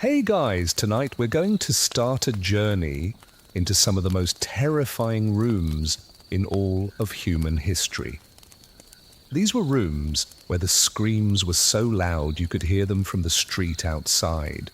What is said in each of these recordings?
Hey guys, tonight we're going to start a journey into some of the most terrifying rooms in all of human history. These were rooms where the screams were so loud you could hear them from the street outside.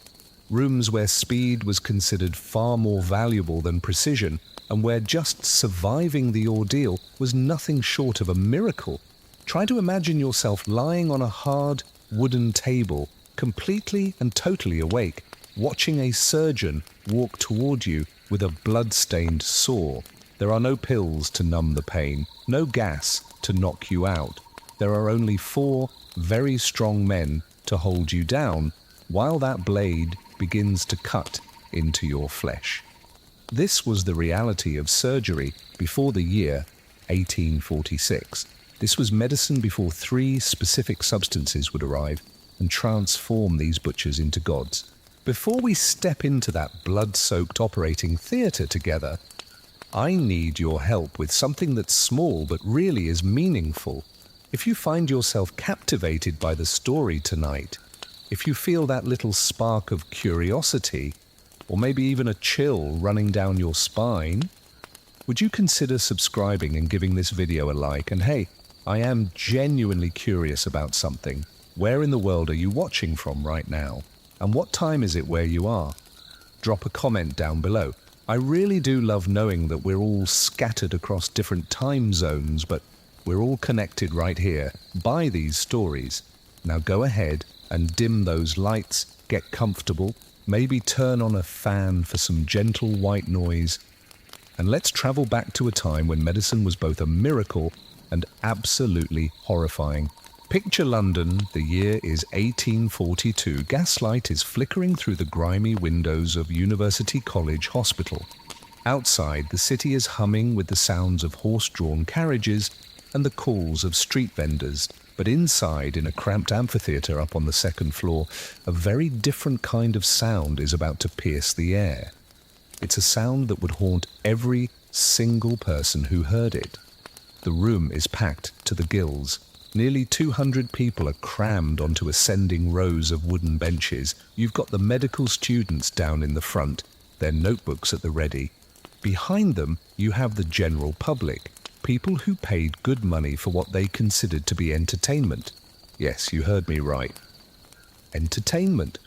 Rooms where speed was considered far more valuable than precision, and where just surviving the ordeal was nothing short of a miracle. Try to imagine yourself lying on a hard wooden table, completely and totally awake, watching a surgeon walk toward you with a blood-stained sore. There are no pills to numb the pain, no gas to knock you out. There are only 4 very strong men to hold you down while that blade begins to cut into your flesh. This was the reality of surgery before the year 1846. This was medicine before 3 specific substances would arrive and transform these butchers into gods. Before we step into that blood-soaked operating theatre together, I need your help with something that's small but really is meaningful. If you find yourself captivated by the story tonight, if you feel that little spark of curiosity, or maybe even a chill running down your spine, would you consider subscribing and giving this video a like? And hey, I am genuinely curious about something. Where in the world are you watching from right now? And what time is it where you are? Drop a comment down below. I really do love knowing that we're all scattered across different time zones, but we're all connected right here by these stories. Now go ahead and dim those lights, get comfortable, maybe turn on a fan for some gentle white noise, and let's travel back to a time when medicine was both a miracle and absolutely horrifying. Picture London, the year is 1842. Gaslight is flickering through the grimy windows of University College Hospital. Outside, the city is humming with the sounds of horse-drawn carriages and the calls of street vendors. But inside, in a cramped amphitheatre up on the 2nd floor, a very different kind of sound is about to pierce the air. It's a sound that would haunt every single person who heard it. The room is packed to the gills. Nearly 200 people are crammed onto ascending rows of wooden benches. You've got the medical students down in the front, their notebooks at the ready. Behind them, you have the general public, people who paid good money for what they considered to be entertainment. Yes, you heard me right. Entertainment.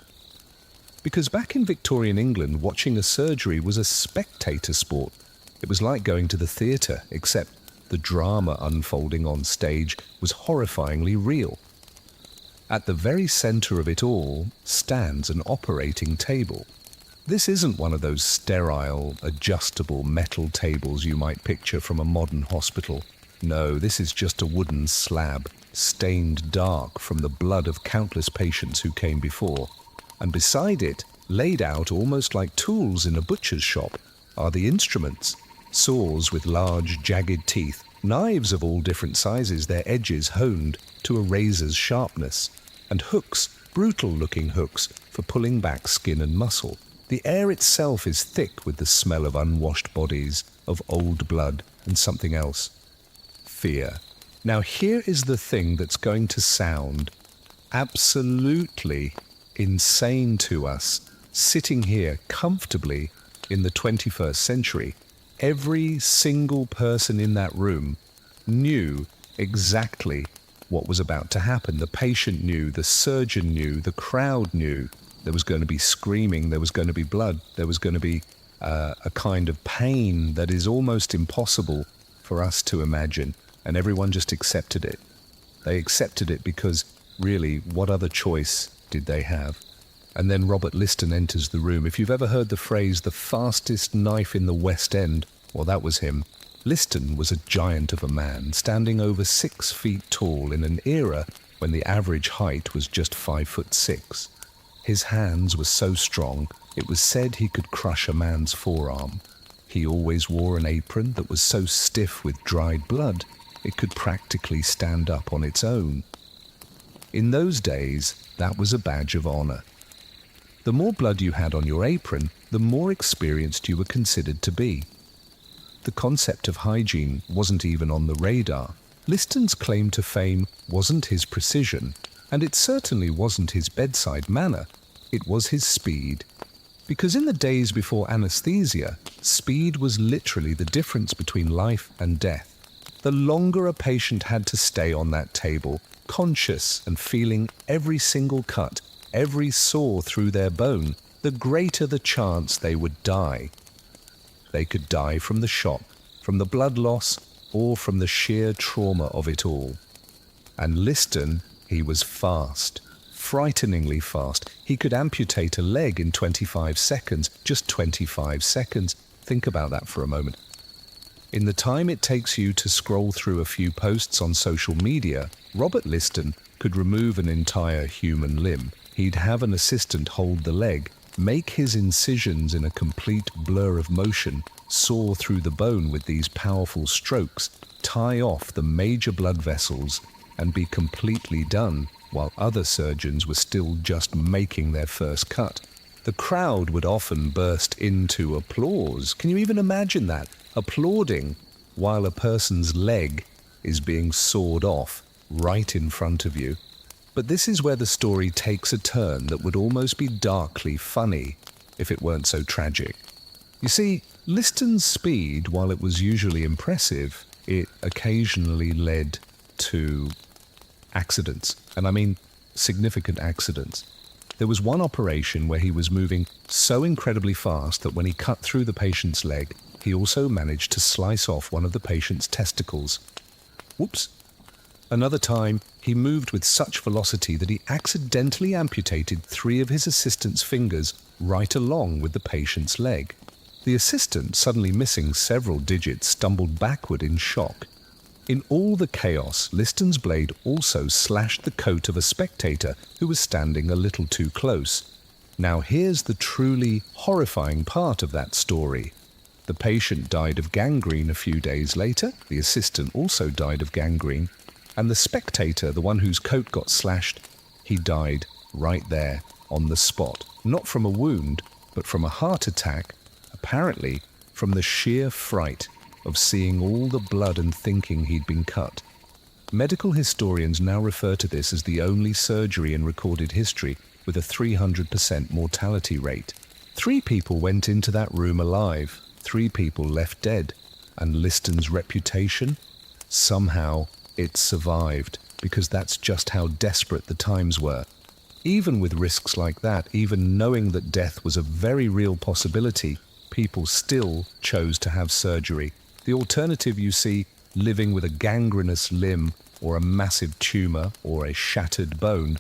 Because back in Victorian England, watching a surgery was a spectator sport. It was like going to the theatre, except the drama unfolding on stage was horrifyingly real. At the very center of it all stands an operating table. This isn't one of those sterile, adjustable metal tables you might picture from a modern hospital. No, this is just a wooden slab, stained dark from the blood of countless patients who came before. And beside it, laid out almost like tools in a butcher's shop, are the instruments. Saws with large, jagged teeth, knives of all different sizes, their edges honed to a razor's sharpness, and hooks, brutal-looking hooks, for pulling back skin and muscle. The air itself is thick with the smell of unwashed bodies, of old blood, and something else. Fear. Now here is the thing that's going to sound absolutely insane to us, sitting here comfortably in the 21st century. Every single person in that room knew exactly what was about to happen. The patient knew, the surgeon knew, the crowd knew. There was going to be screaming, there was going to be blood, there was going to be a kind of pain that is almost impossible for us to imagine. And everyone just accepted it. They accepted it because, really, what other choice did they have? And then Robert Liston enters the room. If you've ever heard the phrase, the fastest knife in the West End, well, that was him. Liston was a giant of a man, standing over 6 feet tall in an era when the average height was just 5'6". His hands were so strong, it was said he could crush a man's forearm. He always wore an apron that was so stiff with dried blood, it could practically stand up on its own. In those days, that was a badge of honor. The more blood you had on your apron, the more experienced you were considered to be. The concept of hygiene wasn't even on the radar. Liston's claim to fame wasn't his precision, and it certainly wasn't his bedside manner. It was his speed. Because in the days before anesthesia, speed was literally the difference between life and death. The longer a patient had to stay on that table, conscious and feeling every single cut, every saw through their bone, the greater the chance they would die. They could die from the shock, from the blood loss, or from the sheer trauma of it all. And Liston, he was fast. Frighteningly fast. He could amputate a leg in 25 seconds, just 25 seconds. Think about that for a moment. In the time it takes you to scroll through a few posts on social media, Robert Liston could remove an entire human limb. He'd have an assistant hold the leg, make his incisions in a complete blur of motion, saw through the bone with these powerful strokes, tie off the major blood vessels, and be completely done, while other surgeons were still just making their first cut. The crowd would often burst into applause. Can you even imagine that? Applauding while a person's leg is being sawed off right in front of you. But this is where the story takes a turn that would almost be darkly funny if it weren't so tragic. You see, Liston's speed, while it was usually impressive, it occasionally led to accidents. And I mean significant accidents. There was one operation where he was moving so incredibly fast that when he cut through the patient's leg, he also managed to slice off one of the patient's testicles. Whoops. Another time, he moved with such velocity that he accidentally amputated 3 of his assistant's fingers right along with the patient's leg. The assistant, suddenly missing several digits, stumbled backward in shock. In all the chaos, Liston's blade also slashed the coat of a spectator who was standing a little too close. Now here's the truly horrifying part of that story. The patient died of gangrene a few days later, the assistant also died of gangrene, and the spectator, the one whose coat got slashed, he died right there, on the spot. Not from a wound, but from a heart attack, apparently from the sheer fright of seeing all the blood and thinking he'd been cut. Medical historians now refer to this as the only surgery in recorded history with a 300% mortality rate. 3 people went into that room alive, 3 people left dead, and Liston's reputation? Somehow it survived, because that's just how desperate the times were. Even with risks like that, even knowing that death was a very real possibility, people still chose to have surgery. The alternative, you see, living with a gangrenous limb or a massive tumor or a shattered bone,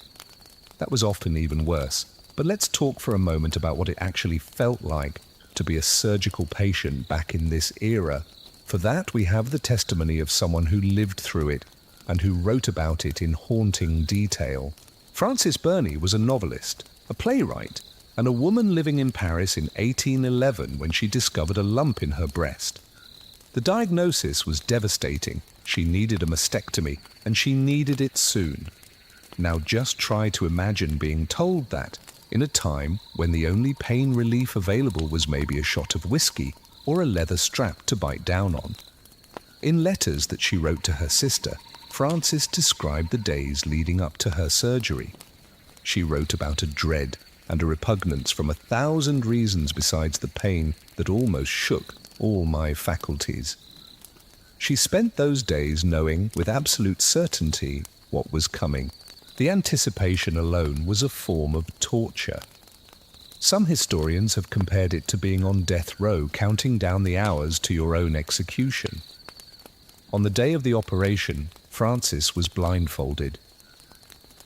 that was often even worse. But let's talk for a moment about what it actually felt like to be a surgical patient back in this era. For that, we have the testimony of someone who lived through it and who wrote about it in haunting detail. Frances Burney was a novelist, a playwright, and a woman living in Paris in 1811 when she discovered a lump in her breast. The diagnosis was devastating. She needed a mastectomy, and she needed it soon. Now just try to imagine being told that in a time when the only pain relief available was maybe a shot of whiskey or a leather strap to bite down on. In letters that she wrote to her sister, Frances described the days leading up to her surgery. She wrote about a dread and a repugnance from 1,000 reasons besides the pain that almost shook all my faculties. She spent those days knowing with absolute certainty what was coming. The anticipation alone was a form of torture. Some historians have compared it to being on death row, counting down the hours to your own execution. On the day of the operation, Frances was blindfolded.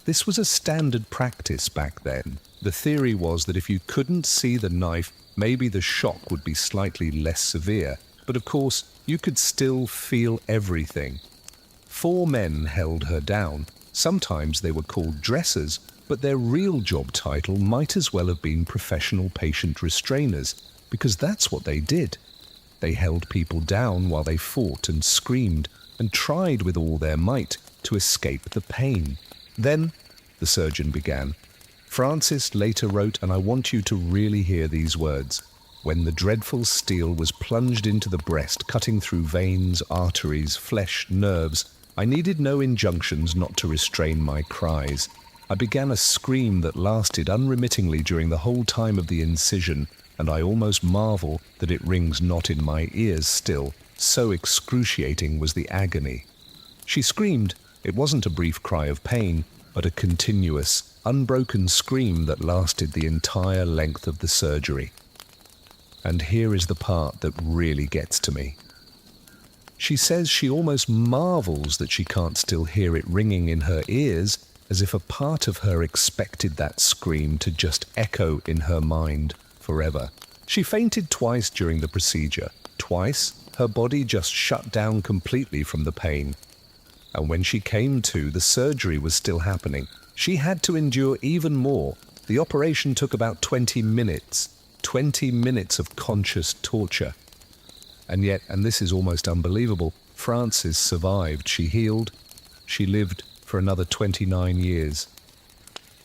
This was a standard practice back then. The theory was that if you couldn't see the knife, maybe the shock would be slightly less severe, but of course, you could still feel everything. 4 men held her down. Sometimes they were called dressers, but their real job title might as well have been professional patient restrainers, because that's what they did. They held people down while they fought and screamed and tried with all their might to escape the pain. Then, the surgeon began. Frances later wrote, and I want you to really hear these words, "When the dreadful steel was plunged into the breast, cutting through veins, arteries, flesh, nerves, I needed no injunctions not to restrain my cries. I began a scream that lasted unremittingly during the whole time of the incision, and I almost marvel that it rings not in my ears still, so excruciating was the agony. She screamed. It wasn't a brief cry of pain, but a continuous, unbroken scream that lasted the entire length of the surgery. And here is the part that really gets to me. She says she almost marvels that she can't still hear it ringing in her ears, as if a part of her expected that scream to just echo in her mind forever. She fainted twice during the procedure. Twice, her body just shut down completely from the pain. And when she came to, the surgery was still happening. She had to endure even more. The operation took about 20 minutes. 20 minutes of conscious torture. And yet, and this is almost unbelievable, Frances survived. She healed. She lived for another 29 years.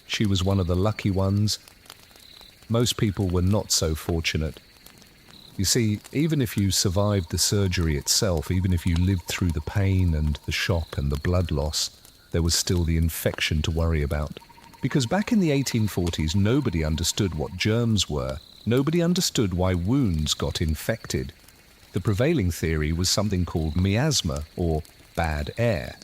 She was one of the lucky ones. Most people were not so fortunate. You see, even if you survived the surgery itself, even if you lived through the pain and the shock and the blood loss, there was still the infection to worry about. Because back in the 1840s, nobody understood what germs were. Nobody understood why wounds got infected. The prevailing theory was something called miasma, or bad air.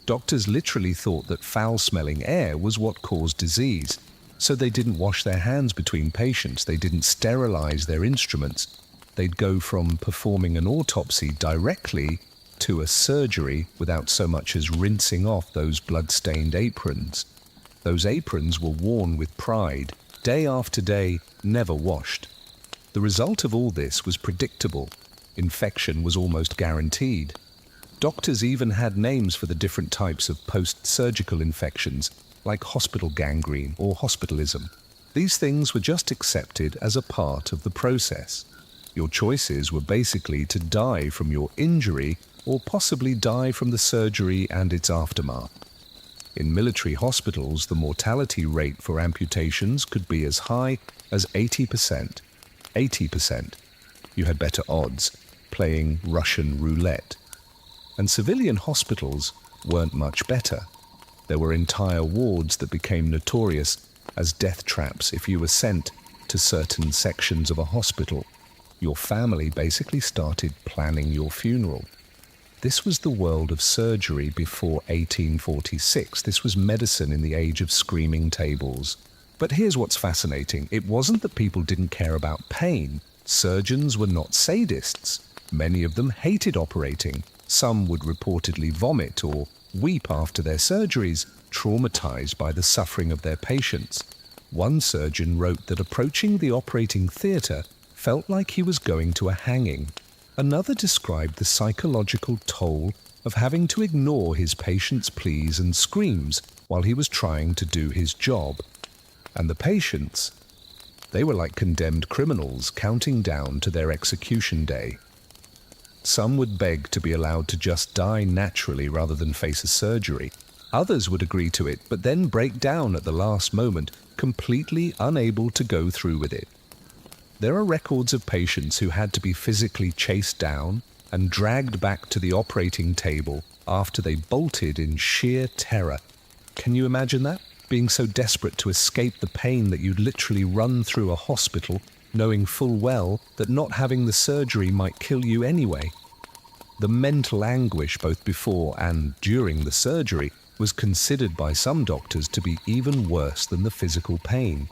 Doctors literally thought that foul-smelling air was what caused disease. So they didn't wash their hands between patients. They didn't sterilize their instruments. They'd go from performing an autopsy directly to a surgery without so much as rinsing off those blood-stained aprons. Those aprons were worn with pride, day after day, never washed. The result of all this was predictable. Infection was almost guaranteed. Doctors even had names for the different types of post-surgical infections, like hospital gangrene or hospitalism. These things were just accepted as a part of the process. Your choices were basically to die from your injury or possibly die from the surgery and its aftermath. In military hospitals, the mortality rate for amputations could be as high as 80%. 80%. You had better odds, playing Russian roulette. And civilian hospitals weren't much better. There were entire wards that became notorious as death traps if you were sent to certain sections of a hospital. Your family basically started planning your funeral. This was the world of surgery before 1846. This was medicine in the age of screaming tables. But here's what's fascinating. It wasn't that people didn't care about pain. Surgeons were not sadists. Many of them hated operating. Some would reportedly vomit or weep after their surgeries, traumatized by the suffering of their patients. One surgeon wrote that approaching the operating theatre felt like he was going to a hanging. Another described the psychological toll of having to ignore his patients' pleas and screams while he was trying to do his job. And the patients, they were like condemned criminals counting down to their execution day. Some would beg to be allowed to just die naturally rather than face a surgery. Others would agree to it, but then break down at the last moment, completely unable to go through with it. There are records of patients who had to be physically chased down and dragged back to the operating table after they bolted in sheer terror. Can you imagine that? Being so desperate to escape the pain that you'd literally run through a hospital, knowing full well that not having the surgery might kill you anyway. The mental anguish both before and during the surgery was considered by some doctors to be even worse than the physical pain.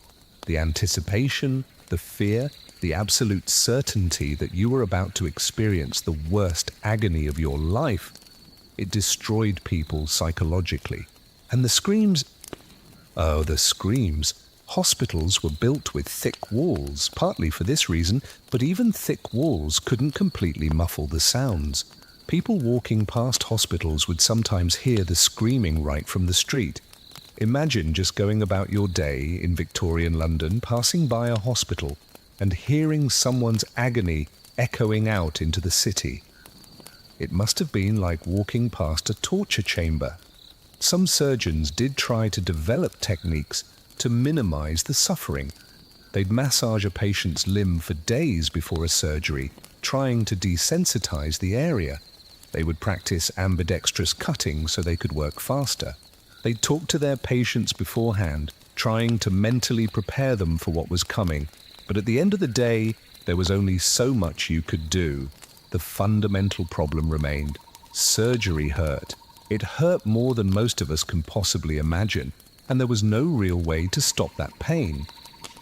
The anticipation, the fear, the absolute certainty that you were about to experience the worst agony of your life, it destroyed people psychologically. And the screams, oh, the screams. Hospitals were built with thick walls, partly for this reason, but even thick walls couldn't completely muffle the sounds. People walking past hospitals would sometimes hear the screaming right from the street. Imagine just going about your day in Victorian London, passing by a hospital, and hearing someone's agony echoing out into the city. It must have been like walking past a torture chamber. Some surgeons did try to develop techniques to minimize the suffering. They'd massage a patient's limb for days before a surgery, trying to desensitize the area. They would practice ambidextrous cutting so they could work faster. They'd talk to their patients beforehand, trying to mentally prepare them for what was coming. But at the end of the day, there was only so much you could do. The fundamental problem remained. Surgery hurt. It hurt more than most of us can possibly imagine, and there was no real way to stop that pain.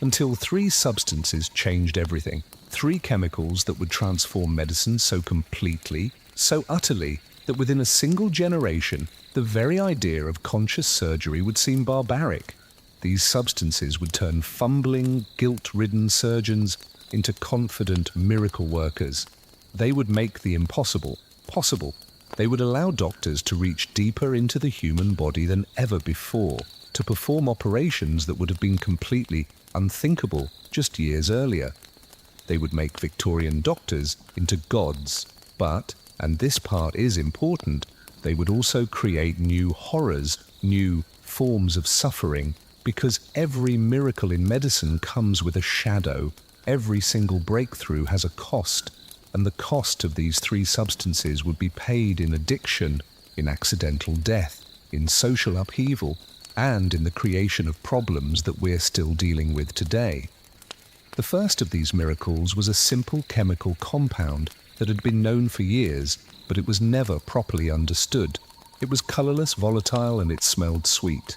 Until 3 substances changed everything. 3 chemicals that would transform medicine so completely, so utterly, that within a single generation, the very idea of conscious surgery would seem barbaric. These substances would turn fumbling, guilt-ridden surgeons into confident miracle workers. They would make the impossible possible. They would allow doctors to reach deeper into the human body than ever before, to perform operations that would have been completely unthinkable just years earlier. They would make Victorian doctors into gods, but, and this part is important, they would also create new horrors, new forms of suffering, because every miracle in medicine comes with a shadow. Every single breakthrough has a cost, and the cost of these 3 substances would be paid in addiction, in accidental death, in social upheaval, and in the creation of problems that we're still dealing with today. The first of these miracles was a simple chemical compound that had been known for years, but it was never properly understood. It was colourless, volatile, and it smelled sweet.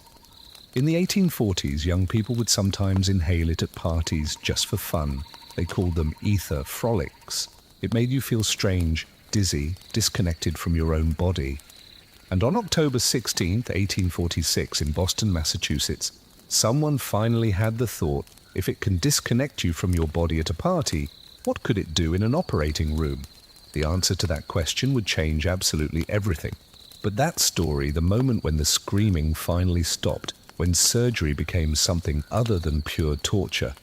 In the 1840s, young people would sometimes inhale it at parties just for fun. They called them ether frolics. It made you feel strange, dizzy, disconnected from your own body. And on October 16, 1846, in Boston, Massachusetts, someone finally had the thought, if it can disconnect you from your body at a party, what could it do in an operating room? The answer to that question would change absolutely everything. But that story, the moment when the screaming finally stopped, when surgery became something other than pure torture,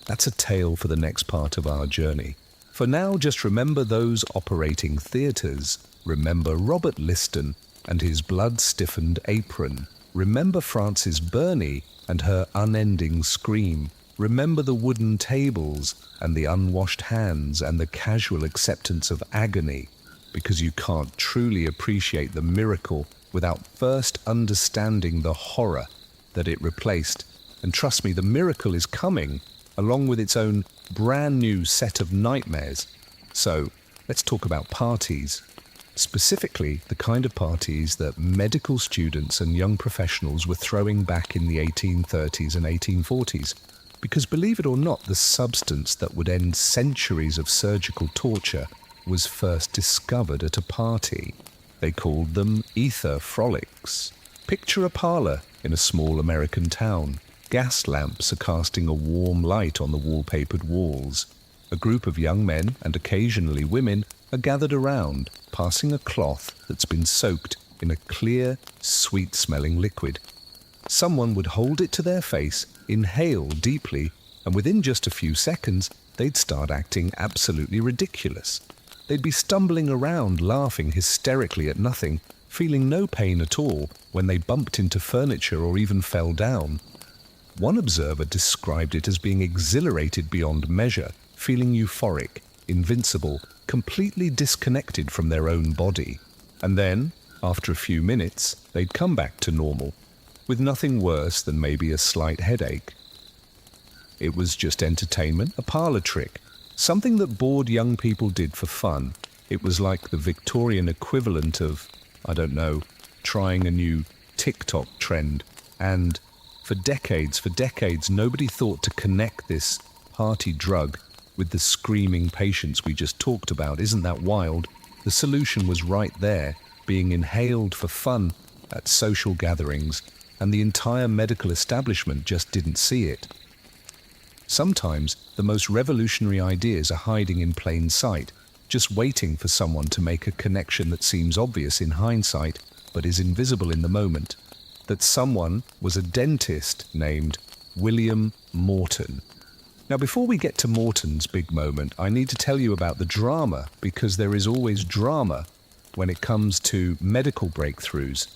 that's a tale for the next part of our journey. For now, just remember those operating theatres. Remember Robert Liston and his blood-stiffened apron. Remember Frances Burney and her unending scream. Remember the wooden tables and the unwashed hands and the casual acceptance of agony, because you can't truly appreciate the miracle without first understanding the horror that it replaced. And trust me, the miracle is coming, along with its own brand new set of nightmares. So, let's talk about parties. Specifically, the kind of parties that medical students and young professionals were throwing back in the 1830s and 1840s. Because believe it or not, the substance that would end centuries of surgical torture was first discovered at a party. They called them ether frolics. Picture a parlour in a small American town. Gas lamps are casting a warm light on the wallpapered walls. A group of young men, and occasionally women, are gathered around, passing a cloth that's been soaked in a clear, sweet-smelling liquid. Someone would hold it to their face, inhale deeply, and within just a few seconds, they'd start acting absolutely ridiculous. They'd be stumbling around, laughing hysterically at nothing, feeling no pain at all when they bumped into furniture or even fell down. One observer described it as being exhilarated beyond measure, feeling euphoric, invincible, completely disconnected from their own body. And then, after a few minutes, they'd come back to normal, with nothing worse than maybe a slight headache. It was just entertainment, a parlour trick, something that bored young people did for fun. It was like the Victorian equivalent of, I don't know, trying a new TikTok trend. And for decades, nobody thought to connect this party drug with the screaming patients we just talked about. Isn't that wild? The solution was right there, being inhaled for fun at social gatherings, and the entire medical establishment just didn't see it. Sometimes the most revolutionary ideas are hiding in plain sight, just waiting for someone to make a connection that seems obvious in hindsight, but is invisible in the moment. That someone was a dentist named William Morton. Now, before we get to Morton's big moment, I need to tell you about the drama, because there is always drama when it comes to medical breakthroughs.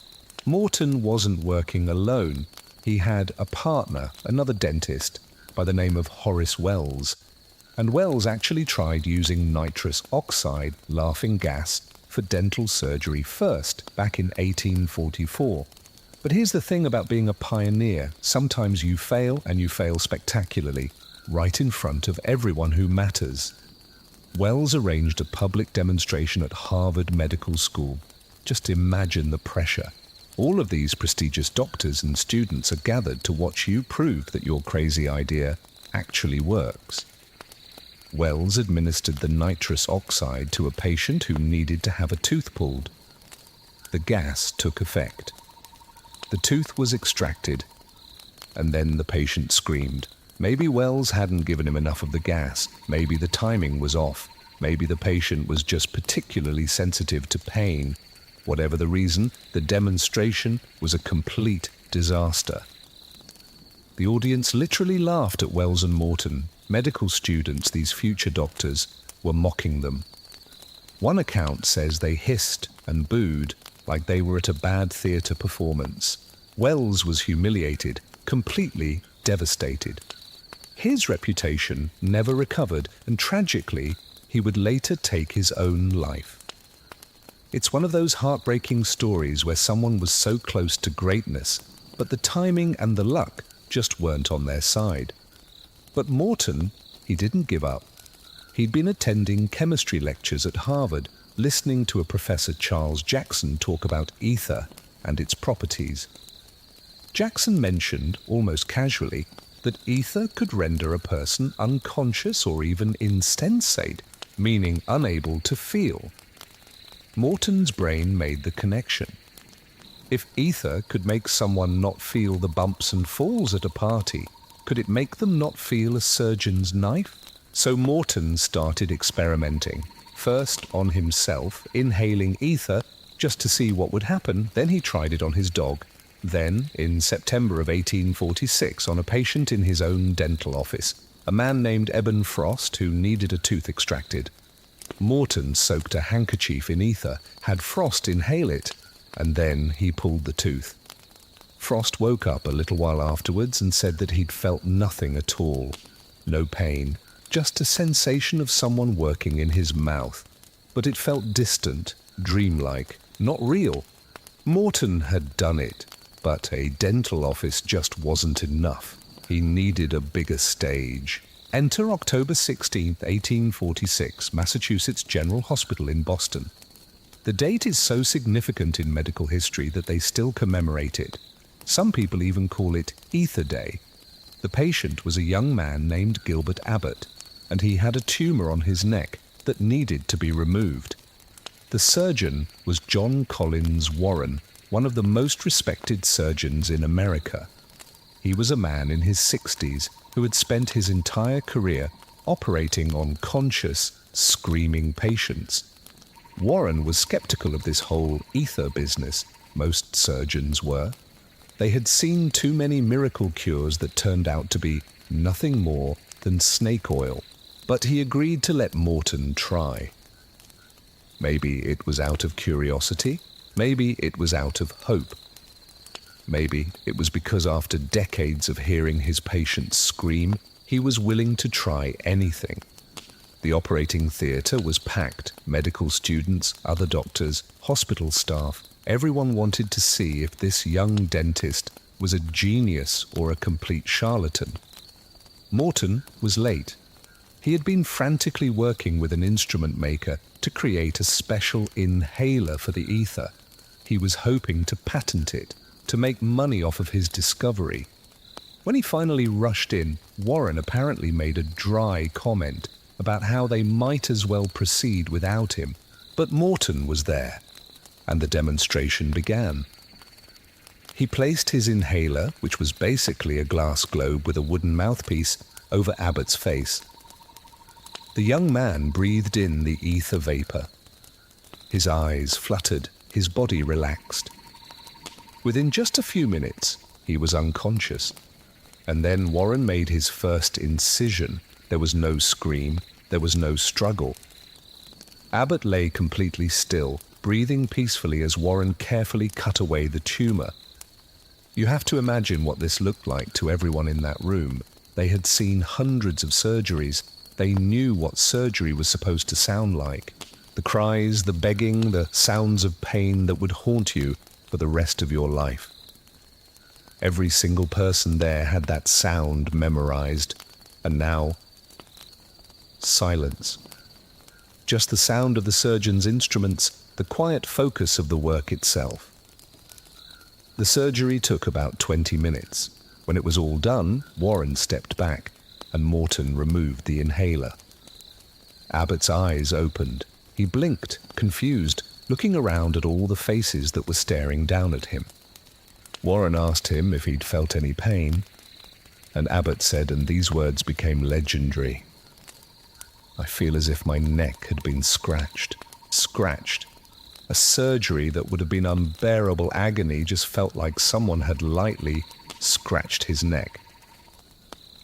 Morton wasn't working alone. He had a partner, another dentist, by the name of Horace Wells. And Wells actually tried using nitrous oxide, laughing gas, for dental surgery first, back in 1844. But here's the thing about being a pioneer. Sometimes you fail, and you fail spectacularly, right in front of everyone who matters. Wells arranged a public demonstration at Harvard Medical School. Just imagine the pressure. All of these prestigious doctors and students are gathered to watch you prove that your crazy idea actually works. Wells administered the nitrous oxide to a patient who needed to have a tooth pulled. The gas took effect. The tooth was extracted, and then the patient screamed. Maybe Wells hadn't given him enough of the gas. Maybe the timing was off. Maybe the patient was just particularly sensitive to pain. Whatever the reason, the demonstration was a complete disaster. The audience literally laughed at Wells and Morton. Medical students, these future doctors, were mocking them. One account says they hissed and booed like they were at a bad theatre performance. Wells was humiliated, completely devastated. His reputation never recovered, and tragically, he would later take his own life. It's one of those heartbreaking stories where someone was so close to greatness, but the timing and the luck just weren't on their side. But Morton, he didn't give up. He'd been attending chemistry lectures at Harvard, listening to a Professor Charles Jackson talk about ether and its properties. Jackson mentioned, almost casually, that ether could render a person unconscious or even insensate, meaning unable to feel. Morton's brain made the connection. If ether could make someone not feel the bumps and falls at a party, could it make them not feel a surgeon's knife? So Morton started experimenting, first on himself, inhaling ether just to see what would happen. Then he tried it on his dog. Then, in September of 1846, on a patient in his own dental office, a man named Eben Frost who needed a tooth extracted. Morton soaked a handkerchief in ether, had Frost inhale it, and then he pulled the tooth. Frost woke up a little while afterwards and said that he'd felt nothing at all. No pain, just a sensation of someone working in his mouth. But it felt distant, dreamlike, not real. Morton had done it, but a dental office just wasn't enough. He needed a bigger stage. Enter October 16, 1846, Massachusetts General Hospital in Boston. The date is so significant in medical history that they still commemorate it. Some people even call it Ether Day. The patient was a young man named Gilbert Abbott, and he had a tumor on his neck that needed to be removed. The surgeon was John Collins Warren, one of the most respected surgeons in America. He was a man in his 60s who had spent his entire career operating on conscious, screaming patients. Warren was skeptical of this whole ether business. Most surgeons were. They had seen too many miracle cures that turned out to be nothing more than snake oil. But he agreed to let Morton try. Maybe it was out of curiosity. Maybe it was out of hope. Maybe it was because after decades of hearing his patients scream, he was willing to try anything. The operating theatre was packed. Medical students, other doctors, hospital staff, everyone wanted to see if this young dentist was a genius or a complete charlatan. Morton was late. He had been frantically working with an instrument maker to create a special inhaler for the ether. He was hoping to patent it, to make money off of his discovery. When he finally rushed in, Warren apparently made a dry comment about how they might as well proceed without him. But Morton was there, and the demonstration began. He placed his inhaler, which was basically a glass globe with a wooden mouthpiece, over Abbott's face. The young man breathed in the ether vapor. His eyes fluttered, his body relaxed. Within just a few minutes, he was unconscious. And then Warren made his first incision. There was no scream, there was no struggle. Abbott lay completely still, breathing peacefully as Warren carefully cut away the tumor. You have to imagine what this looked like to everyone in that room. They had seen hundreds of surgeries. They knew what surgery was supposed to sound like. The cries, the begging, the sounds of pain that would haunt you for the rest of your life. Every single person there had that sound memorized. And now, silence. Just the sound of the surgeon's instruments, the quiet focus of the work itself. The surgery took about 20 minutes. When it was all done, Warren stepped back, and Morton removed the inhaler. Abbott's eyes opened. He blinked, confused, looking around at all the faces that were staring down at him. Warren asked him if he'd felt any pain, and Abbott said, and these words became legendary, "I feel as if my neck had been scratched. A surgery that would have been unbearable agony just felt like someone had lightly scratched his neck."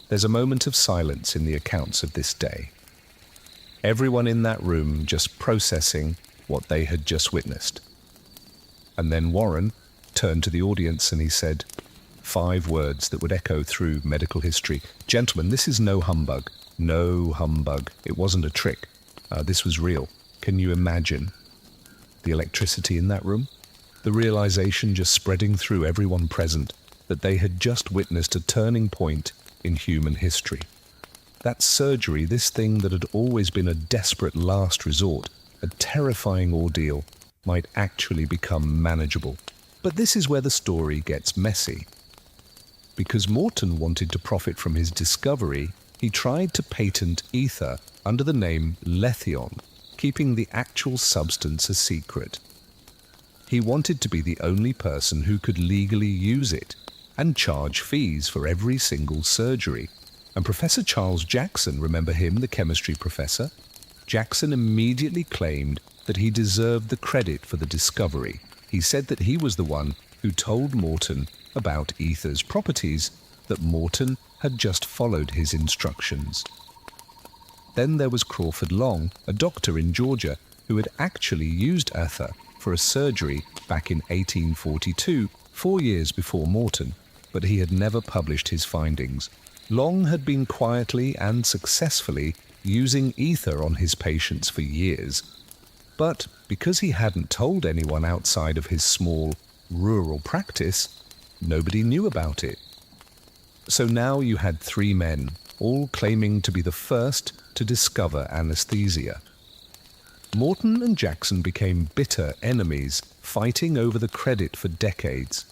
There's a moment of silence in the accounts of this day. Everyone in that room just processing what they had just witnessed. And then Warren turned to the audience and he said 5 words that would echo through medical history. "Gentlemen, this is no humbug. No humbug. It wasn't a trick. This was real. Can you imagine the electricity in that room? The realization just spreading through everyone present that they had just witnessed a turning point in human history. That surgery, this thing that had always been a desperate last resort, a terrifying ordeal, might actually become manageable. But this is where the story gets messy. Because Morton wanted to profit from his discovery, he tried to patent ether under the name lithium, keeping the actual substance a secret. He wanted to be the only person who could legally use it and charge fees for every single surgery. And Professor Charles Jackson, remember him, the chemistry professor? Jackson immediately claimed that he deserved the credit for the discovery. He said that he was the one who told Morton about ether's properties, that Morton had just followed his instructions. Then there was Crawford Long, a doctor in Georgia, who had actually used ether for a surgery back in 1842, 4 years before Morton, but he had never published his findings. Long had been quietly and successfully using ether on his patients for years. But because he hadn't told anyone outside of his small, rural practice, nobody knew about it. So now you had 3 men, all claiming to be the first to discover anesthesia. Morton and Jackson became bitter enemies, fighting over the credit for decades.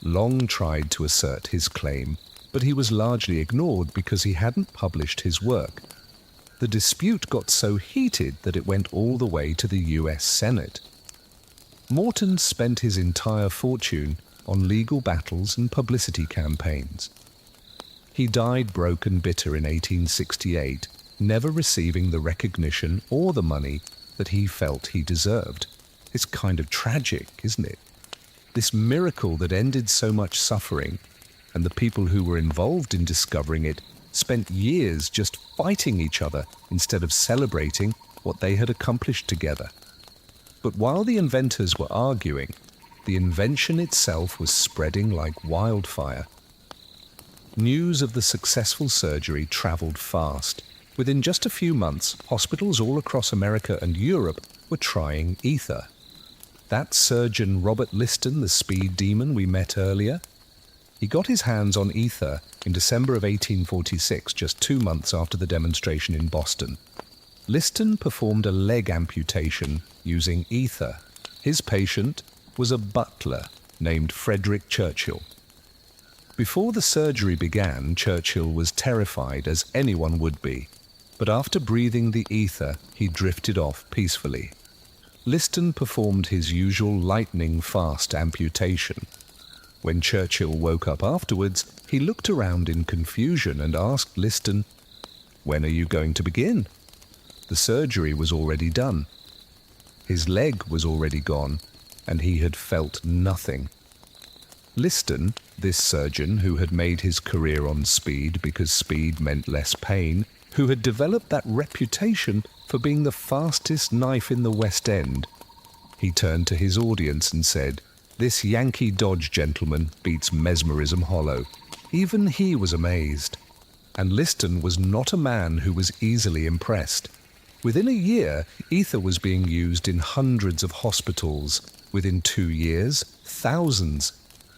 Long tried to assert his claim, but he was largely ignored because he hadn't published his work. The dispute got so heated that it went all the way to the US Senate. Morton spent his entire fortune on legal battles and publicity campaigns. He died broke and bitter in 1868, never receiving the recognition or the money that he felt he deserved. It's kind of tragic, isn't it? This miracle that ended so much suffering, and the people who were involved in discovering it spent years just fighting each other instead of celebrating what they had accomplished together. But while the inventors were arguing, the invention itself was spreading like wildfire. News of the successful surgery traveled fast. Within just a few months, hospitals all across America and Europe were trying ether. That surgeon Robert Liston, the speed demon we met earlier, he got his hands on ether in December of 1846, just 2 months after the demonstration in Boston. Liston performed a leg amputation using ether. His patient was a butler named Frederick Churchill. Before the surgery began, Churchill was terrified, as anyone would be, but after breathing the ether, he drifted off peacefully. Liston performed his usual lightning-fast amputation. When Churchill woke up afterwards, he looked around in confusion and asked Liston, "When are you going to begin?" The surgery was already done. His leg was already gone, and he had felt nothing. Liston, this surgeon who had made his career on speed because speed meant less pain, who had developed that reputation for being the fastest knife in the West End, he turned to his audience and said, "This Yankee Dodge gentleman beats mesmerism hollow." Even he was amazed. And Liston was not a man who was easily impressed. Within a year, ether was being used in hundreds of hospitals. Within 2 years, thousands.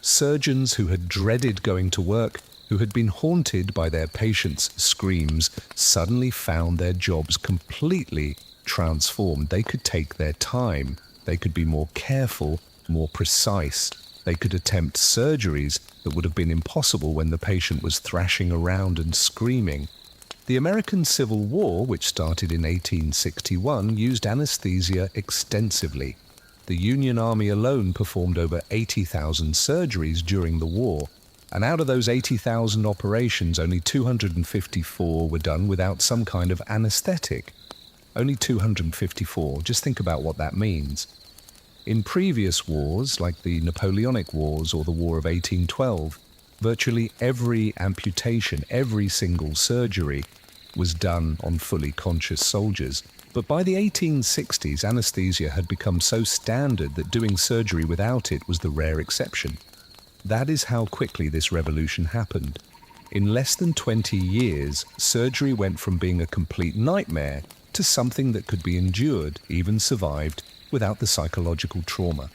Surgeons who had dreaded going to work, who had been haunted by their patients' screams, suddenly found their jobs completely transformed. They could take their time. They could be more careful, more precise. They could attempt surgeries that would have been impossible when the patient was thrashing around and screaming. The American Civil War, which started in 1861, used anesthesia extensively. The Union Army alone performed over 80,000 surgeries during the war, and out of those 80,000 operations, only 254 were done without some kind of anesthetic. Only 254. Just think about what that means. In previous wars, like the Napoleonic Wars or the War of 1812, virtually every amputation, every single surgery was done on fully conscious soldiers. But by the 1860s, anesthesia had become so standard that doing surgery without it was the rare exception. That is how quickly this revolution happened. In less than 20 years, surgery went from being a complete nightmare to something that could be endured, even survived, without the psychological trauma.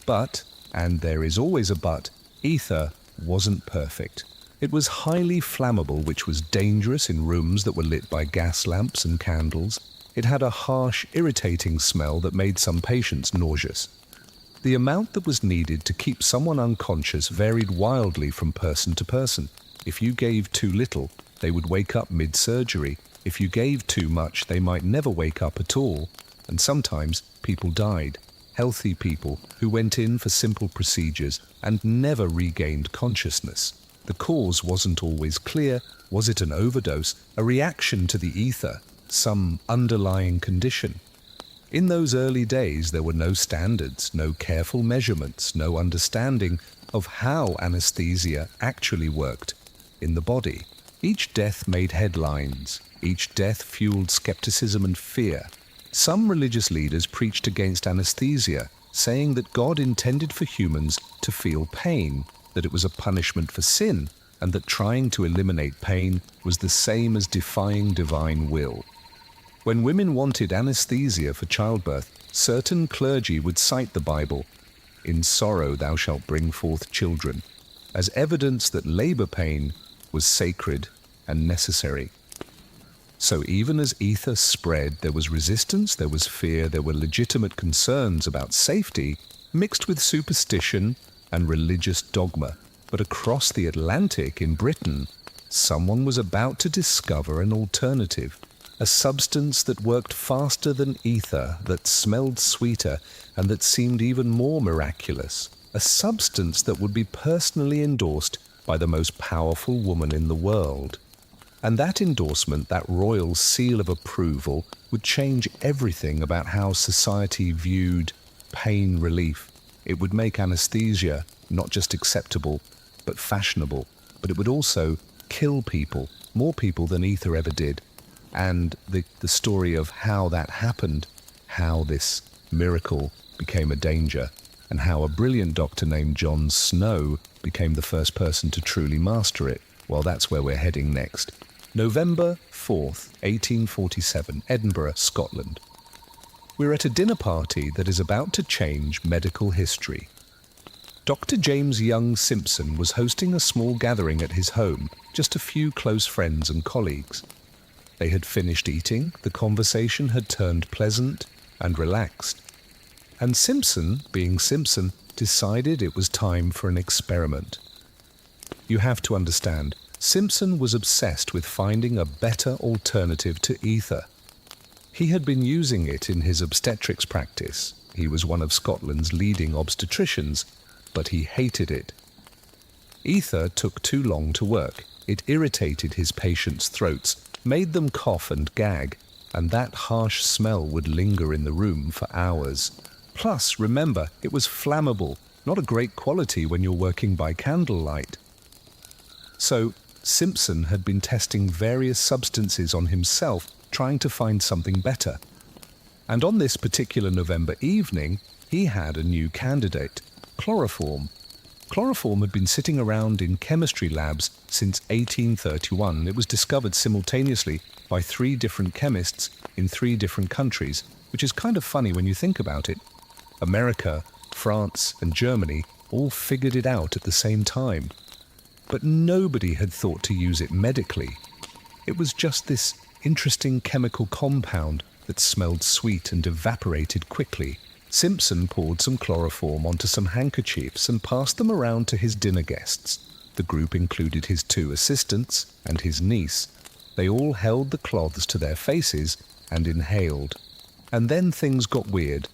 But, and there is always a but, ether wasn't perfect. It was highly flammable, which was dangerous in rooms that were lit by gas lamps and candles. It had a harsh, irritating smell that made some patients nauseous. The amount that was needed to keep someone unconscious varied wildly from person to person. If you gave too little, they would wake up mid-surgery. If you gave too much, they might never wake up at all. And sometimes people died. Healthy people who went in for simple procedures and never regained consciousness. The cause wasn't always clear. Was it an overdose, a reaction to the ether, some underlying condition? In those early days, there were no standards, no careful measurements, no understanding of how anesthesia actually worked in the body. Each death made headlines. Each death fueled skepticism and fear. Some religious leaders preached against anesthesia, saying that God intended for humans to feel pain, that it was a punishment for sin, and that trying to eliminate pain was the same as defying divine will. When women wanted anesthesia for childbirth, certain clergy would cite the Bible, "In sorrow thou shalt bring forth children," as evidence that labor pain was sacred and necessary. So even as ether spread, there was resistance, there was fear, there were legitimate concerns about safety, mixed with superstition and religious dogma. But across the Atlantic in Britain, someone was about to discover an alternative, a substance that worked faster than ether, that smelled sweeter, and that seemed even more miraculous, a substance that would be personally endorsed by the most powerful woman in the world. And that endorsement, that royal seal of approval, would change everything about how society viewed pain relief. It would make anesthesia not just acceptable, but fashionable. But it would also kill people, more people than ether ever did. And the story of how that happened, how this miracle became a danger, and how a brilliant doctor named John Snow became the first person to truly master it, well, that's where we're heading next. November 4th, 1847, Edinburgh, Scotland. We're at a dinner party that is about to change medical history. Dr. James Young Simpson was hosting a small gathering at his home, just a few close friends and colleagues. They had finished eating, the conversation had turned pleasant and relaxed. And Simpson, being Simpson, decided it was time for an experiment. You have to understand, Simpson was obsessed with finding a better alternative to ether. He had been using it in his obstetrics practice. He was one of Scotland's leading obstetricians, but he hated it. Ether took too long to work. It irritated his patients' throats, made them cough and gag, and that harsh smell would linger in the room for hours. Plus, remember, it was flammable, not a great quality when you're working by candlelight. So, Simpson had been testing various substances on himself, trying to find something better. And on this particular November evening, he had a new candidate, chloroform. Chloroform had been sitting around in chemistry labs since 1831. It was discovered simultaneously by 3 different chemists in 3 different countries, which is kind of funny when you think about it. America, France, and Germany all figured it out at the same time. But nobody had thought to use it medically. It was just this interesting chemical compound that smelled sweet and evaporated quickly. Simpson poured some chloroform onto some handkerchiefs and passed them around to his dinner guests. The group included his 2 assistants and his niece. They all held the cloths to their faces and inhaled. And then things got weird.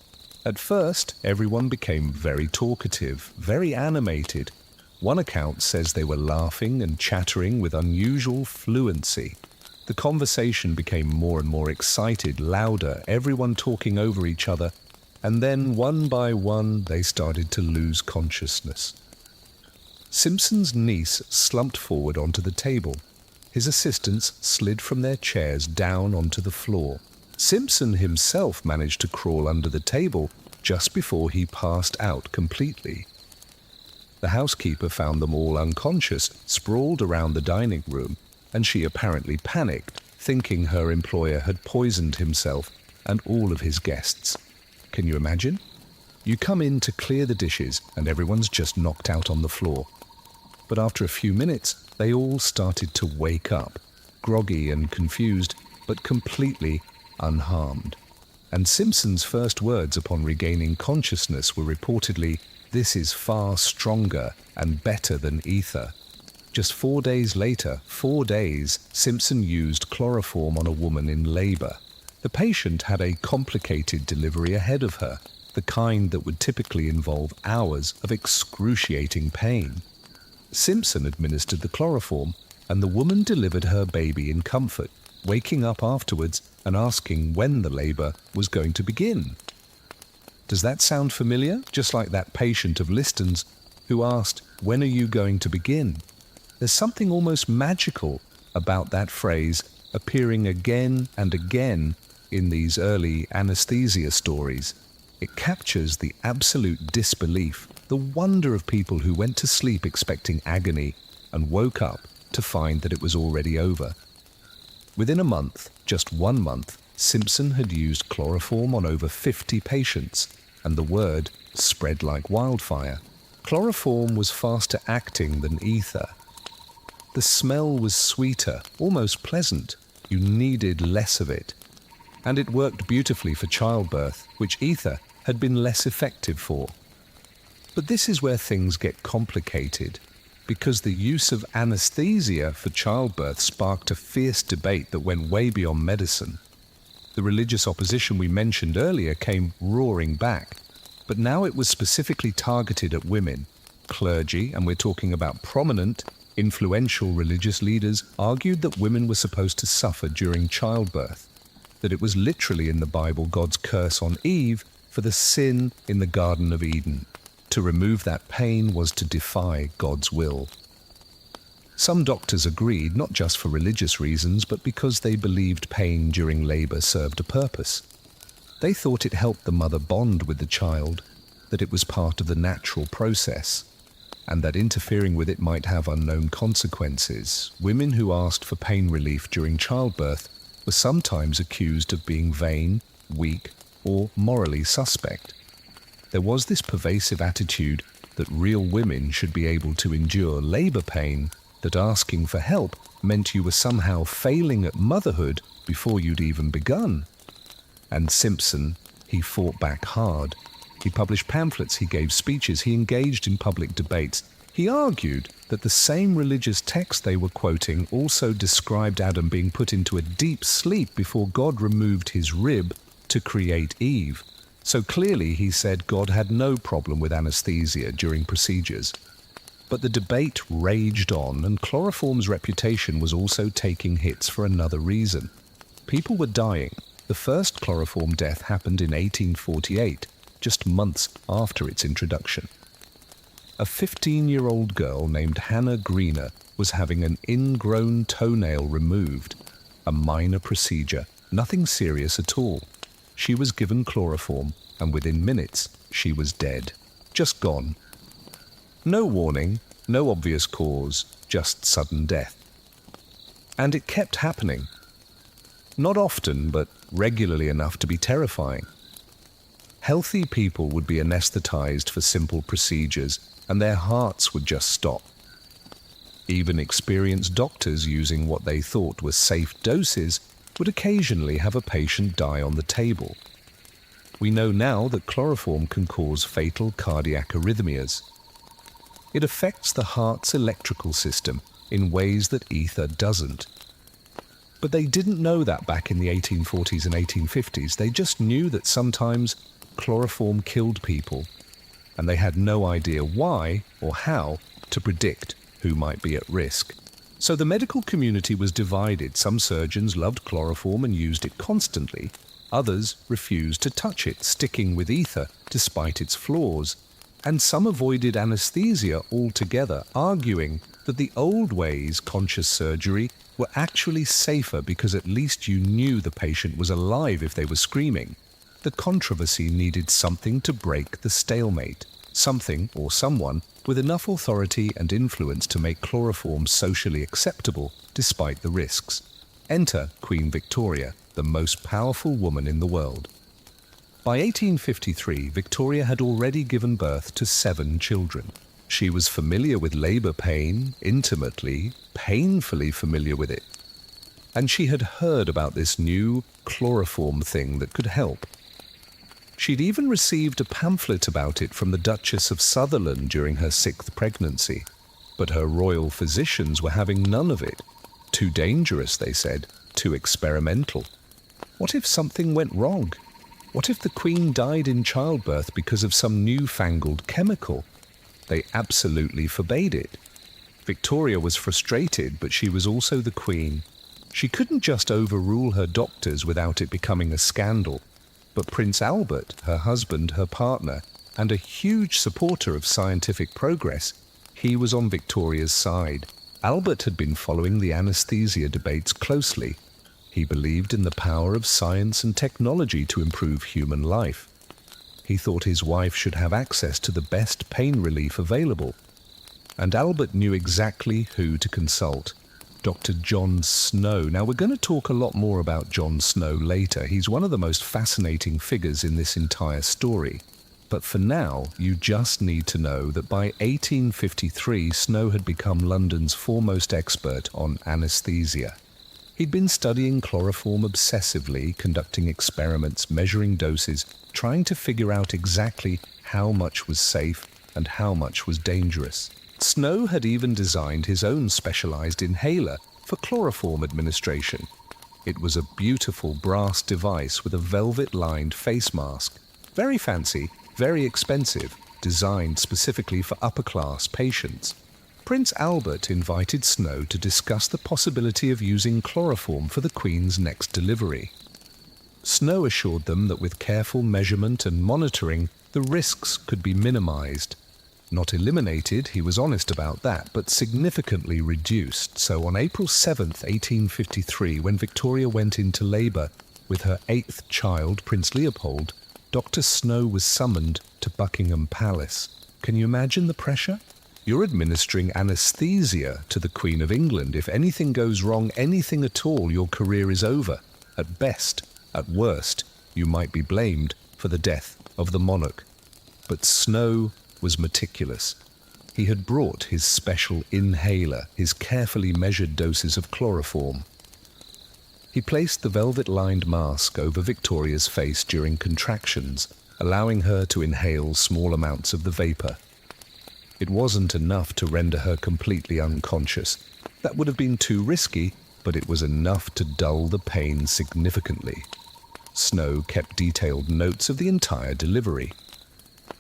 At first, everyone became very talkative, very animated. One account says they were laughing and chattering with unusual fluency. The conversation became more and more excited, louder, everyone talking over each other, and then one by one they started to lose consciousness. Simpson's niece slumped forward onto the table. His assistants slid from their chairs down onto the floor. Simpson himself managed to crawl under the table just before he passed out completely. The housekeeper found them all unconscious, sprawled around the dining room, and she apparently panicked, thinking her employer had poisoned himself and all of his guests. Can you imagine? You come in to clear the dishes and everyone's just knocked out on the floor. But after a few minutes, they all started to wake up, groggy and confused, but completely unharmed. And Simpson's first words upon regaining consciousness were reportedly, "This is far stronger and better than ether." Just 4 days later, 4 days, Simpson used chloroform on a woman in labor. The patient had a complicated delivery ahead of her, the kind that would typically involve hours of excruciating pain. Simpson administered the chloroform, and the woman delivered her baby in comfort, waking up afterwards and asking when the labor was going to begin. Does that sound familiar? Just like that patient of Liston's who asked, "When are you going to begin?" There's something almost magical about that phrase appearing again and again in these early anesthesia stories. It captures the absolute disbelief, the wonder of people who went to sleep expecting agony and woke up to find that it was already over. Within a month, just 1 month, Simpson had used chloroform on over 50 patients, and the word spread like wildfire. Chloroform was faster acting than ether. The smell was sweeter, almost pleasant. You needed less of it. And it worked beautifully for childbirth, which ether had been less effective for. But this is where things get complicated, because the use of anesthesia for childbirth sparked a fierce debate that went way beyond medicine. The religious opposition we mentioned earlier came roaring back, but now it was specifically targeted at women. Clergy, and we're talking about prominent, influential religious leaders, argued that women were supposed to suffer during childbirth, that it was literally in the Bible God's curse on Eve for the sin in the Garden of Eden. To remove that pain was to defy God's will. Some doctors agreed, not just for religious reasons, but because they believed pain during labor served a purpose. They thought it helped the mother bond with the child, that it was part of the natural process, and that interfering with it might have unknown consequences. Women who asked for pain relief during childbirth were sometimes accused of being vain, weak, or morally suspect. There was this pervasive attitude that real women should be able to endure labor pain, that asking for help meant you were somehow failing at motherhood before you'd even begun. And Simpson, he fought back hard. He published pamphlets, he gave speeches, he engaged in public debates. He argued that the same religious text they were quoting also described Adam being put into a deep sleep before God removed his rib to create Eve. So clearly, he said, God had no problem with anesthesia during procedures. But the debate raged on, and chloroform's reputation was also taking hits for another reason. People were dying. The first chloroform death happened in 1848, just months after its introduction. A 15-year-old girl named Hannah Greener was having an ingrown toenail removed, a minor procedure, nothing serious at all. She was given chloroform, and within minutes, she was dead, just gone. No warning, no obvious cause, just sudden death. And it kept happening. Not often, but regularly enough to be terrifying. Healthy people would be anesthetized for simple procedures, and their hearts would just stop. Even experienced doctors using what they thought were safe doses would occasionally have a patient die on the table. We know now that chloroform can cause fatal cardiac arrhythmias. It affects the heart's electrical system in ways that ether doesn't. But they didn't know that back in the 1840s and 1850s. They just knew that sometimes chloroform killed people, and they had no idea why or how to predict who might be at risk. So the medical community was divided. Some surgeons loved chloroform and used it constantly. Others refused to touch it, sticking with ether despite its flaws. And some avoided anesthesia altogether, arguing that the old ways, conscious surgery, were actually safer because at least you knew the patient was alive if they were screaming. The controversy needed something to break the stalemate, something or someone with enough authority and influence to make chloroform socially acceptable despite the risks. Enter Queen Victoria, the most powerful woman in the world. By 1853, Victoria had already given birth to 7 children. She was familiar with labor pain, intimately, painfully familiar with it. And she had heard about this new chloroform thing that could help. She'd even received a pamphlet about it from the Duchess of Sutherland during her 6th pregnancy. But her royal physicians were having none of it. Too dangerous, they said, too experimental. What if something went wrong? What if the Queen died in childbirth because of some newfangled chemical? They absolutely forbade it. Victoria was frustrated, but she was also the Queen. She couldn't just overrule her doctors without it becoming a scandal. But Prince Albert, her husband, her partner, and a huge supporter of scientific progress, he was on Victoria's side. Albert had been following the anesthesia debates closely. He believed in the power of science and technology to improve human life. He thought his wife should have access to the best pain relief available. And Albert knew exactly who to consult. Dr. John Snow. Now, we're going to talk a lot more about John Snow later. He's one of the most fascinating figures in this entire story. But for now, you just need to know that by 1853, Snow had become London's foremost expert on anesthesia. He'd been studying chloroform obsessively, conducting experiments, measuring doses, trying to figure out exactly how much was safe and how much was dangerous. Snow had even designed his own specialized inhaler for chloroform administration. It was a beautiful brass device with a velvet-lined face mask. Very fancy, very expensive, designed specifically for upper-class patients. Prince Albert invited Snow to discuss the possibility of using chloroform for the Queen's next delivery. Snow assured them that with careful measurement and monitoring, the risks could be minimized. Not eliminated, he was honest about that, but significantly reduced. So on April 7th, 1853, when Victoria went into labor with her 8th child, Prince Leopold, Dr. Snow was summoned to Buckingham Palace. Can you imagine the pressure? You're administering anesthesia to the Queen of England. If anything goes wrong, anything at all, your career is over. At best, at worst, you might be blamed for the death of the monarch. But Snow was meticulous. He had brought his special inhaler, his carefully measured doses of chloroform. He placed the velvet-lined mask over Victoria's face during contractions, allowing her to inhale small amounts of the vapor. It wasn't enough to render her completely unconscious. That would have been too risky, but it was enough to dull the pain significantly. Snow kept detailed notes of the entire delivery.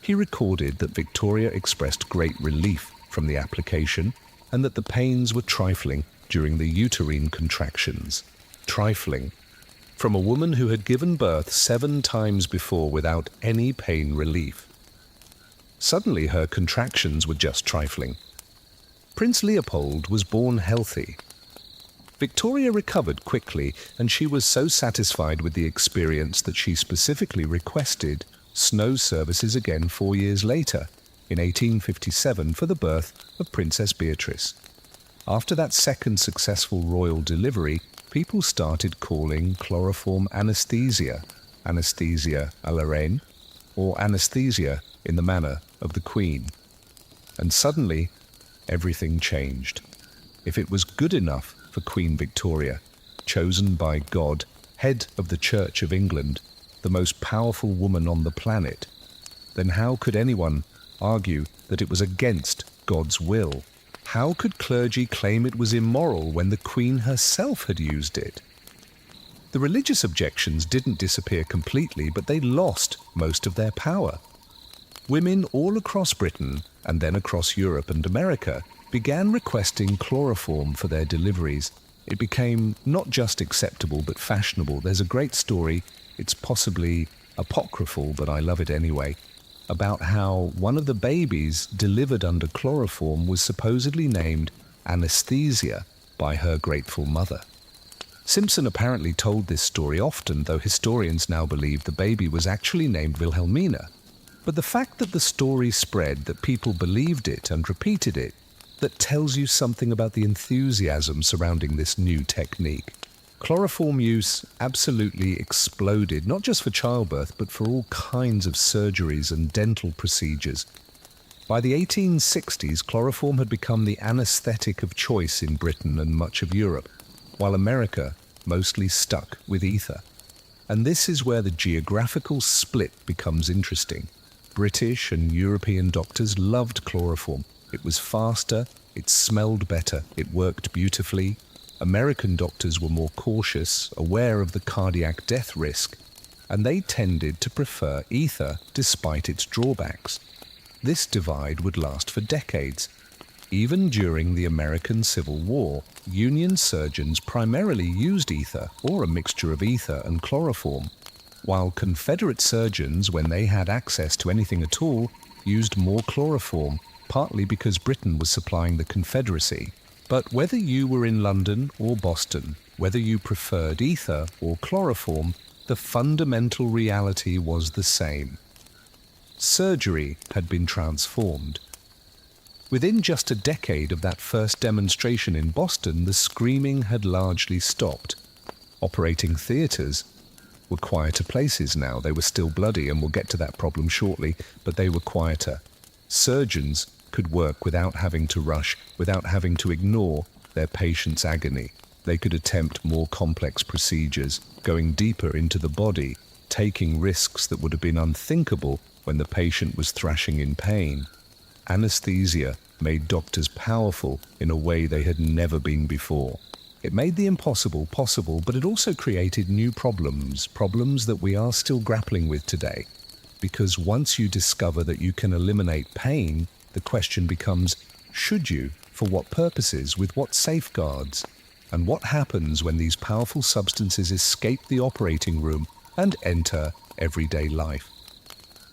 He recorded that Victoria expressed great relief from the application and that the pains were trifling during the uterine contractions. Trifling. From a woman who had given birth 7 times before without any pain relief. Suddenly her contractions were just trifling. Prince Leopold was born healthy. Victoria recovered quickly, and she was so satisfied with the experience that she specifically requested Snow's services again 4 years later, in 1857, for the birth of Princess Beatrice. After that second successful royal delivery, people started calling chloroform anesthesia à la reine, or anesthesia in the manner of the Queen. And suddenly, everything changed. If it was good enough for Queen Victoria, chosen by God, head of the Church of England, the most powerful woman on the planet, then how could anyone argue that it was against God's will? How could clergy claim it was immoral when the Queen herself had used it? The religious objections didn't disappear completely, but they lost most of their power. Women all across Britain, and then across Europe and America, began requesting chloroform for their deliveries. It became not just acceptable, but fashionable. There's a great story, it's possibly apocryphal, but I love it anyway, about how one of the babies delivered under chloroform was supposedly named Anesthesia by her grateful mother. Simpson apparently told this story often, though historians now believe the baby was actually named Wilhelmina. But the fact that the story spread, that people believed it and repeated it, that tells you something about the enthusiasm surrounding this new technique. Chloroform use absolutely exploded, not just for childbirth, but for all kinds of surgeries and dental procedures. By the 1860s, chloroform had become the anesthetic of choice in Britain and much of Europe, while America mostly stuck with ether. And this is where the geographical split becomes interesting. British and European doctors loved chloroform. It was faster, it smelled better, it worked beautifully. American doctors were more cautious, aware of the cardiac death risk, and they tended to prefer ether despite its drawbacks. This divide would last for decades. Even during the American Civil War, Union surgeons primarily used ether, or a mixture of ether and chloroform, while Confederate surgeons, when they had access to anything at all, used more chloroform, partly because Britain was supplying the Confederacy. But whether you were in London or Boston, whether you preferred ether or chloroform, the fundamental reality was the same. Surgery had been transformed. Within just a decade of that first demonstration in Boston, the screaming had largely stopped. Operating theatres were quieter places now. They were still bloody, and we'll get to that problem shortly, but they were quieter. Surgeons could work without having to rush, without having to ignore their patient's agony. They could attempt more complex procedures, going deeper into the body, taking risks that would have been unthinkable when the patient was thrashing in pain. Anesthesia made doctors powerful in a way they had never been before. It made the impossible possible, but it also created new problems that we are still grappling with today. Because once you discover that you can eliminate pain, the question becomes, should you? For what purposes? With what safeguards? And what happens when these powerful substances escape the operating room and enter everyday life?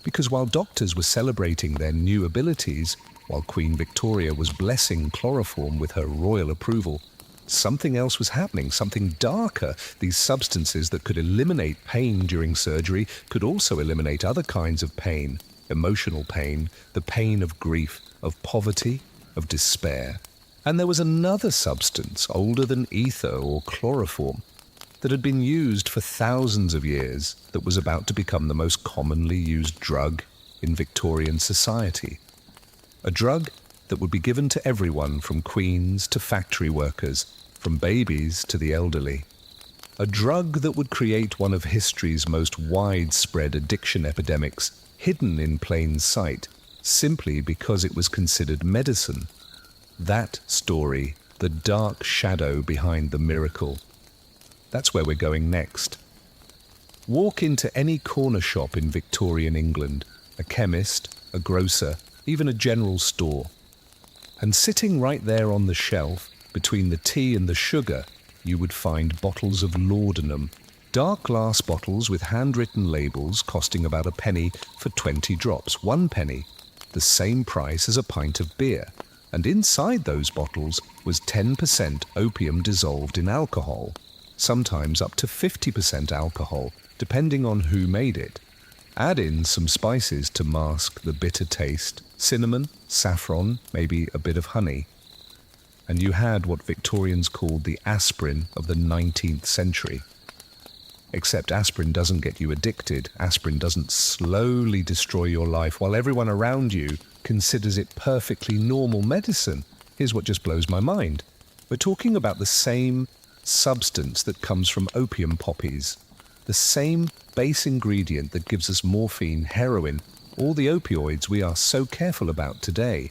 Because while doctors were celebrating their new abilities, while Queen Victoria was blessing chloroform with her royal approval, something else was happening, something darker. These substances that could eliminate pain during surgery could also eliminate other kinds of pain, emotional pain, the pain of grief, of poverty, of despair. And there was another substance, older than ether or chloroform, that had been used for thousands of years, that was about to become the most commonly used drug in Victorian society. A drug that would be given to everyone, from queens to factory workers, from babies to the elderly. A drug that would create one of history's most widespread addiction epidemics, hidden in plain sight, simply because it was considered medicine. That story, the dark shadow behind the miracle. That's where we're going next. Walk into any corner shop in Victorian England, a chemist, a grocer, even a general store. And sitting right there on the shelf, between the tea and the sugar, you would find bottles of laudanum, dark glass bottles with handwritten labels costing about a penny for 20 drops, 1 penny, the same price as a pint of beer. And inside those bottles was 10% opium dissolved in alcohol, sometimes up to 50% alcohol, depending on who made it. Add in some spices to mask the bitter taste, cinnamon, saffron, maybe a bit of honey. And you had what Victorians called the aspirin of the 19th century. Except aspirin doesn't get you addicted. Aspirin doesn't slowly destroy your life while everyone around you considers it perfectly normal medicine. Here's what just blows my mind. We're talking about the same substance that comes from opium poppies, the same base ingredient that gives us morphine, heroin, all the opioids we are so careful about today.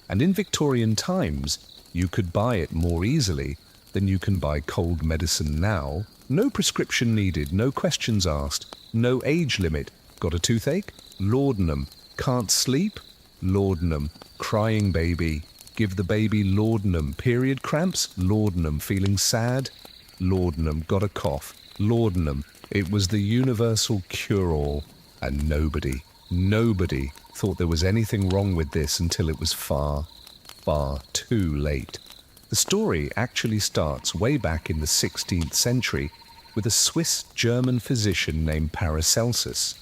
And in Victorian times, you could buy it more easily than you can buy cold medicine now. No prescription needed, no questions asked, no age limit. Got a toothache? Laudanum. Can't sleep? Laudanum. Crying baby? Give the baby laudanum. Period cramps? Laudanum. Feeling sad? Laudanum. Got a cough? Laudanum. It was the universal cure-all. And nobody thought there was anything wrong with this until it was far, far too late. The story actually starts way back in the 16th century with a Swiss-German physician named Paracelsus.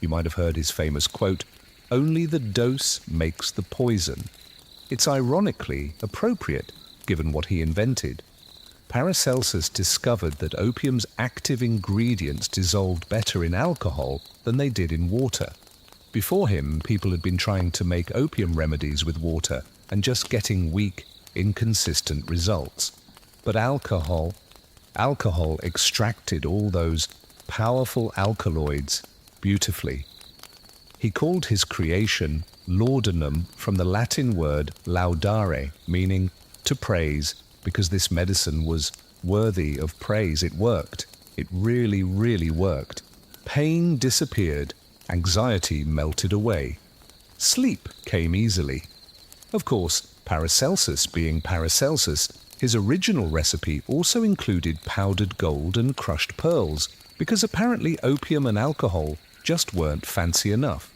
You might have heard his famous quote, "Only the dose makes the poison." It's ironically appropriate given what he invented. Paracelsus discovered that opium's active ingredients dissolved better in alcohol than they did in water. Before him, people had been trying to make opium remedies with water and just getting weak, inconsistent results. But alcohol extracted all those powerful alkaloids beautifully. He called his creation laudanum from the Latin word laudare, meaning to praise, because this medicine was worthy of praise. It worked. It really, really worked. Pain disappeared. Anxiety melted away. Sleep came easily. Of course, Paracelsus being Paracelsus, his original recipe also included powdered gold and crushed pearls, because apparently opium and alcohol just weren't fancy enough.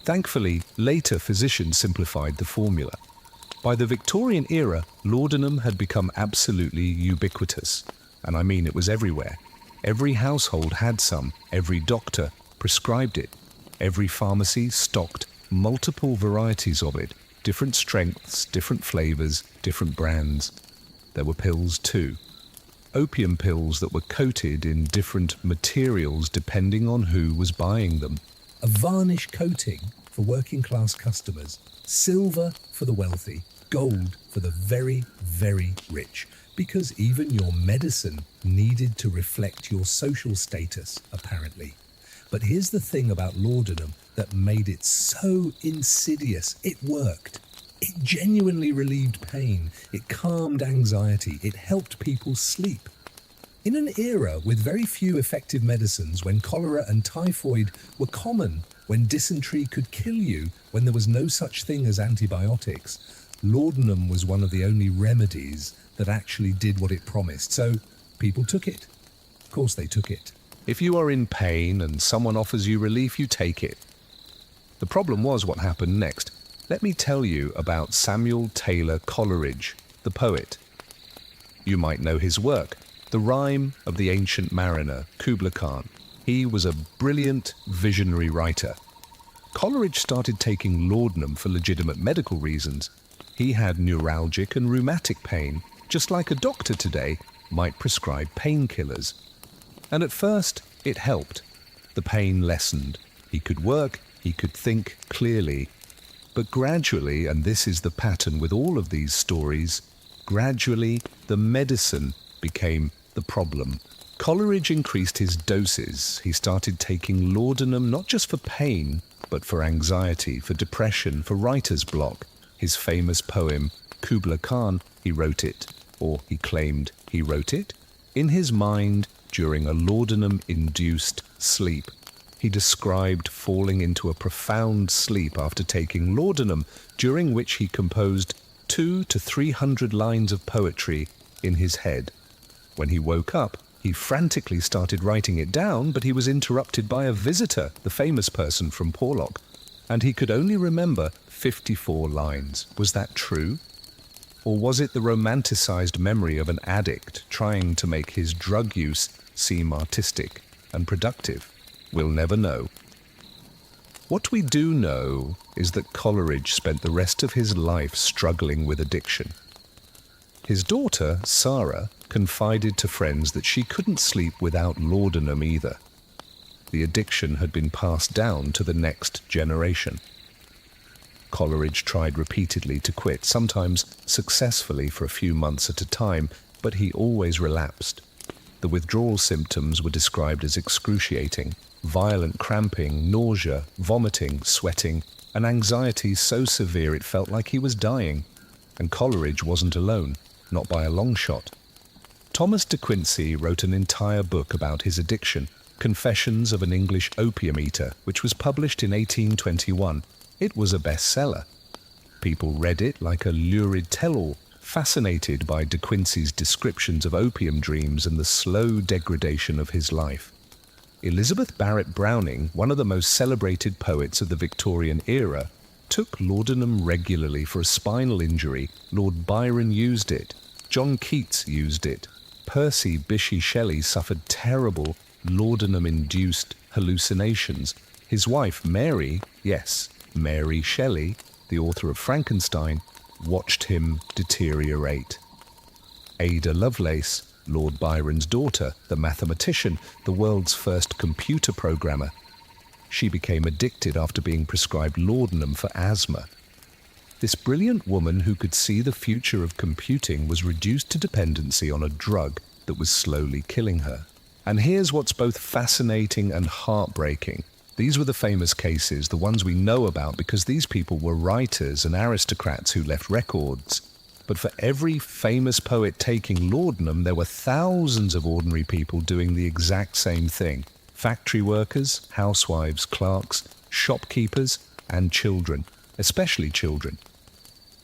Thankfully, later physicians simplified the formula. By the Victorian era, laudanum had become absolutely ubiquitous, and I mean it was everywhere. Every household had some, every doctor prescribed it. Every pharmacy stocked multiple varieties of it, different strengths, different flavors, different brands. There were pills too. Opium pills that were coated in different materials depending on who was buying them. A varnish coating for working class customers, silver for the wealthy, gold for the very, very rich, because even your medicine needed to reflect your social status, apparently. But here's the thing about laudanum that made it so insidious. It worked. It genuinely relieved pain. It calmed anxiety. It helped people sleep. In an era with very few effective medicines, when cholera and typhoid were common, when dysentery could kill you, when there was no such thing as antibiotics, laudanum was one of the only remedies that actually did what it promised. So people took it. Of course they took it. If you are in pain and someone offers you relief, you take it. The problem was what happened next. Let me tell you about Samuel Taylor Coleridge, the poet. You might know his work, The Rime of the Ancient Mariner, Kubla Khan. He was a brilliant, visionary writer. Coleridge started taking laudanum for legitimate medical reasons. He had neuralgic and rheumatic pain, just like a doctor today might prescribe painkillers. And at first, it helped. The pain lessened. He could work, he could think clearly. But gradually, and this is the pattern with all of these stories, gradually the medicine became the problem. Coleridge increased his doses. He started taking laudanum not just for pain, but for anxiety, for depression, for writer's block. His famous poem, Kubla Khan, he wrote it, or he claimed he wrote it, in his mind during a laudanum-induced sleep. He described falling into a profound sleep after taking laudanum, during which he composed 200 to 300 lines of poetry in his head. When he woke up, he frantically started writing it down, but he was interrupted by a visitor, the famous person from Porlock, and he could only remember 54 lines. Was that true? Or was it the romanticized memory of an addict trying to make his drug use seem artistic and productive? We'll never know. What we do know is that Coleridge spent the rest of his life struggling with addiction. His daughter, Sarah, confided to friends that she couldn't sleep without laudanum either. The addiction had been passed down to the next generation. Coleridge tried repeatedly to quit, sometimes successfully for a few months at a time, but he always relapsed. The withdrawal symptoms were described as excruciating: violent cramping, nausea, vomiting, sweating, and anxiety so severe it felt like he was dying. And Coleridge wasn't alone, not by a long shot. Thomas de Quincey wrote an entire book about his addiction, Confessions of an English Opium Eater, which was published in 1821. It was a bestseller. People read it like a lurid tell-all, fascinated by de Quincey's descriptions of opium dreams and the slow degradation of his life. Elizabeth Barrett Browning, one of the most celebrated poets of the Victorian era, took laudanum regularly for a spinal injury. Lord Byron used it. John Keats used it. Percy Bysshe Shelley suffered terrible laudanum-induced hallucinations. His wife, Mary, yes, Mary Shelley, the author of Frankenstein, watched him deteriorate. Ada Lovelace, Lord Byron's daughter, the mathematician, the world's first computer programmer. She became addicted after being prescribed laudanum for asthma. This brilliant woman who could see the future of computing was reduced to dependency on a drug that was slowly killing her. And here's what's both fascinating and heartbreaking. These were the famous cases, the ones we know about because these people were writers and aristocrats who left records. But for every famous poet taking laudanum, there were thousands of ordinary people doing the exact same thing. Factory workers, housewives, clerks, shopkeepers, and children, especially children.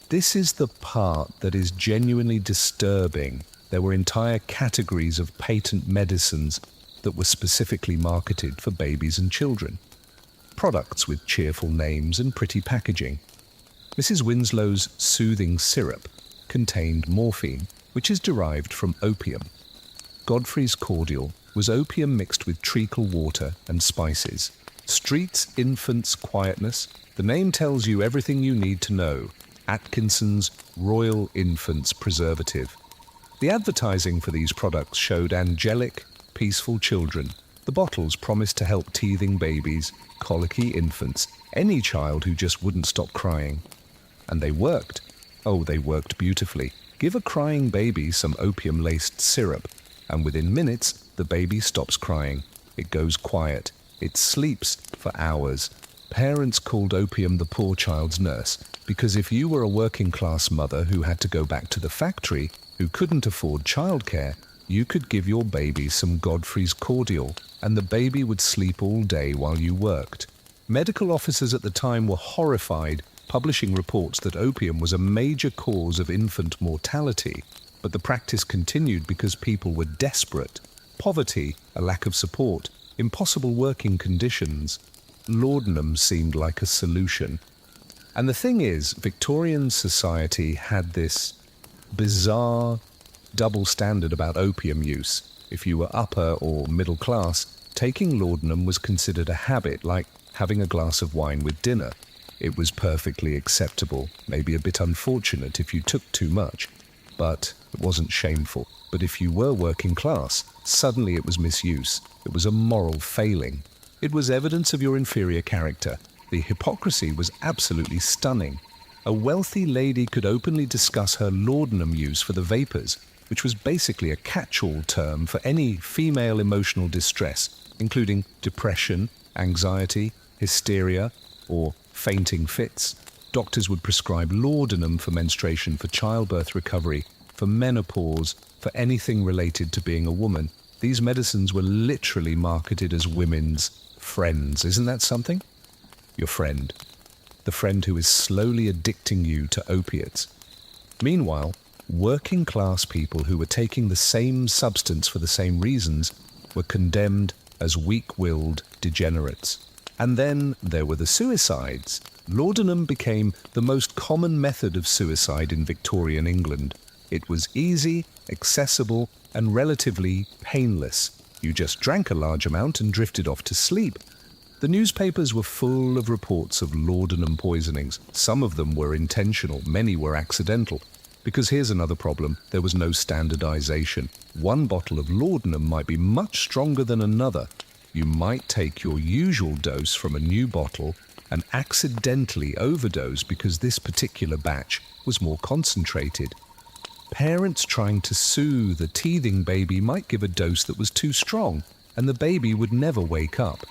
This is the part that is genuinely disturbing. There were entire categories of patent medicines that were specifically marketed for babies and children. Products with cheerful names and pretty packaging. Mrs. Winslow's soothing syrup contained morphine, which is derived from opium. Godfrey's cordial was opium mixed with treacle water and spices. Street's infant's quietness, the name tells you everything you need to know. Atkinson's Royal Infant's Preservative. The advertising for these products showed angelic, peaceful children. The bottles promised to help teething babies, colicky infants, any child who just wouldn't stop crying. And they worked. Oh, they worked beautifully. Give a crying baby some opium-laced syrup, and within minutes, the baby stops crying. It goes quiet. It sleeps for hours. Parents called opium the poor child's nurse, because if you were a working-class mother who had to go back to the factory, who couldn't afford childcare, you could give your baby some Godfrey's cordial, and the baby would sleep all day while you worked. Medical officers at the time were horrified, publishing reports that opium was a major cause of infant mortality, but the practice continued because people were desperate. Poverty, a lack of support, impossible working conditions. Laudanum seemed like a solution. And the thing is, Victorian society had this bizarre double standard about opium use. If you were upper or middle class, taking laudanum was considered a habit, like having a glass of wine with dinner. It was perfectly acceptable, maybe a bit unfortunate if you took too much, but it wasn't shameful. But if you were working class, suddenly it was misuse. It was a moral failing. It was evidence of your inferior character. The hypocrisy was absolutely stunning. A wealthy lady could openly discuss her laudanum use for the vapors, which was basically a catch-all term for any female emotional distress, including depression, anxiety, hysteria, or fainting fits. Doctors would prescribe laudanum for menstruation, for childbirth recovery, for menopause, for anything related to being a woman. These medicines were literally marketed as women's friends. Isn't that something? Your friend. The friend who is slowly addicting you to opiates. Meanwhile, working class people who were taking the same substance for the same reasons were condemned as weak-willed degenerates. And then there were the suicides. Laudanum became the most common method of suicide in Victorian England. It was easy, accessible, and relatively painless. You just drank a large amount and drifted off to sleep. The newspapers were full of reports of laudanum poisonings. Some of them were intentional, many were accidental. Because here's another problem, there was no standardization. One bottle of laudanum might be much stronger than another. You might take your usual dose from a new bottle and accidentally overdose because this particular batch was more concentrated. Parents trying to soothe a teething baby might give a dose that was too strong, and the baby would never wake up.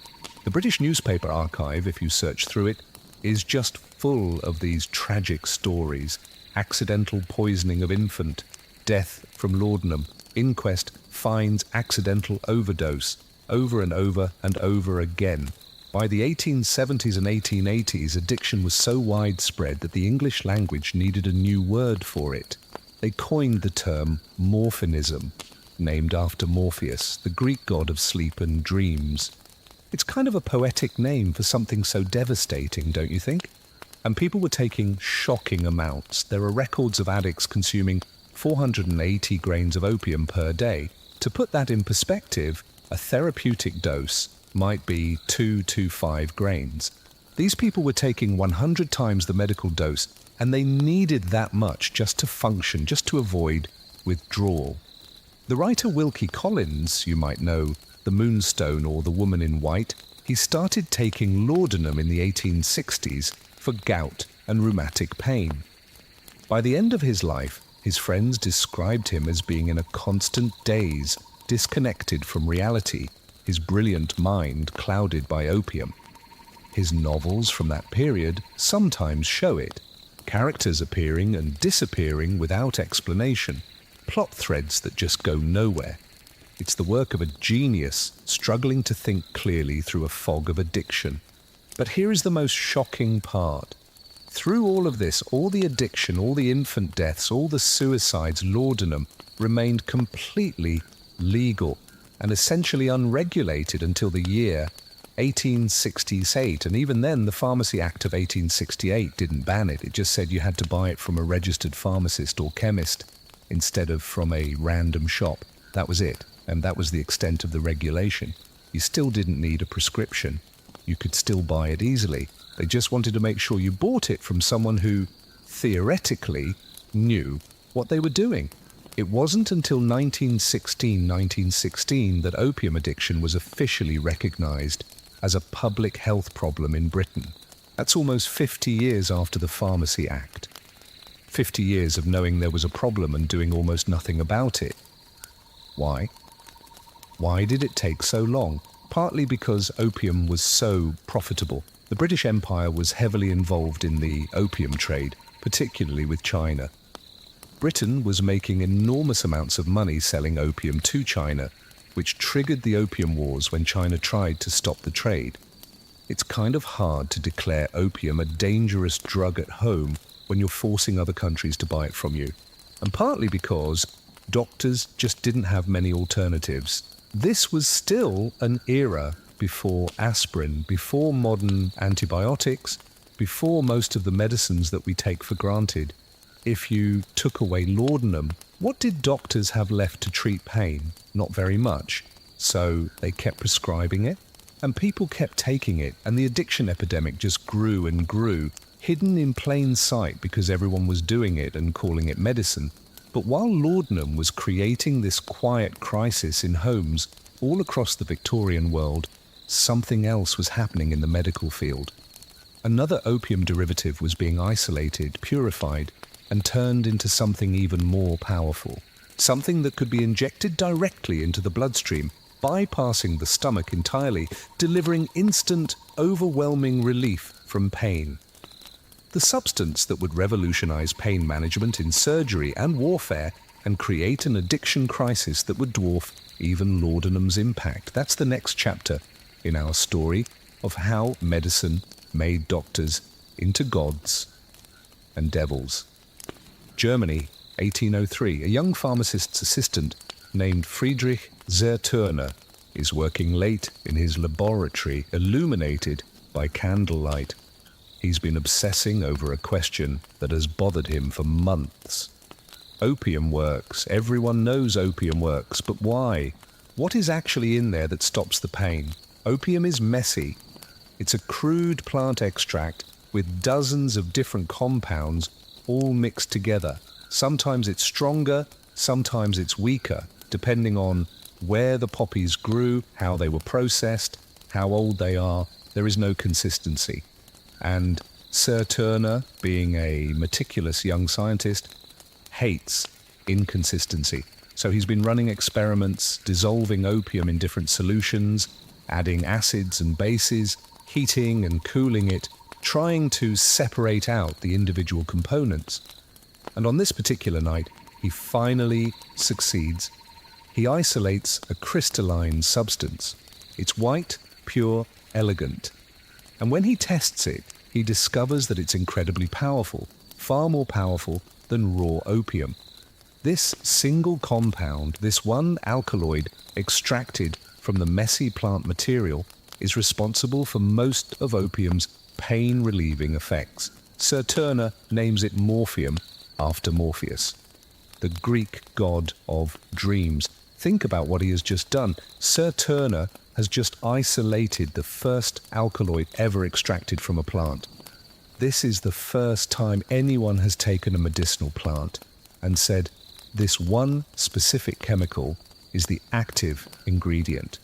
The British newspaper archive, if you search through it, is just full of these tragic stories. Accidental poisoning of infant, death from laudanum, inquest finds accidental overdose, over and over and over again. By the 1870s and 1880s, addiction was so widespread that the English language needed a new word for it. They coined the term morphinism, named after Morpheus, the Greek god of sleep and dreams. It's kind of a poetic name for something so devastating, don't you think? And people were taking shocking amounts. There are records of addicts consuming 480 grains of opium per day. To put that in perspective, a therapeutic dose might be 2 to 5 grains. These people were taking 100 times the medical dose, and they needed that much just to function, just to avoid withdrawal. The writer Wilkie Collins, you might know, The Moonstone or The Woman in White, he started taking laudanum in the 1860s for gout and rheumatic pain. By the end of his life, his friends described him as being in a constant daze, disconnected from reality, his brilliant mind clouded by opium. His novels from that period sometimes show it, characters appearing and disappearing without explanation, plot threads that just go nowhere. It's the work of a genius struggling to think clearly through a fog of addiction. But here is the most shocking part. Through all of this, all the addiction, all the infant deaths, all the suicides, laudanum remained completely legal and essentially unregulated until the year 1868. And even then, the Pharmacy Act of 1868 didn't ban it. It just said you had to buy it from a registered pharmacist or chemist instead of from a random shop. That was it. And that was the extent of the regulation. You still didn't need a prescription. You could still buy it easily. They just wanted to make sure you bought it from someone who, theoretically, knew what they were doing. It wasn't until 1916 that opium addiction was officially recognized as a public health problem in Britain. That's almost 50 years after the Pharmacy Act. 50 years of knowing there was a problem and doing almost nothing about it. Why? Why did it take so long? Partly because opium was so profitable. The British Empire was heavily involved in the opium trade, particularly with China. Britain was making enormous amounts of money selling opium to China, which triggered the Opium Wars when China tried to stop the trade. It's kind of hard to declare opium a dangerous drug at home when you're forcing other countries to buy it from you, and partly because doctors just didn't have many alternatives. This was still an era before aspirin, before modern antibiotics, before most of the medicines that we take for granted. If you took away laudanum, what did doctors have left to treat pain? Not very much. So they kept prescribing it, and people kept taking it, and the addiction epidemic just grew and grew, hidden in plain sight because everyone was doing it and calling it medicine. But while laudanum was creating this quiet crisis in homes all across the Victorian world, something else was happening in the medical field. Another opium derivative was being isolated, purified, and turned into something even more powerful. Something that could be injected directly into the bloodstream, bypassing the stomach entirely, delivering instant, overwhelming relief from pain. The substance that would revolutionize pain management in surgery and warfare and create an addiction crisis that would dwarf even laudanum's impact. That's the next chapter in our story of how medicine made doctors into gods and devils. Germany, 1803. A young pharmacist's assistant named Friedrich Zerturner is working late in his laboratory, illuminated by candlelight. He's been obsessing over a question that has bothered him for months. Opium works. Everyone knows opium works, but why? What is actually in there that stops the pain? Opium is messy. It's a crude plant extract with dozens of different compounds all mixed together. Sometimes it's stronger, sometimes it's weaker, depending on where the poppies grew, how they were processed, how old they are. There is no consistency. And Sir Turner, being a meticulous young scientist, hates inconsistency. So he's been running experiments, dissolving opium in different solutions, adding acids and bases, heating and cooling it, trying to separate out the individual components. And on this particular night, he finally succeeds. He isolates a crystalline substance. It's white, pure, elegant. And when he tests it, he discovers that it's incredibly powerful, far more powerful than raw opium. This single compound, this one alkaloid extracted from the messy plant material, is responsible for most of opium's pain-relieving effects. Sir Turner names it morphium after Morpheus, the Greek god of dreams. Think about what he has just done. Sir Turner has just isolated the first alkaloid ever extracted from a plant. This is the first time anyone has taken a medicinal plant and said, this one specific chemical is the active ingredient.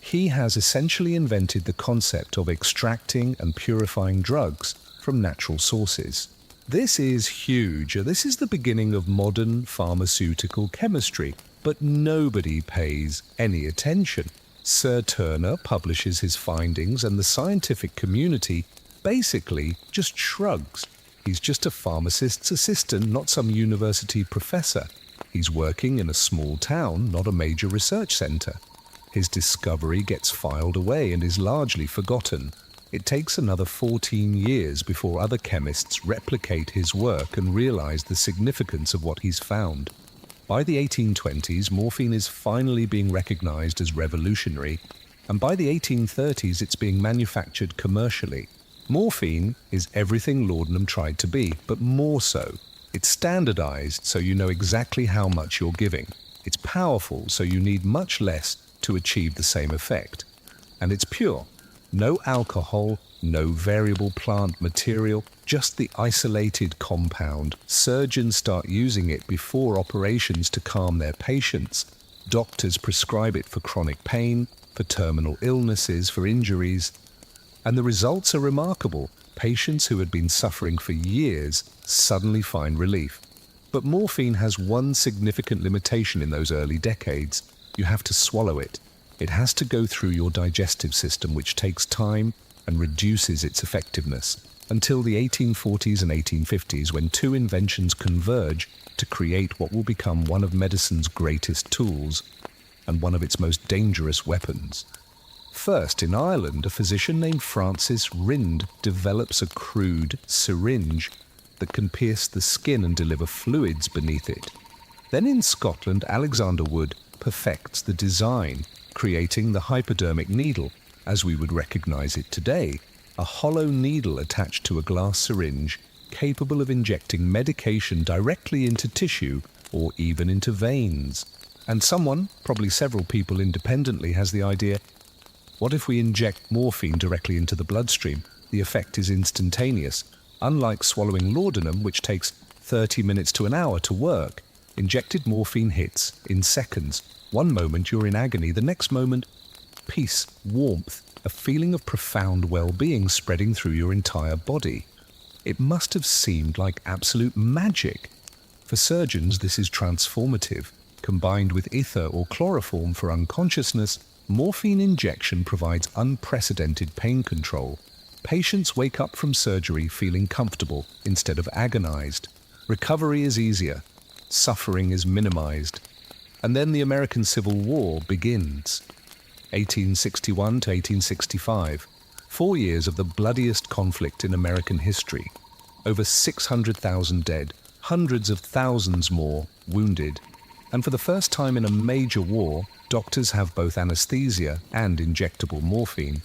He has essentially invented the concept of extracting and purifying drugs from natural sources. This is huge. This is the beginning of modern pharmaceutical chemistry, but nobody pays any attention. Sir Turner publishes his findings and the scientific community basically just shrugs. He's just a pharmacist's assistant, not some university professor. He's working in a small town, not a major research centre. His discovery gets filed away and is largely forgotten. It takes another 14 years before other chemists replicate his work and realize the significance of what he's found. By the 1820s, morphine is finally being recognized as revolutionary, and by the 1830s it's being manufactured commercially. Morphine is everything laudanum tried to be, but more so. It's standardized so you know exactly how much you're giving. It's powerful so you need much less to achieve the same effect. And it's pure. No alcohol, no variable plant material, just the isolated compound. Surgeons start using it before operations to calm their patients. Doctors prescribe it for chronic pain, for terminal illnesses, for injuries. And the results are remarkable. Patients who had been suffering for years suddenly find relief. But morphine has one significant limitation in those early decades. You have to swallow it. It has to go through your digestive system, which takes time and reduces its effectiveness, until the 1840s and 1850s, when two inventions converge to create what will become one of medicine's greatest tools and one of its most dangerous weapons. First, in Ireland, a physician named Francis Rind develops a crude syringe that can pierce the skin and deliver fluids beneath it. Then in Scotland, Alexander Wood perfects the design, creating the hypodermic needle, as we would recognize it today, a hollow needle attached to a glass syringe capable of injecting medication directly into tissue or even into veins. And someone, probably several people independently, has the idea, what if we inject morphine directly into the bloodstream? The effect is instantaneous. Unlike swallowing laudanum, which takes 30 minutes to an hour to work, injected morphine hits in seconds. One moment you're in agony, the next moment, peace, warmth, a feeling of profound well-being spreading through your entire body. It must have seemed like absolute magic. For surgeons, this is transformative. Combined with ether or chloroform for unconsciousness, morphine injection provides unprecedented pain control. Patients wake up from surgery feeling comfortable instead of agonized. Recovery is easier. Suffering is minimized. And then the American Civil War begins. 1861 to 1865. 4 years of the bloodiest conflict in American history. Over 600,000 dead, hundreds of thousands more wounded. And for the first time in a major war, doctors have both anesthesia and injectable morphine.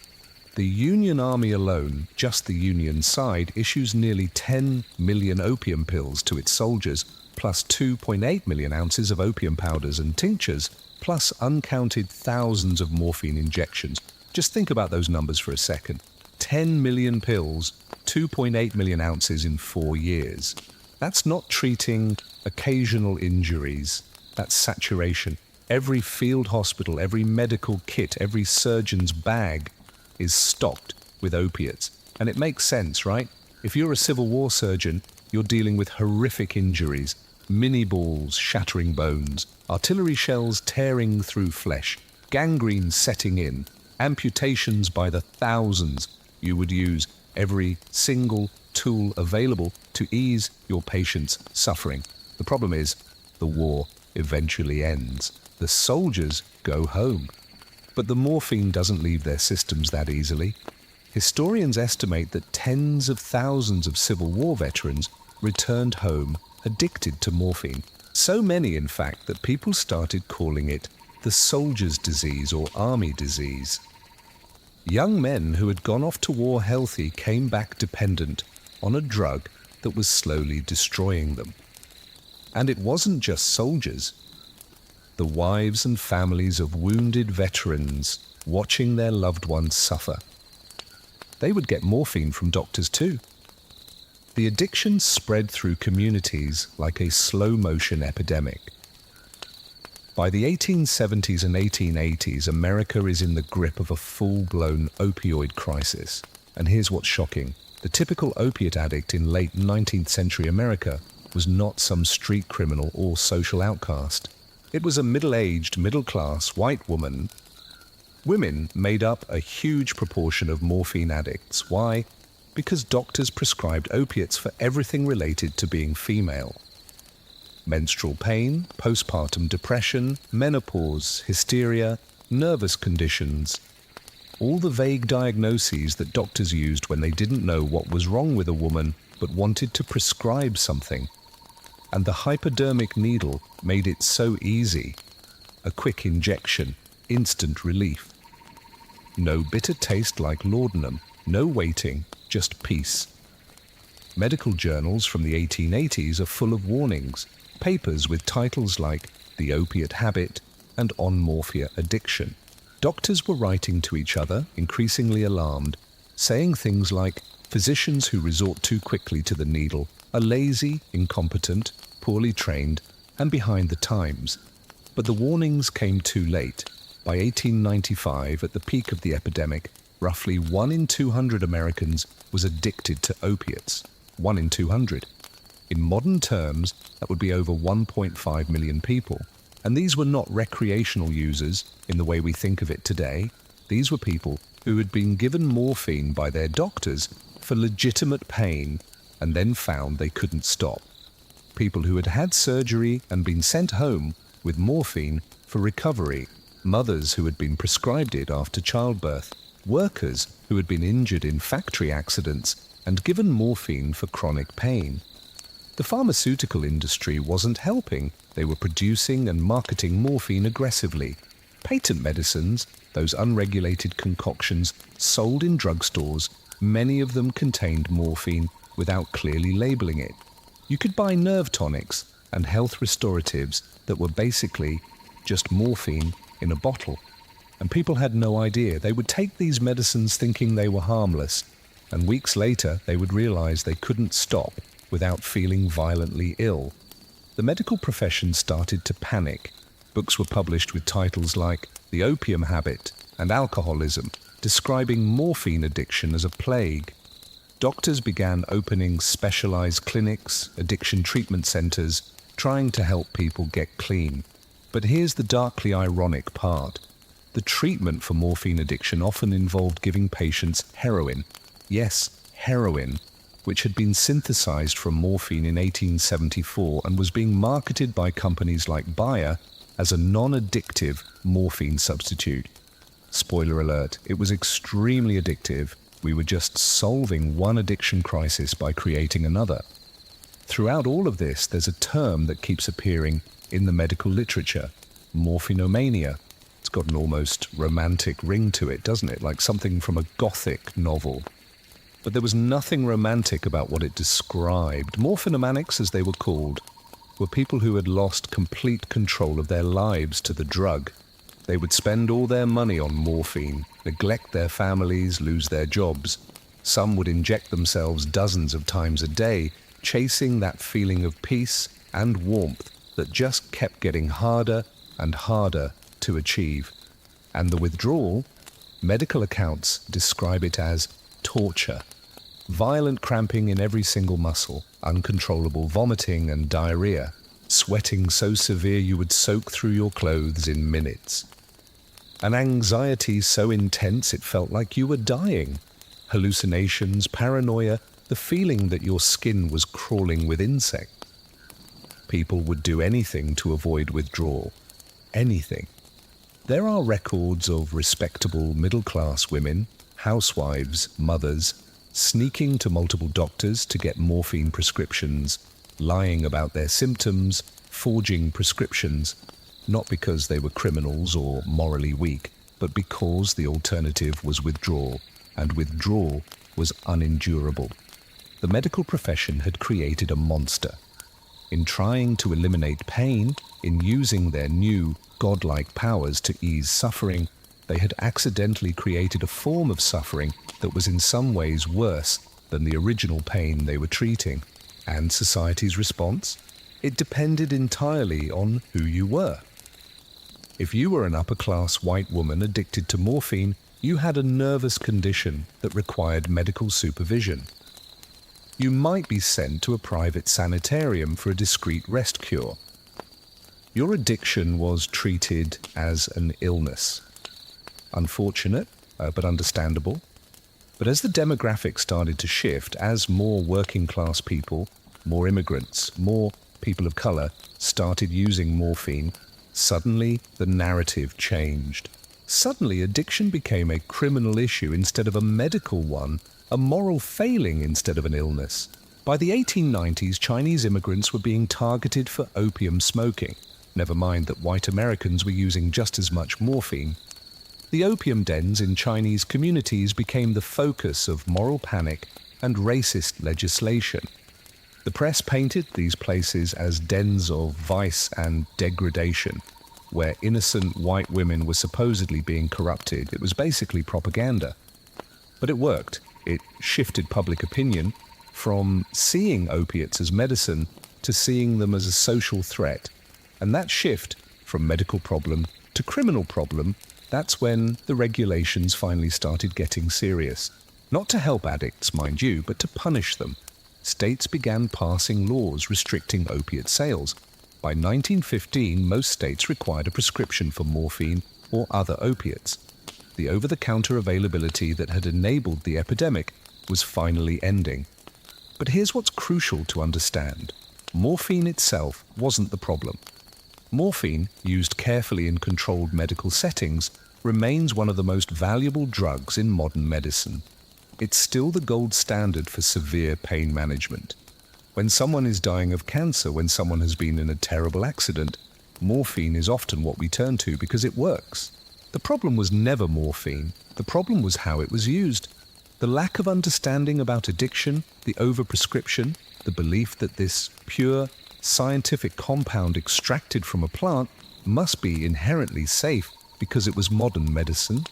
The Union Army alone, just the Union side, issues nearly 10 million opium pills to its soldiers, plus 2.8 million ounces of opium powders and tinctures, plus uncounted thousands of morphine injections. Just think about those numbers for a second. 10 million pills, 2.8 million ounces in 4 years. That's not treating occasional injuries. That's saturation. Every field hospital, every medical kit, every surgeon's bag is stocked with opiates. And it makes sense, right? If you're a Civil War surgeon, you're dealing with horrific injuries, mini balls shattering bones, artillery shells tearing through flesh, gangrene setting in, amputations by the thousands. You would use every single tool available to ease your patient's suffering. The problem is, the war eventually ends. The soldiers go home. But the morphine doesn't leave their systems that easily. Historians estimate that tens of thousands of Civil War veterans returned home addicted to morphine. So many, in fact, that people started calling it the soldier's disease or army disease. Young men who had gone off to war healthy came back dependent on a drug that was slowly destroying them. And it wasn't just soldiers. The wives and families of wounded veterans watching their loved ones suffer. They would get morphine from doctors too. The addiction spread through communities like a slow-motion epidemic. By the 1870s and 1880s, America is in the grip of a full-blown opioid crisis. And here's what's shocking. The typical opiate addict in late 19th century America was not some street criminal or social outcast. It was a middle-aged, middle-class white woman. Women made up a huge proportion of morphine addicts. Why? Because doctors prescribed opiates for everything related to being female. Menstrual pain, postpartum depression, menopause, hysteria, nervous conditions. All the vague diagnoses that doctors used when they didn't know what was wrong with a woman but wanted to prescribe something. And the hypodermic needle made it so easy. A quick injection, instant relief. No bitter taste like laudanum, no waiting, just peace. Medical journals from the 1880s are full of warnings, papers with titles like The Opiate Habit and On Morphia Addiction. Doctors were writing to each other, increasingly alarmed, saying things like, physicians who resort too quickly to the needle are lazy, incompetent, poorly trained, and behind the times. But the warnings came too late. By 1895, at the peak of the epidemic, roughly 1 in 200 Americans was addicted to opiates. 1 in 200. In modern terms, that would be over 1.5 million people. And these were not recreational users in the way we think of it today. These were people who had been given morphine by their doctors for legitimate pain and then found they couldn't stop. People who had had surgery and been sent home with morphine for recovery. Mothers who had been prescribed it after childbirth. Workers who had been injured in factory accidents and given morphine for chronic pain. The pharmaceutical industry wasn't helping. They were producing and marketing morphine aggressively. Patent medicines, those unregulated concoctions sold in drugstores, many of them contained morphine without clearly labeling it. You could buy nerve tonics and health restoratives that were basically just morphine in a bottle. And people had no idea. They would take these medicines thinking they were harmless, and weeks later they would realize they couldn't stop without feeling violently ill. The medical profession started to panic. Books were published with titles like The Opium Habit and Alcoholism, describing morphine addiction as a plague. Doctors began opening specialized clinics, addiction treatment centers, trying to help people get clean. But here's the darkly ironic part. The treatment for morphine addiction often involved giving patients heroin. Yes, heroin, which had been synthesized from morphine in 1874 and was being marketed by companies like Bayer as a non-addictive morphine substitute. Spoiler alert, it was extremely addictive. We were just solving one addiction crisis by creating another. Throughout all of this, there's a term that keeps appearing in the medical literature, morphinomania. It's got an almost romantic ring to it, doesn't it? Like something from a Gothic novel. But there was nothing romantic about what it described. Morphinomanics, as they were called, were people who had lost complete control of their lives to the drug. They would spend all their money on morphine, neglect their families, lose their jobs. Some would inject themselves dozens of times a day, chasing that feeling of peace and warmth that just kept getting harder and harder to achieve. And the withdrawal, medical accounts describe it as torture. Violent cramping in every single muscle, uncontrollable vomiting and diarrhea, sweating so severe you would soak through your clothes in minutes. An anxiety so intense it felt like you were dying. Hallucinations, paranoia, the feeling that your skin was crawling with insects. People would do anything to avoid withdrawal. Anything. There are records of respectable middle-class women, housewives, mothers, sneaking to multiple doctors to get morphine prescriptions, lying about their symptoms, forging prescriptions, not because they were criminals or morally weak, but because the alternative was withdrawal, and withdrawal was unendurable. The medical profession had created a monster. In trying to eliminate pain, in using their new, godlike powers to ease suffering, they had accidentally created a form of suffering that was in some ways worse than the original pain they were treating. And society's response? It depended entirely on who you were. If you were an upper-class white woman addicted to morphine, you had a nervous condition that required medical supervision. You might be sent to a private sanitarium for a discreet rest cure. Your addiction was treated as an illness. Unfortunate, but understandable. But as the demographics started to shift, as more working-class people, more immigrants, more people of color started using morphine, suddenly the narrative changed. Suddenly addiction became a criminal issue instead of a medical one, a moral failing instead of an illness. By the 1890s, Chinese immigrants were being targeted for opium smoking. Never mind that white Americans were using just as much morphine. The opium dens in Chinese communities became the focus of moral panic and racist legislation. The press painted these places as dens of vice and degradation, where innocent white women were supposedly being corrupted. It was basically propaganda. But it worked. It shifted public opinion from seeing opiates as medicine to seeing them as a social threat. And that shift from medical problem to criminal problem, that's when the regulations finally started getting serious. Not to help addicts, mind you, but to punish them. States began passing laws restricting opiate sales. By 1915, most states required a prescription for morphine or other opiates. The over-the-counter availability that had enabled the epidemic was finally ending. But here's what's crucial to understand. Morphine itself wasn't the problem. Morphine, used carefully in controlled medical settings, remains one of the most valuable drugs in modern medicine. It's still the gold standard for severe pain management. When someone is dying of cancer, when someone has been in a terrible accident, morphine is often what we turn to because it works. The problem was never morphine. The problem was how it was used. The lack of understanding about addiction, the overprescription, the belief that this pure, scientific compound extracted from a plant must be inherently safe because it was modern medicine.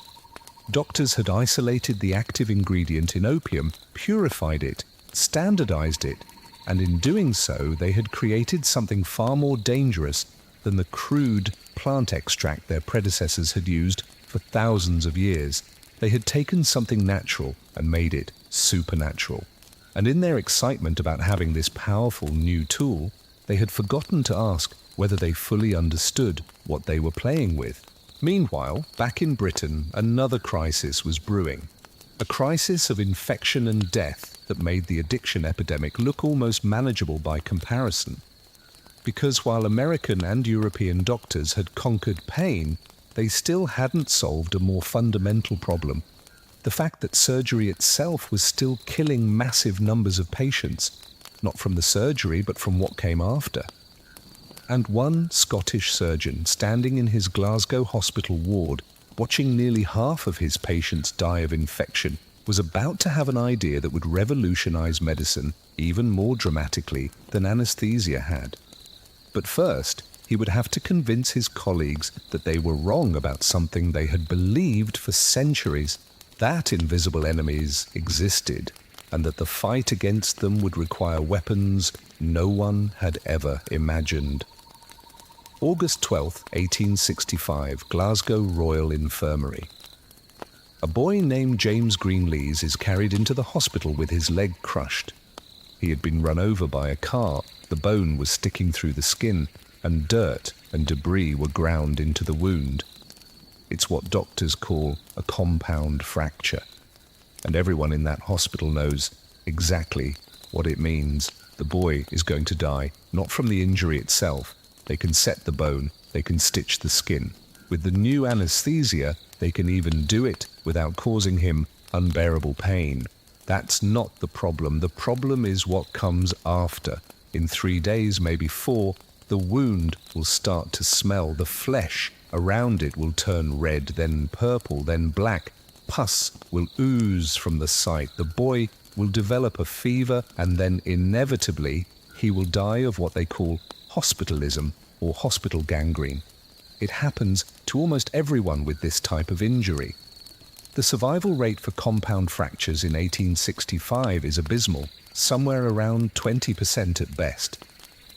Doctors had isolated the active ingredient in opium, purified it, standardized it, and in doing so they had created something far more dangerous than the crude plant extract their predecessors had used for thousands of years. They had taken something natural and made it supernatural. And in their excitement about having this powerful new tool, they had forgotten to ask whether they fully understood what they were playing with. Meanwhile, back in Britain, another crisis was brewing. A crisis of infection and death that made the addiction epidemic look almost manageable by comparison. Because while American and European doctors had conquered pain, they still hadn't solved a more fundamental problem. The fact that surgery itself was still killing massive numbers of patients, not from the surgery but from what came after. And one Scottish surgeon standing in his Glasgow hospital ward, watching nearly half of his patients die of infection, was about to have an idea that would revolutionize medicine even more dramatically than anesthesia had. But first, he would have to convince his colleagues that they were wrong about something they had believed for centuries, that invisible enemies existed. and that the fight against them would require weapons no one had ever imagined. August 12, 1865, Glasgow Royal Infirmary. A boy named James Greenlees is carried into the hospital with his leg crushed. He had been run over by a car, the bone was sticking through the skin, and dirt and debris were ground into the wound. It's what doctors call a compound fracture. And everyone in that hospital knows exactly what it means. The boy is going to die, not from the injury itself. They can set the bone, they can stitch the skin. With the new anesthesia, they can even do it without causing him unbearable pain. That's not the problem. The problem is what comes after. In 3 days, maybe 4, the wound will start to smell. The flesh around it will turn red, then purple, then black. Pus will ooze from the site. The boy will develop a fever, and then inevitably he will die of what they call hospitalism or hospital gangrene. It happens to almost everyone with this type of injury. The survival rate for compound fractures in 1865 is abysmal, somewhere around 20% at best.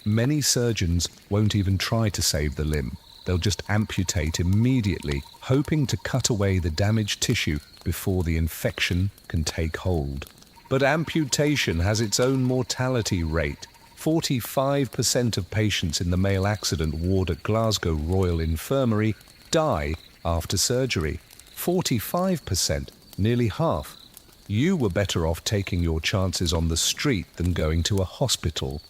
Many surgeons won't even try to save the limb. They'll just amputate immediately, hoping to cut away the damaged tissue before the infection can take hold. But amputation has its own mortality rate. 45% of patients in the male accident ward at Glasgow Royal Infirmary die after surgery. 45%, nearly half. You were better off taking your chances on the street than going to a hospital.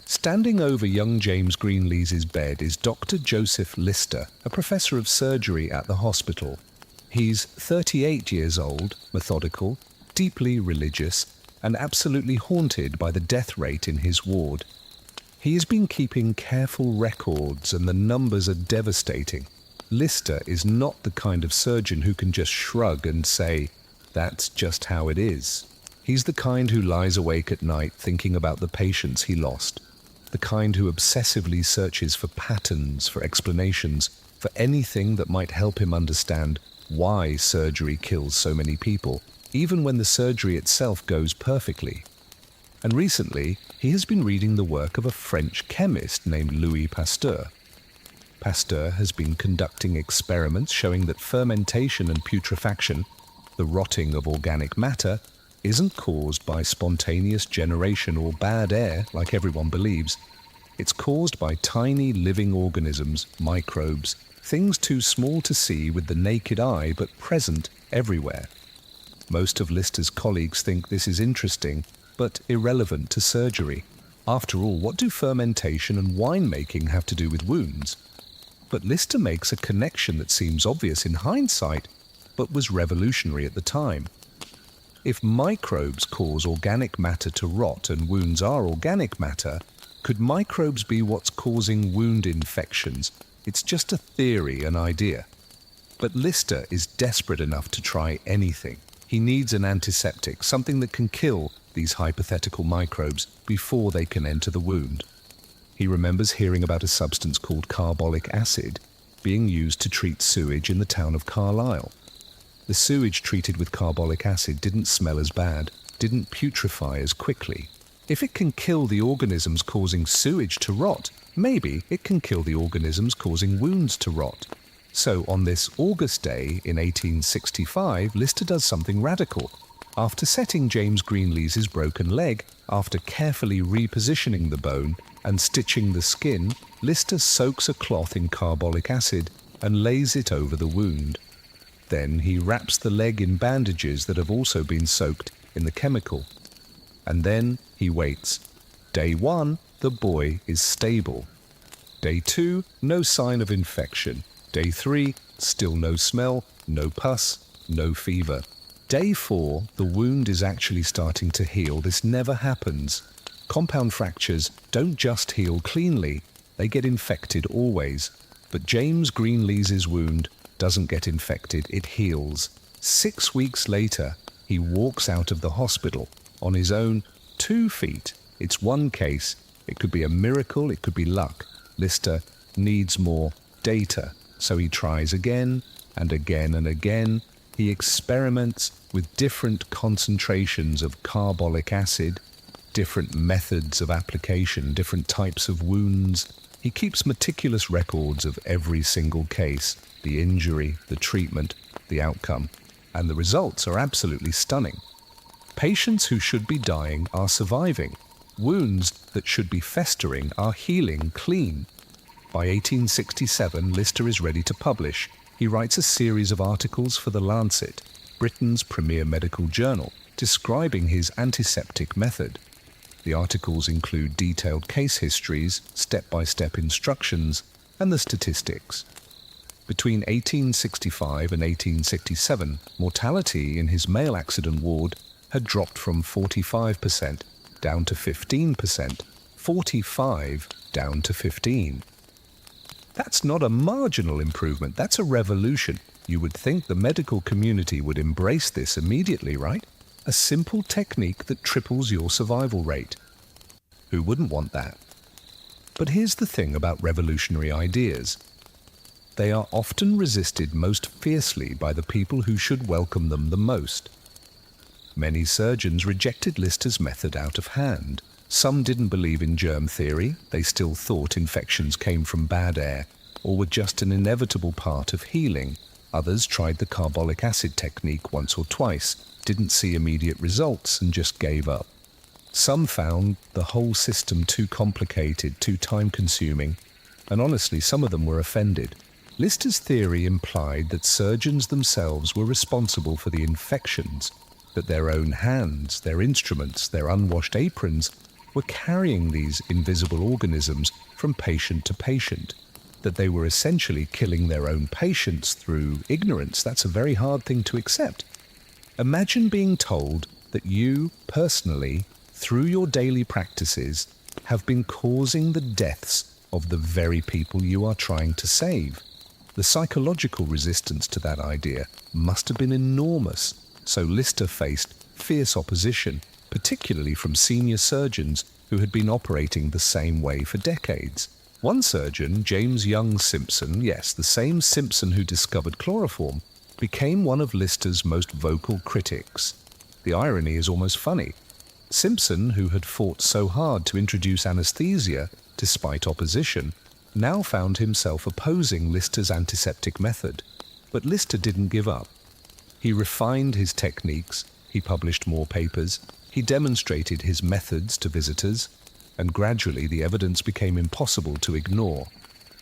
Standing over young James Greenlees' bed is Dr. Joseph Lister, a professor of surgery at the hospital. He's 38 years old, methodical, deeply religious, and absolutely haunted by the death rate in his ward. He has been keeping careful records, and the numbers are devastating. Lister is not the kind of surgeon who can just shrug and say, "That's just how it is." He's the kind who lies awake at night thinking about the patients he lost, the kind who obsessively searches for patterns, for explanations, for anything that might help him understand why surgery kills so many people, even when the surgery itself goes perfectly. And recently, he has been reading the work of a French chemist named Louis Pasteur. Pasteur has been conducting experiments showing that fermentation and putrefaction, the rotting of organic matter, isn't caused by spontaneous generation or bad air, like everyone believes. It's caused by tiny living organisms, microbes, things too small to see with the naked eye but present everywhere. Most of Lister's colleagues think this is interesting, but irrelevant to surgery. After all, what do fermentation and winemaking have to do with wounds? But Lister makes a connection that seems obvious in hindsight, but was revolutionary at the time. If microbes cause organic matter to rot and wounds are organic matter, could microbes be what's causing wound infections? It's just a theory, an idea. But Lister is desperate enough to try anything. He needs an antiseptic, something that can kill these hypothetical microbes before they can enter the wound. He remembers hearing about a substance called carbolic acid being used to treat sewage in the town of Carlisle. The sewage treated with carbolic acid didn't smell as bad, didn't putrefy as quickly. If it can kill the organisms causing sewage to rot, maybe it can kill the organisms causing wounds to rot. So on this August day in 1865, Lister does something radical. After setting James Greenlees' broken leg, after carefully repositioning the bone and stitching the skin, Lister soaks a cloth in carbolic acid and lays it over the wound. Then he wraps the leg in bandages that have also been soaked in the chemical. And then he waits. Day 1, the boy is stable. Day 2, no sign of infection. Day 3, still no smell, no pus, no fever. Day 4, the wound is actually starting to heal. This never happens. Compound fractures don't just heal cleanly, they get infected always. But James Greenlees' wound doesn't get infected, it heals. 6 weeks later, he walks out of the hospital on his own 2 feet. It's one case. It could be a miracle, it could be luck. Lister needs more data, so he tries again and again and again, He experiments with different concentrations of carbolic acid, different methods of application, different types of wounds. He keeps meticulous records of every single case, the injury, the treatment, the outcome, and the results are absolutely stunning. Patients who should be dying are surviving. Wounds that should be festering are healing clean. By 1867, Lister is ready to publish. He writes a series of articles for The Lancet, Britain's premier medical journal, describing his antiseptic method. The articles include detailed case histories, step-by-step instructions, and the statistics. Between 1865 and 1867, mortality in his male accident ward had dropped from 45% down to 15%, 45 down to 15. That's not a marginal improvement, that's a revolution. You would think the medical community would embrace this immediately, right? A simple technique that triples your survival rate. Who wouldn't want that? But here's the thing about revolutionary ideas. They are often resisted most fiercely by the people who should welcome them the most. Many surgeons rejected Lister's method out of hand. Some didn't believe in germ theory, they still thought infections came from bad air or were just an inevitable part of healing. Others tried the carbolic acid technique once or twice, didn't see immediate results and just gave up. Some found the whole system too complicated, too time-consuming, and honestly, some of them were offended. Lister's theory implied that surgeons themselves were responsible for the infections, that their own hands, their instruments, their unwashed aprons were carrying these invisible organisms from patient to patient, that they were essentially killing their own patients through ignorance. That's a very hard thing to accept. Imagine being told that you, personally, through your daily practices, have been causing the deaths of the very people you are trying to save. The psychological resistance to that idea must have been enormous, so Lister faced fierce opposition, particularly from senior surgeons who had been operating the same way for decades. One surgeon, James Young Simpson, yes, the same Simpson who discovered chloroform, became one of Lister's most vocal critics. The irony is almost funny. Simpson, who had fought so hard to introduce anesthesia, despite opposition, now found himself opposing Lister's antiseptic method. But Lister didn't give up. He refined his techniques, he published more papers, he demonstrated his methods to visitors, and gradually the evidence became impossible to ignore.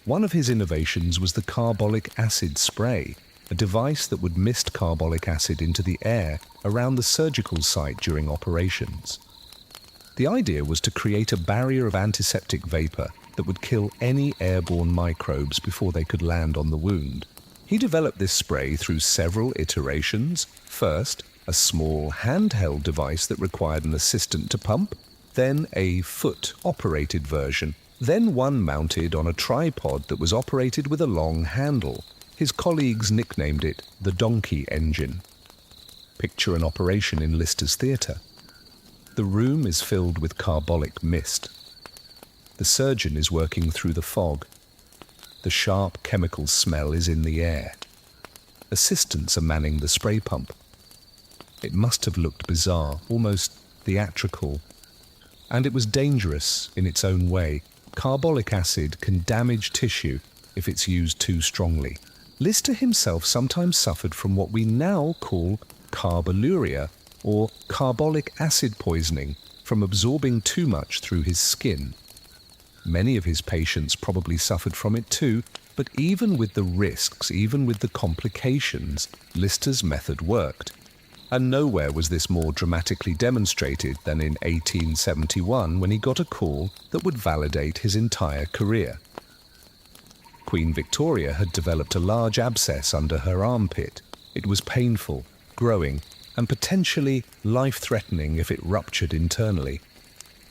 One of his innovations was the carbolic acid spray, a device that would mist carbolic acid into the air around the surgical site during operations. The idea was to create a barrier of antiseptic vapor that would kill any airborne microbes before they could land on the wound. He developed this spray through several iterations. First, a small handheld device that required an assistant to pump, then a foot-operated version, then one mounted on a tripod that was operated with a long handle. His colleagues nicknamed it the donkey engine. Picture an operation in Lister's theatre. The room is filled with carbolic mist. The surgeon is working through the fog. The sharp chemical smell is in the air. Assistants are manning the spray pump. It must have looked bizarre, almost theatrical. And it was dangerous in its own way. Carbolic acid can damage tissue if it's used too strongly. Lister himself sometimes suffered from what we now call carbaluria, or carbolic acid poisoning, from absorbing too much through his skin. Many of his patients probably suffered from it too, but even with the risks, even with the complications, Lister's method worked. And nowhere was this more dramatically demonstrated than in 1871 when he got a call that would validate his entire career. Queen Victoria had developed a large abscess under her armpit. It was painful, growing, and potentially life-threatening if it ruptured internally.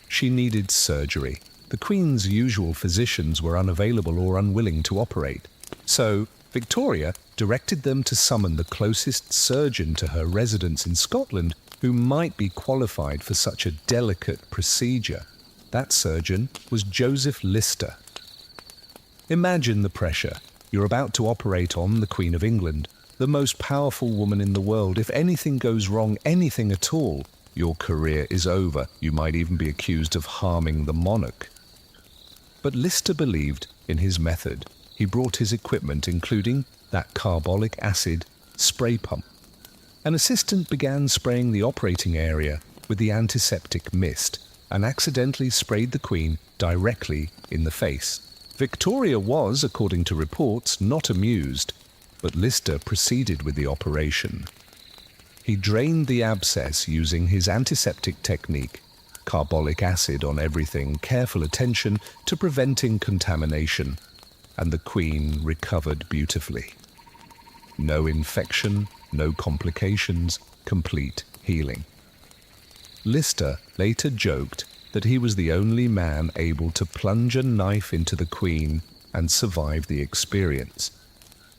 She needed surgery. The Queen's usual physicians were unavailable or unwilling to operate. So, Victoria directed them to summon the closest surgeon to her residence in Scotland who might be qualified for such a delicate procedure. That surgeon was Joseph Lister. Imagine the pressure. You're about to operate on the Queen of England. the most powerful woman in the world. If anything goes wrong, anything at all, your career is over. You might even be accused of harming the monarch. But Lister believed in his method. He brought his equipment, including that carbolic acid spray pump. An assistant began spraying the operating area with the antiseptic mist and accidentally sprayed the Queen directly in the face. Victoria was, according to reports, not amused, but Lister proceeded with the operation. He drained the abscess using his antiseptic technique, carbolic acid on everything, careful attention to preventing contamination, and the Queen recovered beautifully. No infection, no complications, complete healing. Lister later joked that he was the only man able to plunge a knife into the Queen and survive the experience.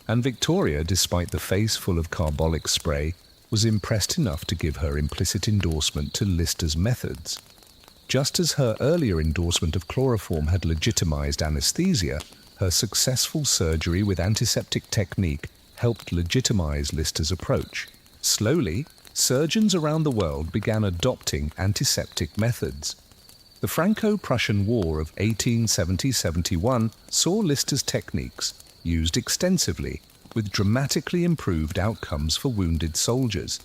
And Victoria, despite the face full of carbolic spray, was impressed enough to give her implicit endorsement to Lister's methods. Just as her earlier endorsement of chloroform had legitimized anesthesia, her successful surgery with antiseptic technique helped legitimize Lister's approach. Slowly, surgeons around the world began adopting antiseptic methods. The Franco-Prussian War of 1870-71 saw Lister's techniques used extensively, with dramatically improved outcomes for wounded soldiers.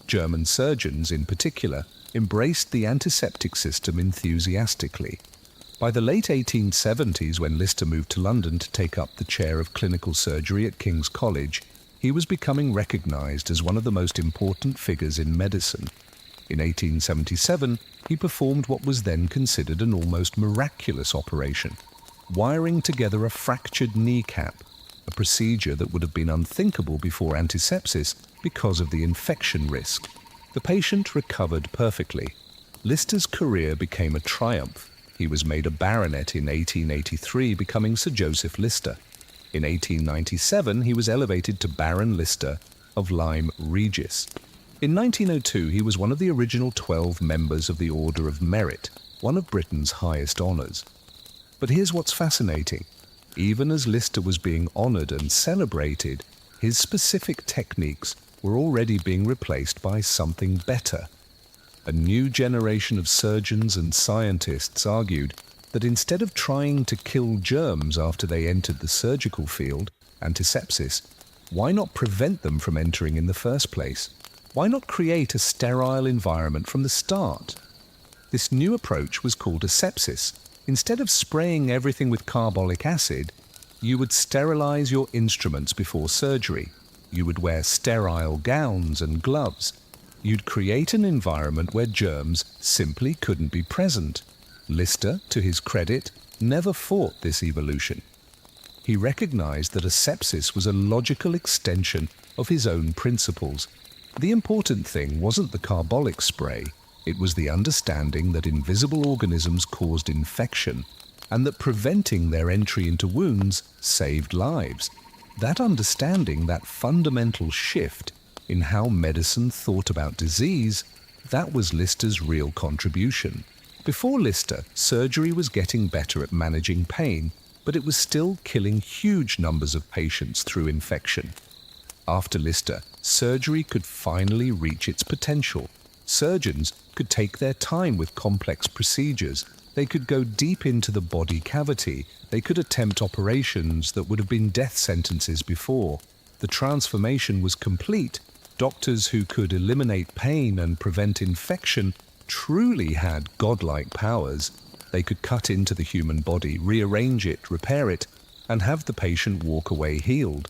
German surgeons, in particular, embraced the antiseptic system enthusiastically. By the late 1870s, when Lister moved to London to take up the chair of clinical surgery at King's College, he was becoming recognized as one of the most important figures in medicine. In 1877, he performed what was then considered an almost miraculous operation, wiring together a fractured kneecap, a procedure that would have been unthinkable before antisepsis because of the infection risk. The patient recovered perfectly. Lister's career became a triumph. He was made a baronet in 1883, becoming Sir Joseph Lister. In 1897, he was elevated to Baron Lister of Lyme Regis. In 1902, he was one of the original 12 members of the Order of Merit, one of Britain's highest honours. But here's what's fascinating. Even as Lister was being honoured and celebrated, his specific techniques were already being replaced by something better. A new generation of surgeons and scientists argued that instead of trying to kill germs after they entered the surgical field, antisepsis, why not prevent them from entering in the first place? Why not create a sterile environment from the start? This new approach was called asepsis. Instead of spraying everything with carbolic acid, you would sterilize your instruments before surgery. You would wear sterile gowns and gloves. You'd create an environment where germs simply couldn't be present. Lister, to his credit, never fought this evolution. He recognized that asepsis was a logical extension of his own principles. The important thing wasn't the carbolic spray, it was the understanding that invisible organisms caused infection and that preventing their entry into wounds saved lives. That understanding, that fundamental shift in how medicine thought about disease, that was Lister's real contribution. Before Lister, surgery was getting better at managing pain, but it was still killing huge numbers of patients through infection. After Lister, surgery could finally reach its potential. Surgeons could take their time with complex procedures. They could go deep into the body cavity. They could attempt operations that would have been death sentences before. The transformation was complete. Doctors who could eliminate pain and prevent infection truly had godlike powers. They could cut into the human body, rearrange it, repair it, and have the patient walk away healed.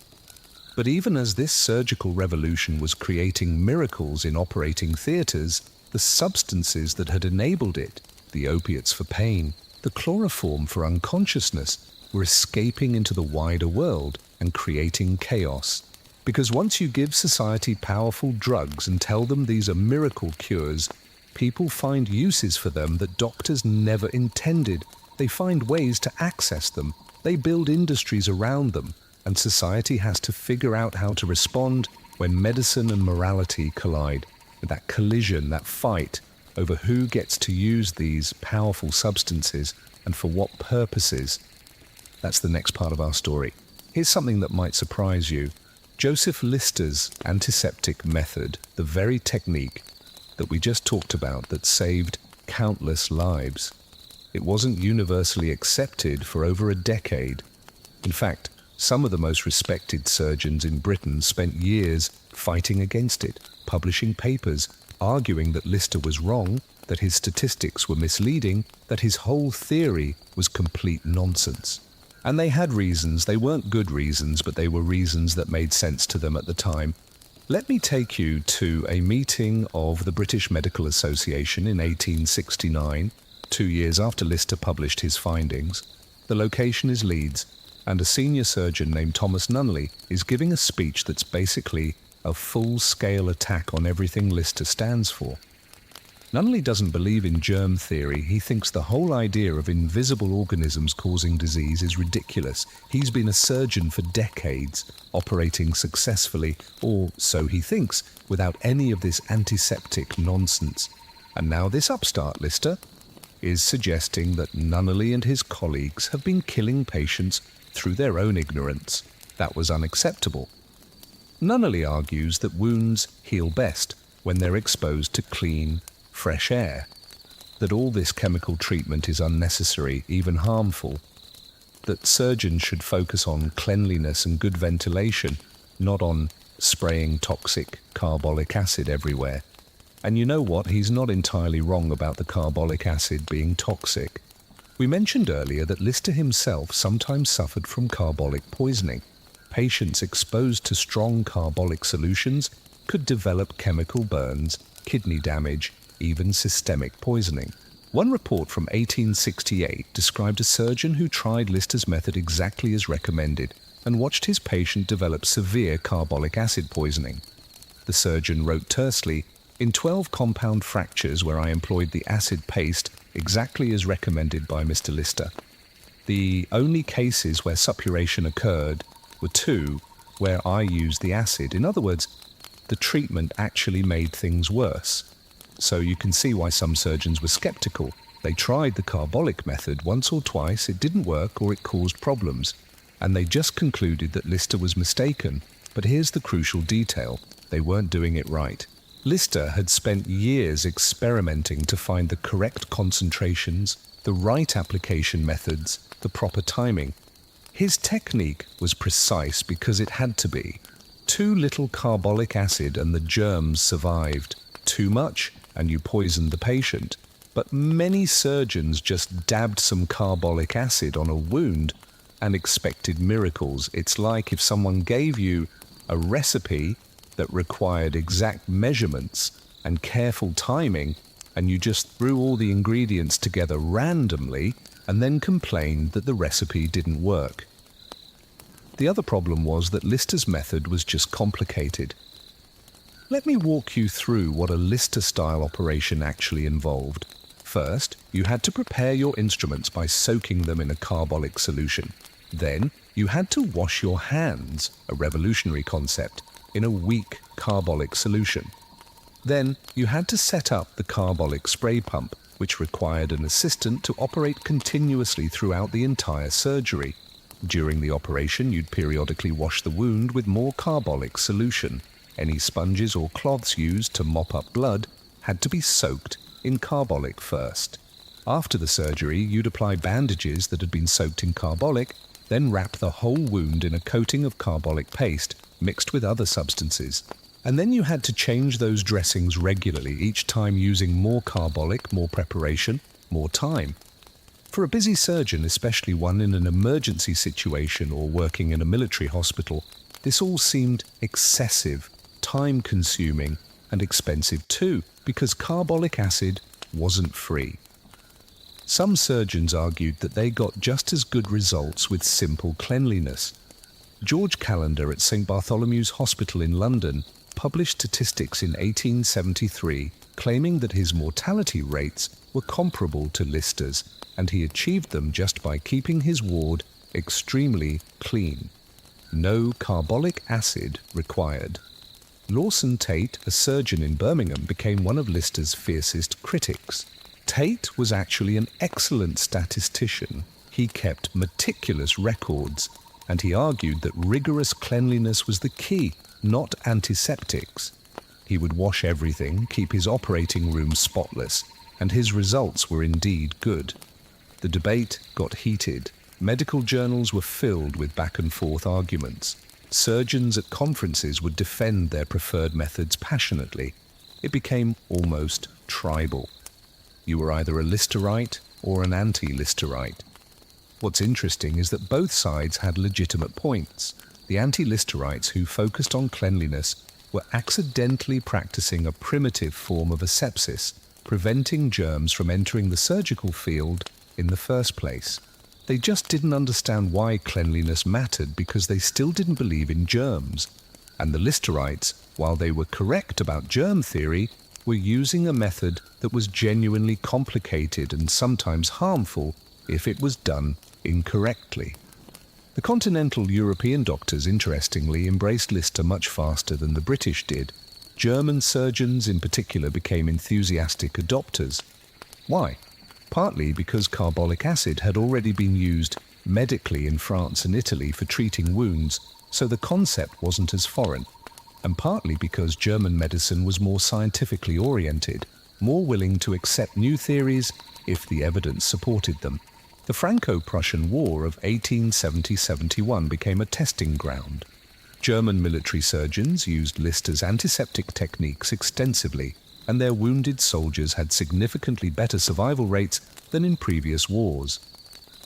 But even as this surgical revolution was creating miracles in operating theatres, the substances that had enabled it, the opiates for pain, the chloroform for unconsciousness, were escaping into the wider world and creating chaos. Because once you give society powerful drugs and tell them these are miracle cures, people find uses for them that doctors never intended. They find ways to access them. They build industries around them. And society has to figure out how to respond when medicine and morality collide. With that collision, that fight over who gets to use these powerful substances and for what purposes. That's the next part of our story. Here's something that might surprise you. Joseph Lister's antiseptic method, the very technique that we just talked about that saved countless lives, it wasn't universally accepted for over a decade. In fact, some of the most respected surgeons in Britain spent years fighting against it, publishing papers, arguing that Lister was wrong, that his statistics were misleading, that his whole theory was complete nonsense. And they had reasons. They weren't good reasons, but they were reasons that made sense to them at the time. Let me take you to a meeting of the British Medical Association in 1869, 2 years after Lister published his findings. The location is Leeds, and a senior surgeon named Thomas Nunneley is giving a speech that's basically a full-scale attack on everything Lister stands for. Nunneley doesn't believe in germ theory. He thinks the whole idea of invisible organisms causing disease is ridiculous. He's been a surgeon for decades, operating successfully, or so he thinks, without any of this antiseptic nonsense. And now this upstart Lister is suggesting that Nunneley and his colleagues have been killing patients through their own ignorance. That was unacceptable. Nunneley argues that wounds heal best when they're exposed to clean, fresh air, that all this chemical treatment is unnecessary, even harmful, that surgeons should focus on cleanliness and good ventilation, not on spraying toxic carbolic acid everywhere. And you know what? He's not entirely wrong about the carbolic acid being toxic. We mentioned earlier that Lister himself sometimes suffered from carbolic poisoning. Patients exposed to strong carbolic solutions could develop chemical burns, kidney damage, even systemic poisoning. One report from 1868 described a surgeon who tried Lister's method exactly as recommended and watched his patient develop severe carbolic acid poisoning. The surgeon wrote tersely, "In 12 compound fractures where I employed the acid paste exactly as recommended by Mr. Lister, the only cases where suppuration occurred were 2 where I used the acid." In other words, the treatment actually made things worse. So you can see why some surgeons were skeptical. They tried the carbolic method once or twice, it didn't work or it caused problems, and they just concluded that Lister was mistaken. But here's the crucial detail: they weren't doing it right. Lister had spent years experimenting to find the correct concentrations, the right application methods, the proper timing. His technique was precise because it had to be. Too little carbolic acid and the germs survived. Too much and you poisoned the patient. But many surgeons just dabbed some carbolic acid on a wound and expected miracles. It's like if someone gave you a recipe that required exact measurements and careful timing, and you just threw all the ingredients together randomly and then complained that the recipe didn't work. The other problem was that Lister's method was just complicated. Let me walk you through what a Lister-style operation actually involved. First, you had to prepare your instruments by soaking them in a carbolic solution. Then, you had to wash your hands, a revolutionary concept, in a weak carbolic solution. Then, you had to set up the carbolic spray pump, which required an assistant to operate continuously throughout the entire surgery. During the operation, you'd periodically wash the wound with more carbolic solution. Any sponges or cloths used to mop up blood had to be soaked in carbolic first. After the surgery, you'd apply bandages that had been soaked in carbolic, then wrap the whole wound in a coating of carbolic paste mixed with other substances. And then you had to change those dressings regularly, each time using more carbolic, more preparation, more time. For a busy surgeon, especially one in an emergency situation or working in a military hospital, this all seemed excessive, time-consuming, and expensive too, because carbolic acid wasn't free. Some surgeons argued that they got just as good results with simple cleanliness. George Callender at St. Bartholomew's Hospital in London published statistics in 1873 claiming that his mortality rates were comparable to Lister's, and he achieved them just by keeping his ward extremely clean. No carbolic acid required. Lawson Tate, a surgeon in Birmingham, became one of Lister's fiercest critics. Tate was actually an excellent statistician. He kept meticulous records. and he argued that rigorous cleanliness was the key, not antiseptics. He would wash everything, keep his operating room spotless, and his results were indeed good. The debate got heated. Medical journals were filled with back-and-forth arguments. Surgeons at conferences would defend their preferred methods passionately. It became almost tribal. You were either a Listerite or an anti-Listerite. What's interesting is that both sides had legitimate points. The anti-Listerites, who focused on cleanliness, were accidentally practicing a primitive form of asepsis, preventing germs from entering the surgical field in the first place. They just didn't understand why cleanliness mattered because they still didn't believe in germs. And the Listerites, while they were correct about germ theory, were using a method that was genuinely complicated and sometimes harmful if it was done incorrectly. The continental European doctors, interestingly, embraced Lister much faster than the British did. German surgeons in particular became enthusiastic adopters. Why? Partly because carbolic acid had already been used medically in France and Italy for treating wounds, so the concept wasn't as foreign, and partly because German medicine was more scientifically oriented, more willing to accept new theories if the evidence supported them. The Franco-Prussian War of 1870-71 became a testing ground. German military surgeons used Lister's antiseptic techniques extensively, and their wounded soldiers had significantly better survival rates than in previous wars.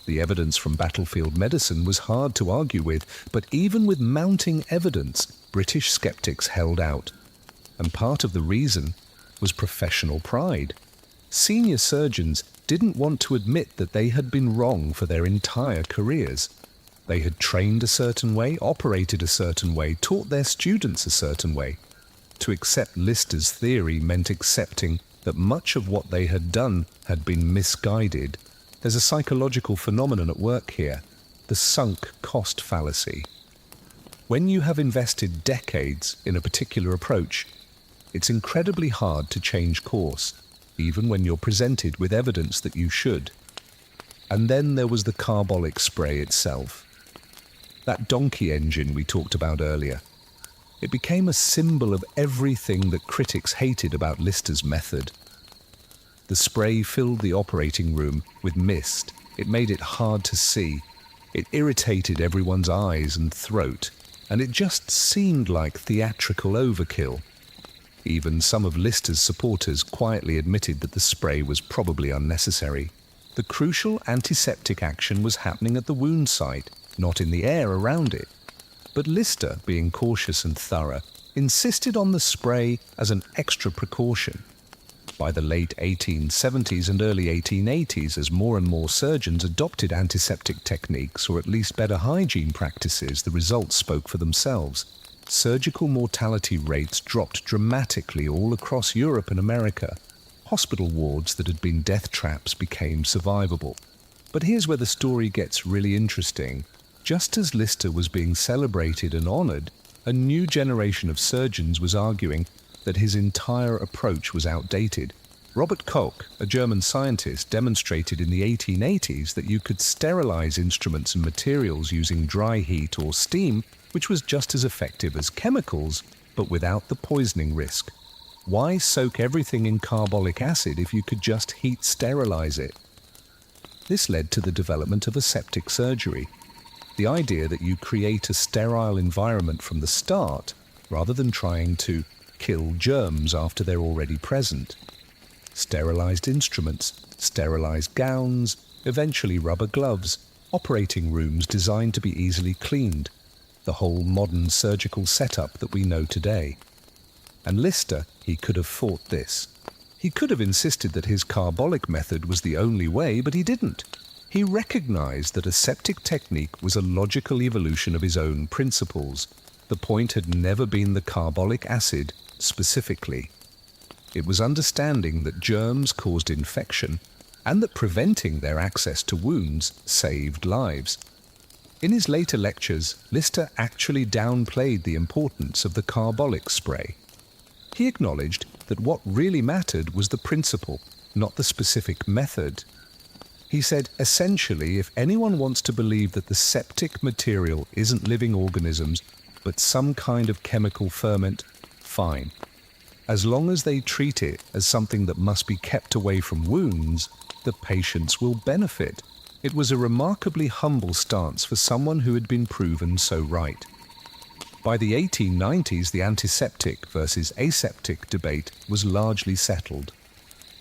The evidence from battlefield medicine was hard to argue with, but even with mounting evidence, British skeptics held out. And part of the reason was professional pride. Senior surgeons didn't want to admit that they had been wrong for their entire careers. They had trained a certain way, operated a certain way, taught their students a certain way. To accept Lister's theory meant accepting that much of what they had done had been misguided. There's a psychological phenomenon at work here, the sunk cost fallacy. When you have invested decades in a particular approach, it's incredibly hard to change course, even when you're presented with evidence that you should. And then there was the carbolic spray itself. That donkey engine we talked about earlier. It became a symbol of everything that critics hated about Lister's method. The spray filled the operating room with mist. It made it hard to see. It irritated everyone's eyes and throat, and it just seemed like theatrical overkill. Even some of Lister's supporters quietly admitted that the spray was probably unnecessary. The crucial antiseptic action was happening at the wound site, not in the air around it. But Lister, being cautious and thorough, insisted on the spray as an extra precaution. By the late 1870s and early 1880s, as more and more surgeons adopted antiseptic techniques, or at least better hygiene practices, the results spoke for themselves. Surgical mortality rates dropped dramatically all across Europe and America. Hospital wards that had been death traps became survivable. But here's where the story gets really interesting. Just as Lister was being celebrated and honoured, a new generation of surgeons was arguing that his entire approach was outdated. Robert Koch, a German scientist, demonstrated in the 1880s that you could sterilize instruments and materials using dry heat or steam, which was just as effective as chemicals, but without the poisoning risk. Why soak everything in carbolic acid if you could just heat sterilize it? This led to the development of aseptic surgery. The idea that you create a sterile environment from the start, rather than trying to kill germs after they're already present. Sterilized instruments, sterilized gowns, eventually rubber gloves, operating rooms designed to be easily cleaned, the whole modern surgical setup that we know today. And Lister, he could have fought this. He could have insisted that his carbolic method was the only way, but he didn't. He recognized that aseptic technique was a logical evolution of his own principles. The point had never been the carbolic acid specifically. It was understanding that germs caused infection and that preventing their access to wounds saved lives. In his later lectures, Lister actually downplayed the importance of the carbolic spray. He acknowledged that what really mattered was the principle, not the specific method. He said, essentially, if anyone wants to believe that the septic material isn't living organisms, but some kind of chemical ferment, fine. As long as they treat it as something that must be kept away from wounds, the patients will benefit. It was a remarkably humble stance for someone who had been proven so right. By the 1890s, the antiseptic versus aseptic debate was largely settled.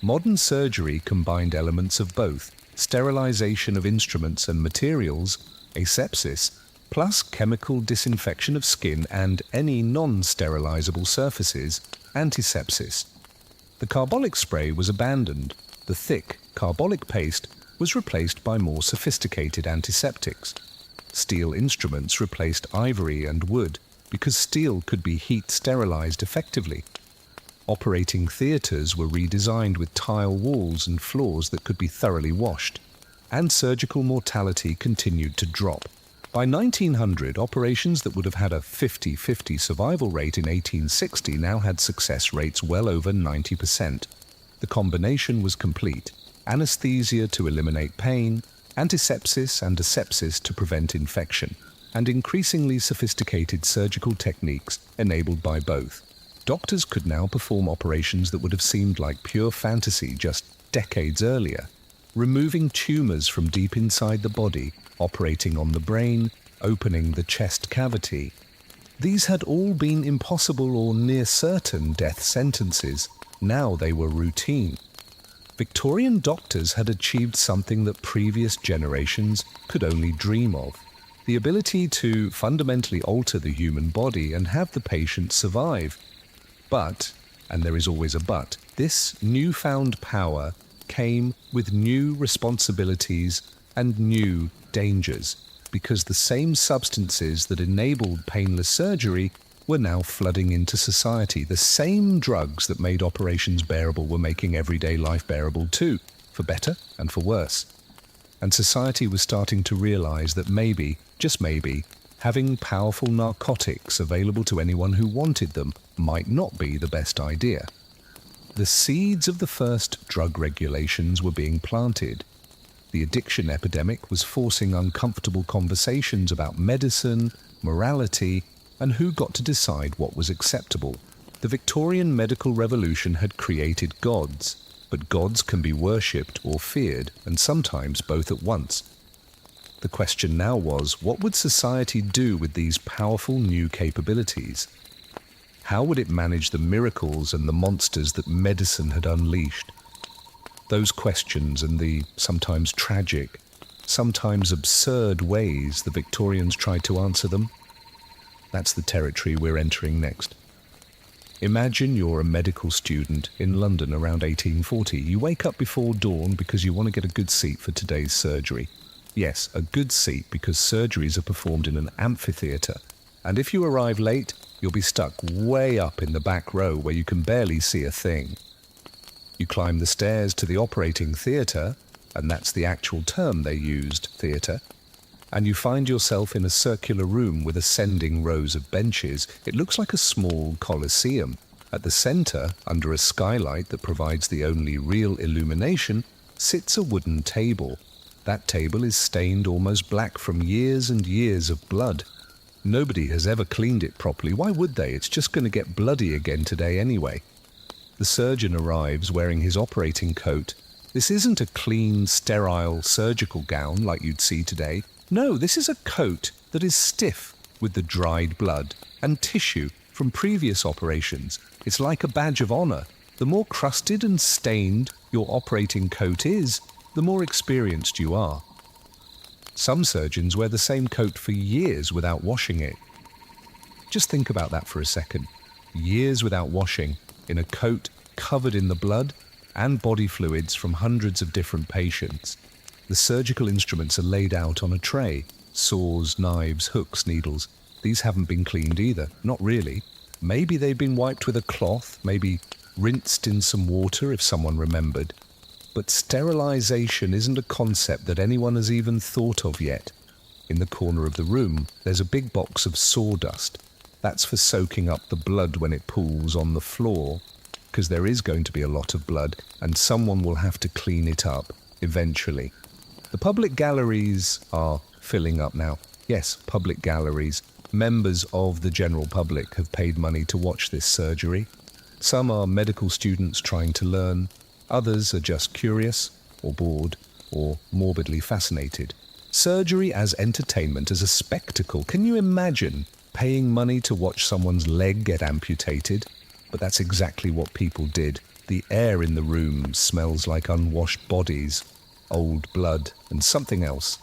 Modern surgery combined elements of both, sterilization of instruments and materials, asepsis, plus chemical disinfection of skin and any non-sterilizable surfaces, antisepsis. The carbolic spray was abandoned. The thick, carbolic paste was replaced by more sophisticated antiseptics. Steel instruments replaced ivory and wood because steel could be heat sterilized effectively. Operating theatres were redesigned with tile walls and floors that could be thoroughly washed, and surgical mortality continued to drop. By 1900, operations that would have had a 50-50 survival rate in 1860 now had success rates well over 90%. The combination was complete: anesthesia to eliminate pain, antisepsis and asepsis to prevent infection, and increasingly sophisticated surgical techniques enabled by both. Doctors could now perform operations that would have seemed like pure fantasy just decades earlier, removing tumors from deep inside the body, operating on the brain, opening the chest cavity. These had all been impossible or near certain death sentences. Now they were routine. Victorian doctors had achieved something that previous generations could only dream of: the ability to fundamentally alter the human body and have the patient survive. But, and there is always a but, this newfound power came with new responsibilities and new dangers, because the same substances that enabled painless surgery were now flooding into society. The same drugs that made operations bearable were making everyday life bearable too, for better and for worse. And society was starting to realize that maybe, just maybe, having powerful narcotics available to anyone who wanted them might not be the best idea. The seeds of the first drug regulations were being planted. The addiction epidemic was forcing uncomfortable conversations about medicine, morality, and who got to decide what was acceptable. The Victorian medical revolution had created gods, but gods can be worshipped or feared, and sometimes both at once. The question now was, what would society do with these powerful new capabilities? How would it manage the miracles and the monsters that medicine had unleashed? Those questions and the sometimes tragic, sometimes absurd ways the Victorians tried to answer them, that's the territory we're entering next. Imagine you're a medical student in London around 1840. You wake up before dawn because you want to get a good seat for today's surgery. Yes, a good seat, because surgeries are performed in an amphitheatre. And if you arrive late, you'll be stuck way up in the back row where you can barely see a thing. You climb the stairs to the operating theatre, and that's the actual term they used, theatre, and you find yourself in a circular room with ascending rows of benches. It looks like a small coliseum. At the centre, under a skylight that provides the only real illumination, sits a wooden table. That table is stained almost black from years and years of blood. Nobody has ever cleaned it properly. Why would they? It's just going to get bloody again today anyway. The surgeon arrives wearing his operating coat. This isn't a clean, sterile surgical gown like you'd see today. No, this is a coat that is stiff with the dried blood and tissue from previous operations. It's like a badge of honor. The more crusted and stained your operating coat is, the more experienced you are. Some surgeons wear the same coat for years without washing it. Just think about that for a second. Years without washing, in a coat covered in the blood and body fluids from hundreds of different patients. The surgical instruments are laid out on a tray. Saws, knives, hooks, needles. These haven't been cleaned either. Not really. Maybe they've been wiped with a cloth, maybe rinsed in some water if someone remembered. But sterilization isn't a concept that anyone has even thought of yet. In the corner of the room, there's a big box of sawdust. That's for soaking up the blood when it pools on the floor, because there is going to be a lot of blood, and someone will have to clean it up, eventually. The public galleries are filling up now. Yes, public galleries. Members of the general public have paid money to watch this surgery. Some are medical students trying to learn. Others are just curious, or bored, or morbidly fascinated. Surgery as entertainment, as a spectacle. Can you imagine paying money to watch someone's leg get amputated? But that's exactly what people did. The air in the room smells like unwashed bodies, old blood, and something else.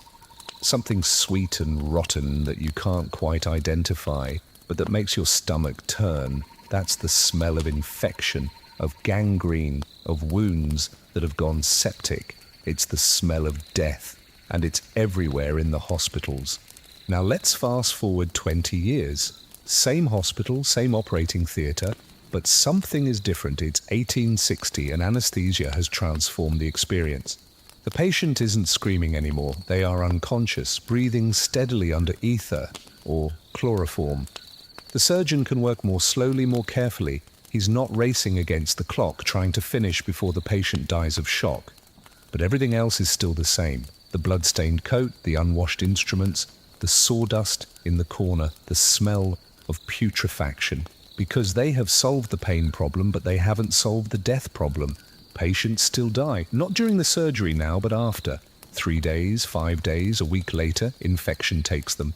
Something sweet and rotten that you can't quite identify, but that makes your stomach turn. That's the smell of infection, of gangrene, of wounds that have gone septic. It's the smell of death, and it's everywhere in the hospitals. Now let's fast forward 20 years. Same hospital, same operating theatre, but something is different. It's 1860 and anesthesia has transformed the experience. The patient isn't screaming anymore. They are unconscious, breathing steadily under ether or chloroform. The surgeon can work more slowly, more carefully. He's not racing against the clock, trying to finish before the patient dies of shock. But everything else is still the same. The blood-stained coat, the unwashed instruments, the sawdust in the corner, the smell of putrefaction. Because they have solved the pain problem, but they haven't solved the death problem. Patients still die, not during the surgery now, but after. 3 days, 5 days, a week later, infection takes them.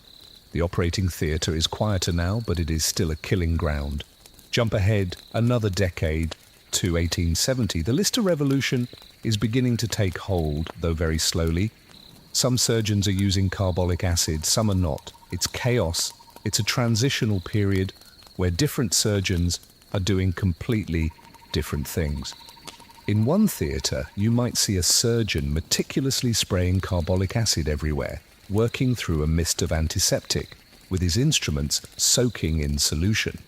The operating theatre is quieter now, but it is still a killing ground. Jump ahead another decade to 1870. The Lister Revolution is beginning to take hold, though very slowly. Some surgeons are using carbolic acid, some are not. It's chaos. It's a transitional period where different surgeons are doing completely different things. In one theatre, you might see a surgeon meticulously spraying carbolic acid everywhere, working through a mist of antiseptic, with his instruments soaking in solution.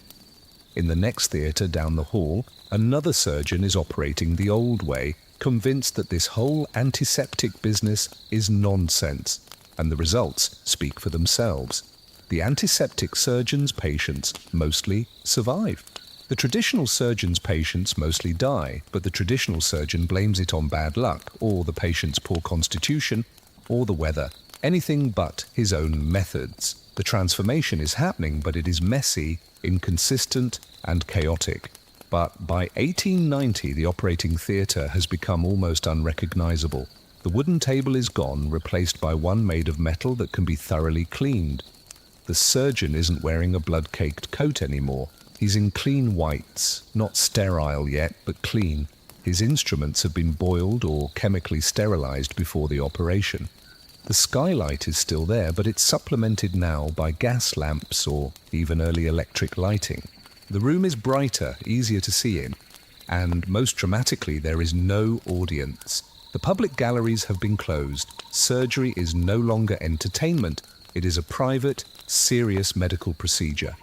In the next theatre down the hall, another surgeon is operating the old way, convinced that this whole antiseptic business is nonsense, and the results speak for themselves. The antiseptic surgeon's patients mostly survive. The traditional surgeon's patients mostly die, but the traditional surgeon blames it on bad luck, or the patient's poor constitution, or the weather. Anything but his own methods. The transformation is happening, but it is messy, inconsistent, and chaotic. But by 1890, the operating theatre has become almost unrecognizable. The wooden table is gone, replaced by one made of metal that can be thoroughly cleaned. The surgeon isn't wearing a blood-caked coat anymore. He's in clean whites, not sterile yet, but clean. His instruments have been boiled or chemically sterilized before the operation. The skylight is still there, but it's supplemented now by gas lamps or even early electric lighting. The room is brighter, easier to see in, and most dramatically, there is no audience. The public galleries have been closed. Surgery is no longer entertainment. It is a private, serious medical procedure.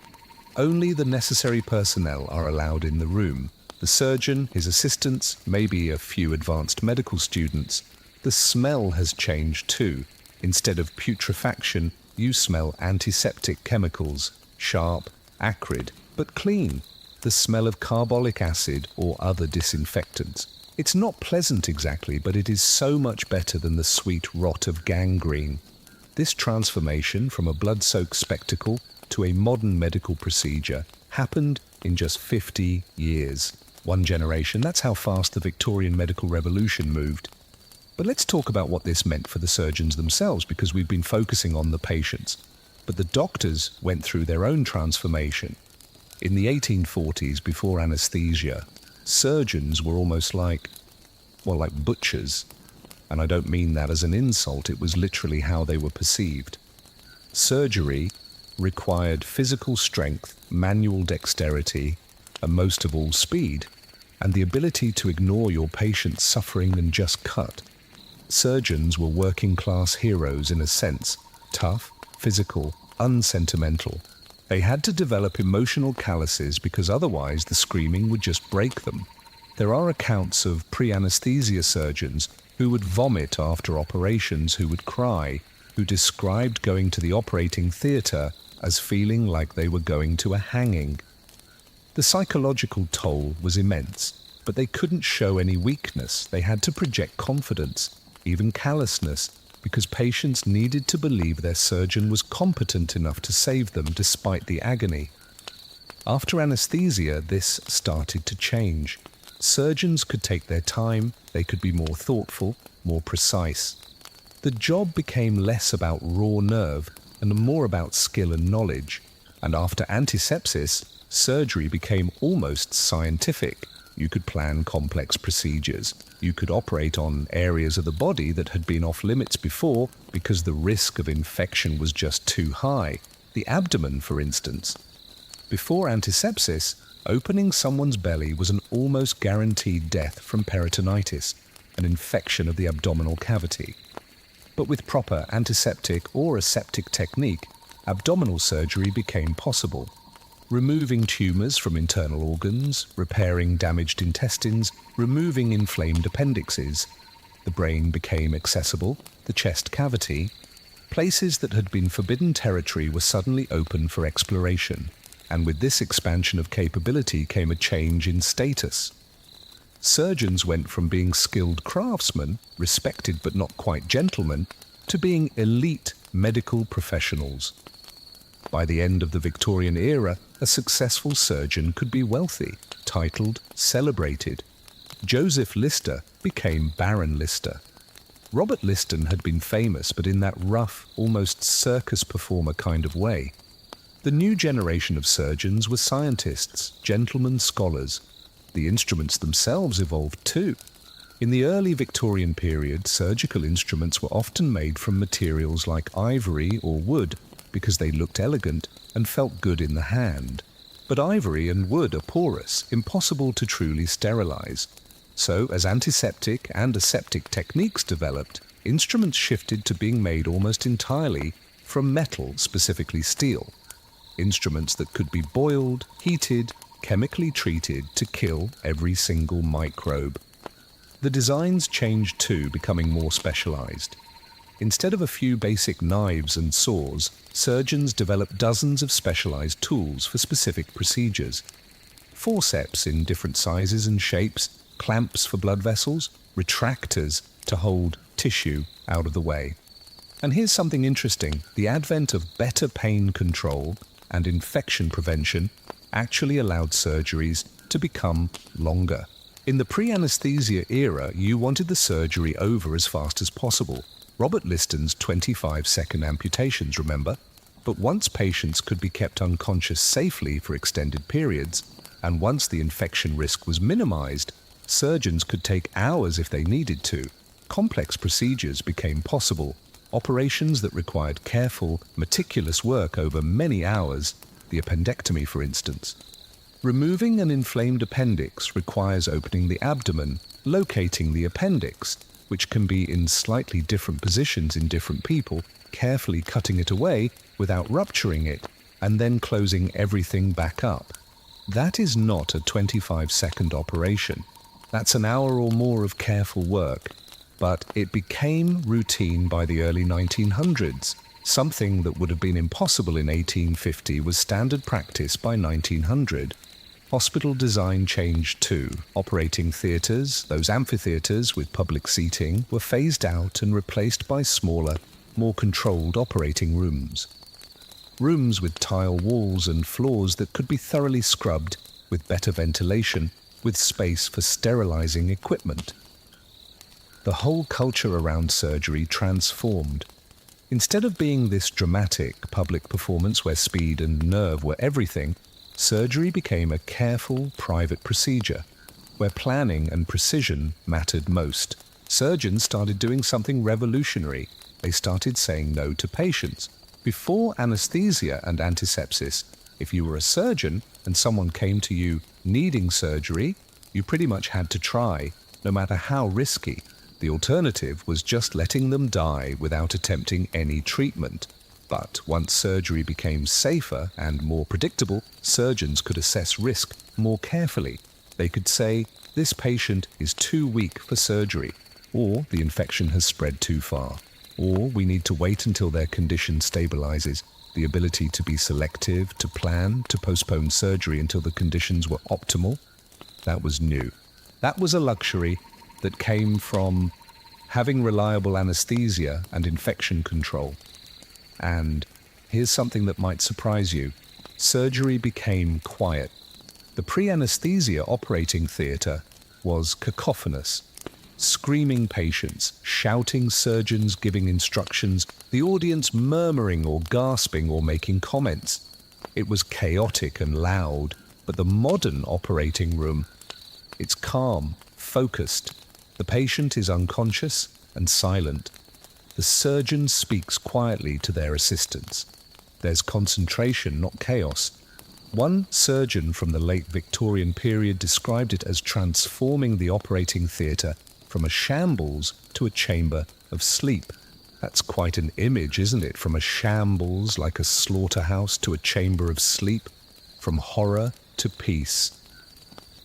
Only the necessary personnel are allowed in the room. The surgeon, his assistants, maybe a few advanced medical students. The smell has changed too. Instead of putrefaction, you smell antiseptic chemicals, sharp, acrid, but clean. The smell of carbolic acid or other disinfectants. It's not pleasant exactly, but it is so much better than the sweet rot of gangrene. This transformation from a blood-soaked spectacle to a modern medical procedure happened in just 50 years. One generation, that's how fast the Victorian medical revolution moved. But let's talk about what this meant for the surgeons themselves, because we've been focusing on the patients. But the doctors went through their own transformation. In the 1840s, before anesthesia, surgeons were almost like butchers. And I don't mean that as an insult, it was literally how they were perceived. Surgery required physical strength, manual dexterity, and most of all speed, and the ability to ignore your patient's suffering and just cut. Surgeons were working-class heroes in a sense, tough, physical, unsentimental. They had to develop emotional calluses because otherwise the screaming would just break them. There are accounts of pre-anesthesia surgeons who would vomit after operations, who would cry, who described going to the operating theatre as feeling like they were going to a hanging. The psychological toll was immense, but they couldn't show any weakness. They had to project confidence, even callousness, because patients needed to believe their surgeon was competent enough to save them despite the agony. After anesthesia, this started to change. Surgeons could take their time, they could be more thoughtful, more precise. The job became less about raw nerve and more about skill and knowledge. And after antisepsis, surgery became almost scientific. You could plan complex procedures. You could operate on areas of the body that had been off limits before because the risk of infection was just too high. The abdomen, for instance. Before antisepsis, opening someone's belly was an almost guaranteed death from peritonitis, an infection of the abdominal cavity. But with proper antiseptic or aseptic technique, abdominal surgery became possible. Removing tumours from internal organs, repairing damaged intestines, removing inflamed appendixes. The brain became accessible, the chest cavity. Places that had been forbidden territory were suddenly open for exploration, and with this expansion of capability came a change in status. Surgeons went from being skilled craftsmen, respected but not quite gentlemen, to being elite medical professionals. By the end of the Victorian era, a successful surgeon could be wealthy, titled, celebrated. Joseph Lister became Baron Lister. Robert Liston had been famous, but in that rough, almost circus performer kind of way. The new generation of surgeons were scientists, gentlemen scholars. The instruments themselves evolved too. In the early Victorian period, surgical instruments were often made from materials like ivory or wood because they looked elegant and felt good in the hand. But ivory and wood are porous, impossible to truly sterilize. So, as antiseptic and aseptic techniques developed, instruments shifted to being made almost entirely from metal, specifically steel. Instruments that could be boiled, heated, chemically treated to kill every single microbe. The designs changed too, becoming more specialized. Instead of a few basic knives and saws, surgeons developed dozens of specialized tools for specific procedures. Forceps in different sizes and shapes, clamps for blood vessels, retractors to hold tissue out of the way. And here's something interesting. The advent of better pain control and infection prevention actually allowed surgeries to become longer. In the pre-anesthesia era, you wanted the surgery over as fast as possible. Robert Liston's 25-second amputations, remember? But once patients could be kept unconscious safely for extended periods, and once the infection risk was minimized, surgeons could take hours if they needed to. Complex procedures became possible, operations that required careful, meticulous work over many hours, the appendectomy for instance. Removing an inflamed appendix requires opening the abdomen, locating the appendix, which can be in slightly different positions in different people, carefully cutting it away without rupturing it, and then closing everything back up. That is not a 25-second operation. That's an hour or more of careful work. But it became routine by the early 1900s. Something that would have been impossible in 1850 was standard practice by 1900. Hospital design changed too. Operating theatres, those amphitheatres with public seating, were phased out and replaced by smaller, more controlled operating rooms. Rooms with tile walls and floors that could be thoroughly scrubbed, with better ventilation, with space for sterilizing equipment. The whole culture around surgery transformed. Instead of being this dramatic public performance where speed and nerve were everything, surgery became a careful, private procedure, where planning and precision mattered most. Surgeons started doing something revolutionary. They started saying no to patients. Before anesthesia and antisepsis, if you were a surgeon and someone came to you needing surgery, you pretty much had to try, no matter how risky. The alternative was just letting them die without attempting any treatment. But once surgery became safer and more predictable, surgeons could assess risk more carefully. They could say, this patient is too weak for surgery, or the infection has spread too far, or we need to wait until their condition stabilizes. The ability to be selective, to plan, to postpone surgery until the conditions were optimal, that was new. That was a luxury that came from having reliable anesthesia and infection control. And here's something that might surprise you. Surgery became quiet. The pre-anesthesia operating theatre was cacophonous. Screaming patients, shouting surgeons giving instructions, the audience murmuring or gasping or making comments. It was chaotic and loud, but the modern operating room, it's calm, focused. The patient is unconscious and silent. The surgeon speaks quietly to their assistants. There's concentration, not chaos. One surgeon from the late Victorian period described it as transforming the operating theatre from a shambles to a chamber of sleep. That's quite an image, isn't it? From a shambles, like a slaughterhouse, to a chamber of sleep, from horror to peace.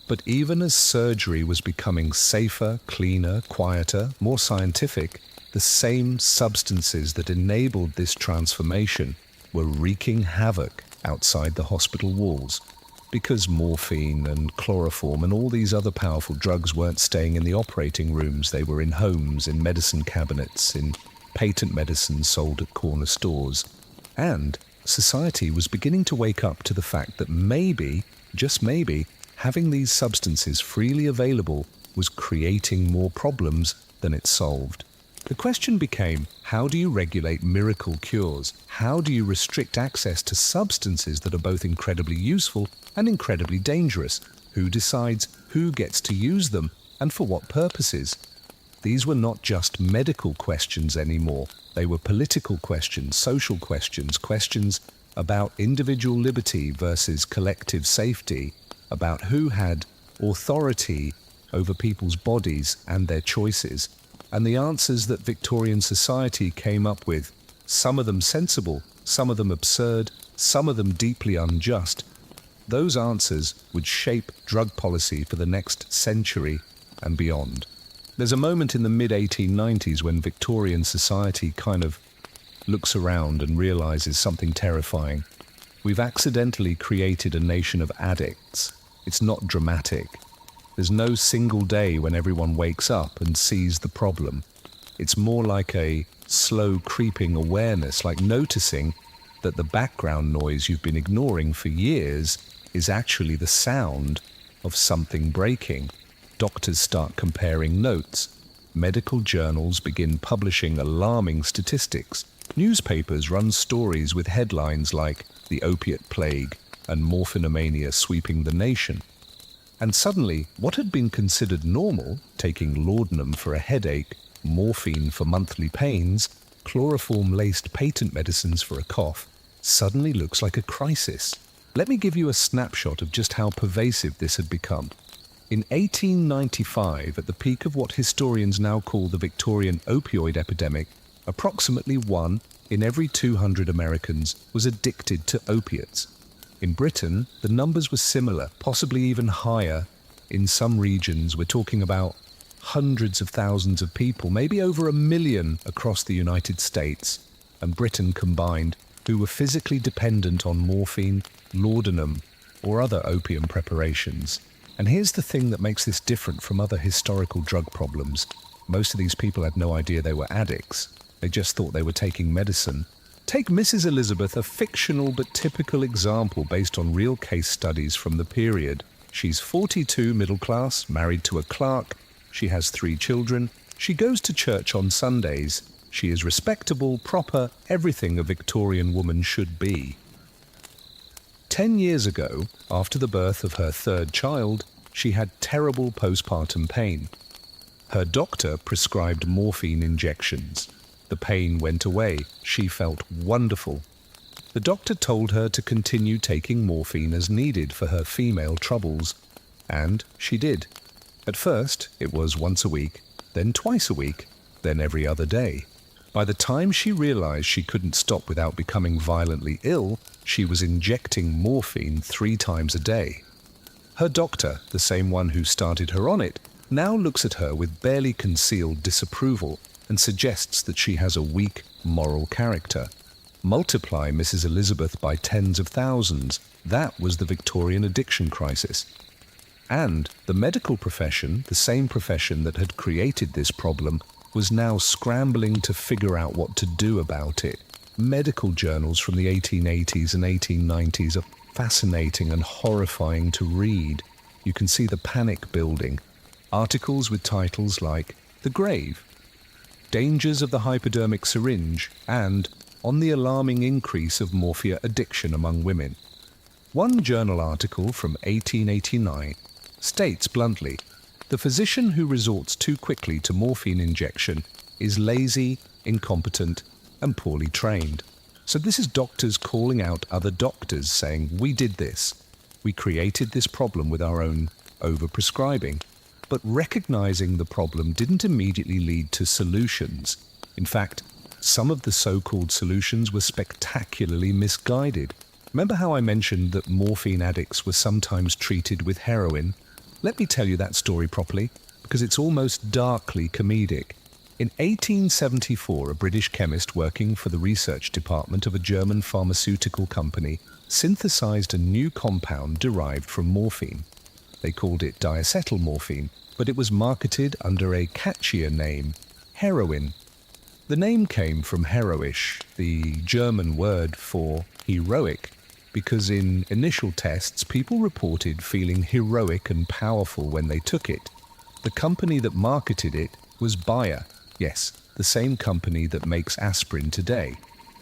But even as surgery was becoming safer, cleaner, quieter, more scientific, the same substances that enabled this transformation were wreaking havoc outside the hospital walls, because morphine and chloroform and all these other powerful drugs weren't staying in the operating rooms. They were in homes, in medicine cabinets, in patent medicines sold at corner stores. And society was beginning to wake up to the fact that maybe, just maybe, having these substances freely available was creating more problems than it solved. The question became, how do you regulate miracle cures? How do you restrict access to substances that are both incredibly useful and incredibly dangerous? Who decides who gets to use them and for what purposes? These were not just medical questions anymore. They were political questions, social questions, questions about individual liberty versus collective safety, about who had authority over people's bodies and their choices. And the answers that Victorian society came up with, some of them sensible, some of them absurd, some of them deeply unjust, those answers would shape drug policy for the next century and beyond. There's a moment in the mid-1890s when Victorian society kind of looks around and realizes something terrifying. We've accidentally created a nation of addicts. It's not dramatic. There's no single day when everyone wakes up and sees the problem. It's more like a slow creeping awareness, like noticing that the background noise you've been ignoring for years is actually the sound of something breaking. Doctors start comparing notes. Medical journals begin publishing alarming statistics. Newspapers run stories with headlines like "The Opiate Plague" and "Morphinomania Sweeping the Nation." And suddenly, what had been considered normal, taking laudanum for a headache, morphine for monthly pains, chloroform-laced patent medicines for a cough, suddenly looks like a crisis. Let me give you a snapshot of just how pervasive this had become. In 1895, at the peak of what historians now call the Victorian opioid epidemic, approximately 1 in every 200 Americans was addicted to opiates. In Britain, the numbers were similar, possibly even higher. In some regions, we're talking about hundreds of thousands of people, maybe over 1 million across the United States and Britain combined, who were physically dependent on morphine, laudanum, or other opium preparations. And here's the thing that makes this different from other historical drug problems. Most of these people had no idea they were addicts. They just thought they were taking medicine. Take Mrs. Elizabeth, a fictional but typical example based on real case studies from the period. She's 42, middle class, married to a clerk. She has 3 children. She goes to church on Sundays. She is respectable, proper, everything a Victorian woman should be. 10 years ago, after the birth of her 3rd child, she had terrible postpartum pain. Her doctor prescribed morphine injections. The pain went away. She felt wonderful. The doctor told her to continue taking morphine as needed for her female troubles, and she did. At first, it was once a week, then twice a week, then every other day. By the time she realized she couldn't stop without becoming violently ill, she was injecting morphine 3 times a day. Her doctor, the same one who started her on it, now looks at her with barely concealed disapproval and suggests that she has a weak moral character. Multiply Mrs. Elizabeth by tens of thousands. That was the Victorian addiction crisis. And the medical profession, the same profession that had created this problem, was now scrambling to figure out what to do about it. Medical journals from the 1880s and 1890s are fascinating and horrifying to read. You can see the panic building. Articles with titles like "The Grave," "Dangers of the Hypodermic Syringe," and "On the Alarming Increase of Morphia Addiction Among Women." One journal article from 1889 states bluntly, "The physician who resorts too quickly to morphine injection is lazy, incompetent, and poorly trained." So this is doctors calling out other doctors saying, "We did this. We created this problem with our own overprescribing." But recognizing the problem didn't immediately lead to solutions. In fact, some of the so-called solutions were spectacularly misguided. Remember how I mentioned that morphine addicts were sometimes treated with heroin? Let me tell you that story properly, because it's almost darkly comedic. In 1874, a British chemist working for the research department of a German pharmaceutical company synthesized a new compound derived from morphine. They called it diacetylmorphine, but it was marketed under a catchier name, heroin. The name came from heroisch, the German word for heroic, because in initial tests people reported feeling heroic and powerful when they took it. The company that marketed it was Bayer. Yes, the same company that makes aspirin today.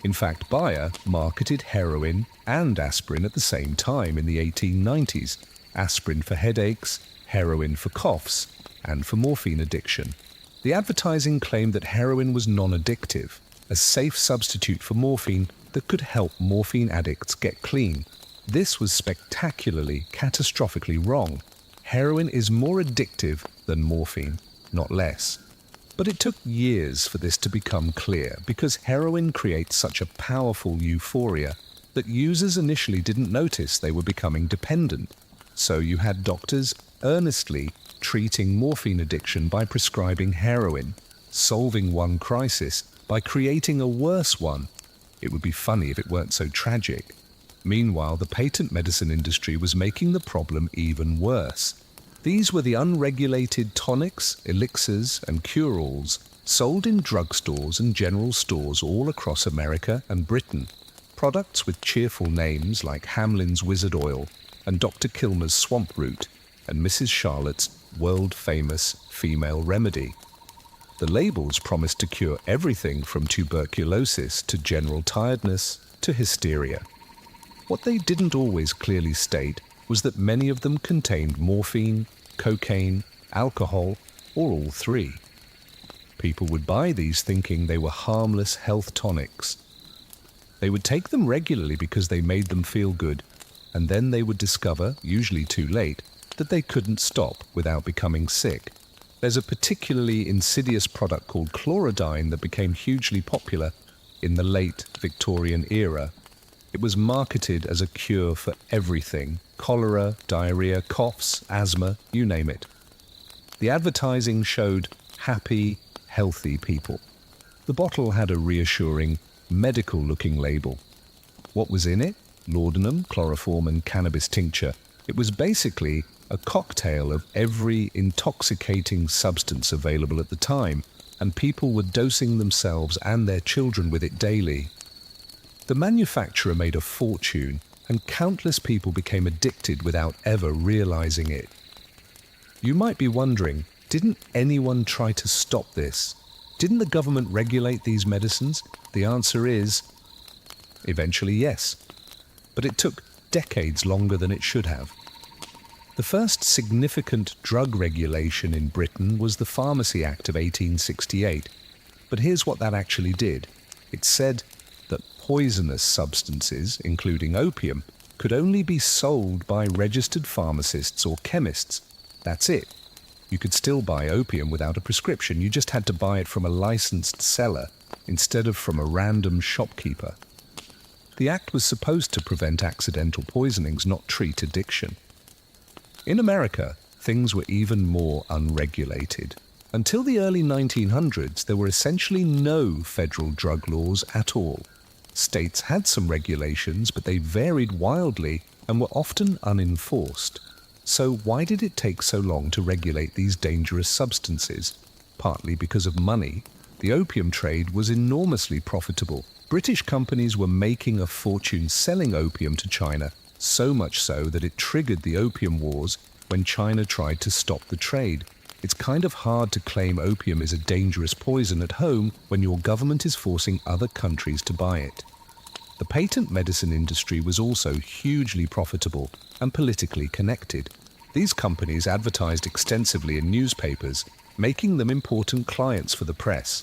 In fact, Bayer marketed heroin and aspirin at the same time in the 1890s. Aspirin for headaches, heroin for coughs, and for morphine addiction. The advertising claimed that heroin was non-addictive, a safe substitute for morphine that could help morphine addicts get clean. This was spectacularly, catastrophically wrong. Heroin is more addictive than morphine, not less. But it took years for this to become clear because heroin creates such a powerful euphoria that users initially didn't notice they were becoming dependent. So you had doctors earnestly treating morphine addiction by prescribing heroin, solving one crisis by creating a worse one. It would be funny if it weren't so tragic. Meanwhile, the patent medicine industry was making the problem even worse. These were the unregulated tonics, elixirs, and cure-alls sold in drugstores and general stores all across America and Britain. Products with cheerful names like Hamlin's Wizard Oil and Dr. Kilmer's Swamp Root and Mrs. Charlotte's world-famous female remedy. The labels promised to cure everything from tuberculosis to general tiredness to hysteria. What they didn't always clearly state was that many of them contained morphine, cocaine, alcohol, or all three. People would buy these thinking they were harmless health tonics. They would take them regularly because they made them feel good, and then they would discover, usually too late, that they couldn't stop without becoming sick. There's a particularly insidious product called chlorodyne that became hugely popular in the late Victorian era. It was marketed as a cure for everything: cholera, diarrhea, coughs, asthma, you name it. The advertising showed happy, healthy people. The bottle had a reassuring, medical-looking label. What was in it? Laudanum, chloroform, and cannabis tincture. It was basically a cocktail of every intoxicating substance available at the time, and people were dosing themselves and their children with it daily. The manufacturer made a fortune, and countless people became addicted without ever realizing it. You might be wondering, didn't anyone try to stop this? Didn't the government regulate these medicines? The answer is, eventually yes. But it took decades longer than it should have. The first significant drug regulation in Britain was the Pharmacy Act of 1868. But here's what that actually did. It said that poisonous substances, including opium, could only be sold by registered pharmacists or chemists. That's it. You could still buy opium without a prescription. You just had to buy it from a licensed seller instead of from a random shopkeeper. The act was supposed to prevent accidental poisonings, not treat addiction. In America, things were even more unregulated. Until the early 1900s, there were essentially no federal drug laws at all. States had some regulations, but they varied wildly and were often unenforced. So why did it take so long to regulate these dangerous substances? Partly because of money, the opium trade was enormously profitable. British companies were making a fortune selling opium to China, so much so that it triggered the Opium Wars when China tried to stop the trade. It's kind of hard to claim opium is a dangerous poison at home when your government is forcing other countries to buy it. The patent medicine industry was also hugely profitable and politically connected. These companies advertised extensively in newspapers, making them important clients for the press.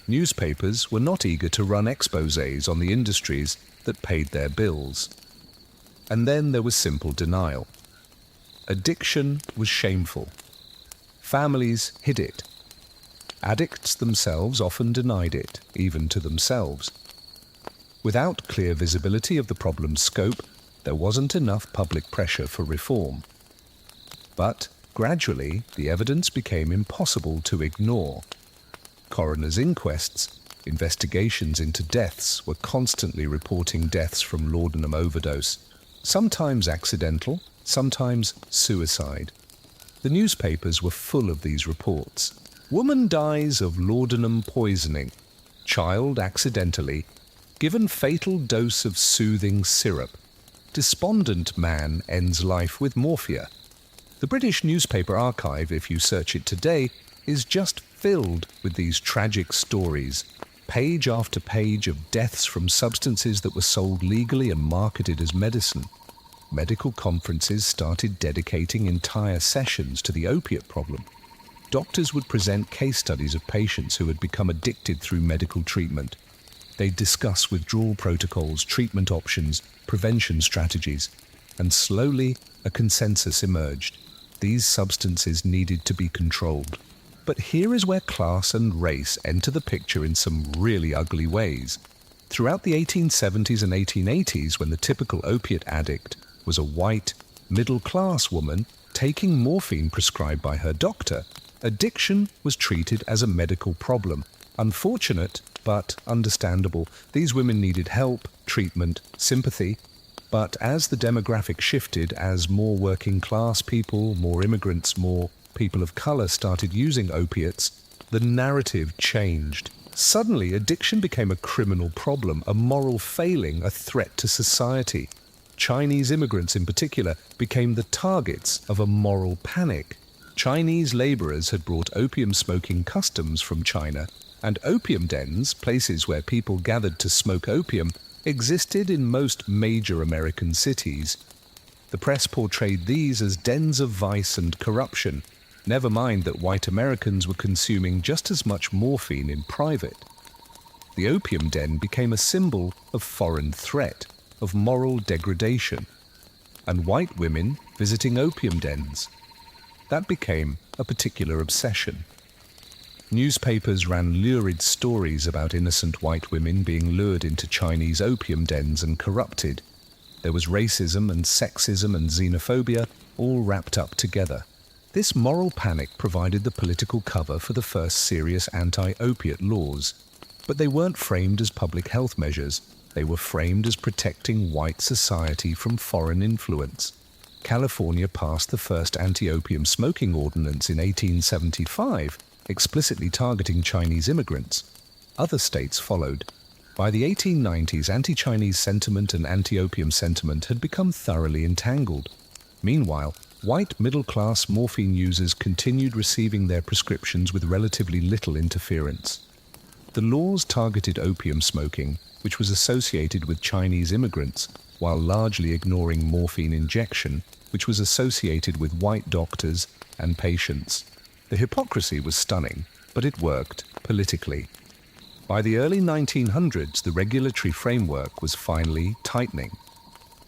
Newspapers were not eager to run exposés on the industries that paid their bills. And then there was simple denial. Addiction was shameful. Families hid it. Addicts themselves often denied it, even to themselves. Without clear visibility of the problem's scope, there wasn't enough public pressure for reform. But gradually, the evidence became impossible to ignore. Coroners' inquests, investigations into deaths, were constantly reporting deaths from laudanum overdose, sometimes accidental, sometimes suicide. The newspapers were full of these reports. Woman dies of laudanum poisoning. Child accidentally given fatal dose of soothing syrup. Despondent man ends life with morphia. The British newspaper archive, if you search it today, is just filled with these tragic stories. Page after page of deaths from substances that were sold legally and marketed as medicine. Medical conferences started dedicating entire sessions to the opiate problem. Doctors would present case studies of patients who had become addicted through medical treatment. They'd discuss withdrawal protocols, treatment options, prevention strategies, and slowly a consensus emerged. These substances needed to be controlled. But here is where class and race enter the picture in some really ugly ways. Throughout the 1870s and 1880s, when the typical opiate addict was a white, middle-class woman taking morphine prescribed by her doctor, addiction was treated as a medical problem. Unfortunate, but understandable. These women needed help, treatment, sympathy. But as the demographic shifted, as more working-class people, more immigrants, more people of color started using opiates, the narrative changed. Suddenly, addiction became a criminal problem, a moral failing, a threat to society. Chinese immigrants in particular became the targets of a moral panic. Chinese laborers had brought opium-smoking customs from China, and opium dens, places where people gathered to smoke opium, existed in most major American cities. The press portrayed these as dens of vice and corruption, never mind that white Americans were consuming just as much morphine in private. The opium den became a symbol of foreign threat, of moral degradation, and white women visiting opium dens. That became a particular obsession. Newspapers ran lurid stories about innocent white women being lured into Chinese opium dens and corrupted. There was racism and sexism and xenophobia all wrapped up together. This moral panic provided the political cover for the first serious anti-opiate laws. But they weren't framed as public health measures. They were framed as protecting white society from foreign influence. California passed the first anti-opium smoking ordinance in 1875, explicitly targeting Chinese immigrants. Other states followed. By the 1890s, anti-Chinese sentiment and anti-opium sentiment had become thoroughly entangled. Meanwhile, white middle-class morphine users continued receiving their prescriptions with relatively little interference. The laws targeted opium smoking, which was associated with Chinese immigrants, while largely ignoring morphine injection, which was associated with white doctors and patients. The hypocrisy was stunning, but it worked politically. By the early 1900s, the regulatory framework was finally tightening.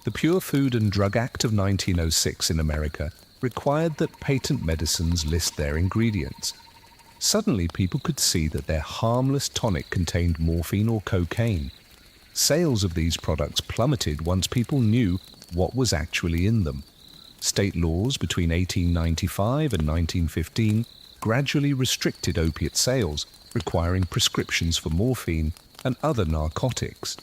The Pure Food and Drug Act of 1906 in America required that patent medicines list their ingredients. Suddenly, people could see that their harmless tonic contained morphine or cocaine. Sales of these products plummeted once people knew what was actually in them. State laws between 1895 and 1915 gradually restricted opiate sales, requiring prescriptions for morphine and other narcotics.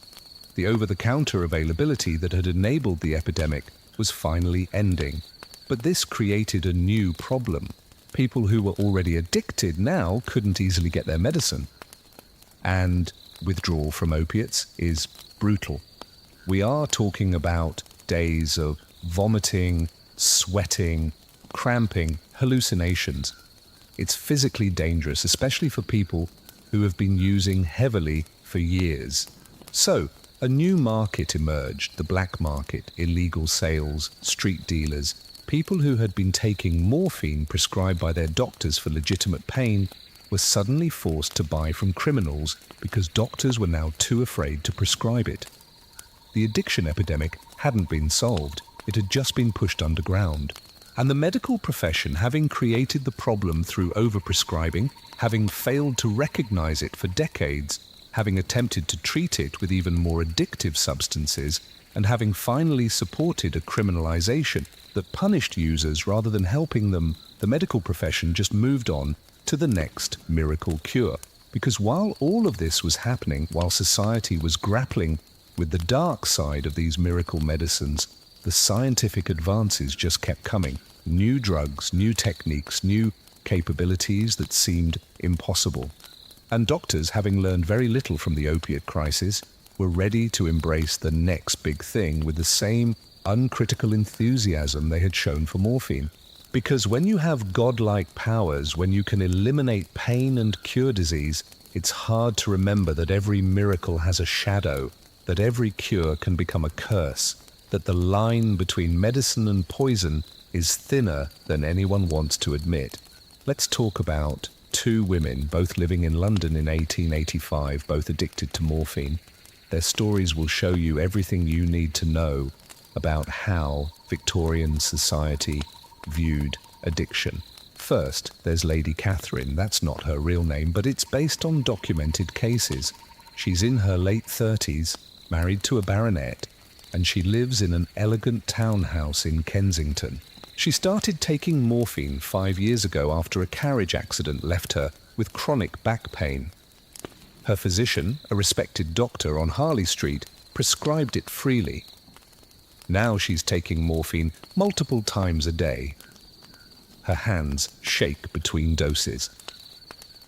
The over-the-counter availability that had enabled the epidemic was finally ending. But this created a new problem. People who were already addicted now couldn't easily get their medicine. And withdrawal from opiates is brutal. We are talking about days of vomiting, sweating, cramping, hallucinations. It's physically dangerous, especially for people who have been using heavily for years. So, a new market emerged, the black market, illegal sales, street dealers, people who had been taking morphine prescribed by their doctors for legitimate pain were suddenly forced to buy from criminals because doctors were now too afraid to prescribe it. The addiction epidemic hadn't been solved, it had just been pushed underground. And the medical profession, having created the problem through overprescribing, having failed to recognize it for decades, having attempted to treat it with even more addictive substances, and having finally supported a criminalization that punished users rather than helping them, the medical profession just moved on to the next miracle cure. Because while all of this was happening, while society was grappling with the dark side of these miracle medicines, the scientific advances just kept coming. New drugs, new techniques, new capabilities that seemed impossible. And doctors, having learned very little from the opiate crisis, were ready to embrace the next big thing with the same uncritical enthusiasm they had shown for morphine. Because when you have godlike powers, when you can eliminate pain and cure disease, it's hard to remember that every miracle has a shadow, that every cure can become a curse, that the line between medicine and poison is thinner than anyone wants to admit. Let's talk about two women, both living in London in 1885, both addicted to morphine. Their stories will show you everything you need to know about how Victorian society viewed addiction. First, there's Lady Catherine. That's not her real name, but it's based on documented cases. She's in her late 30s, married to a baronet, and she lives in an elegant townhouse in Kensington. She started taking morphine 5 years ago after a carriage accident left her with chronic back pain. Her physician, a respected doctor on Harley Street, prescribed it freely. Now she's taking morphine multiple times a day. Her hands shake between doses.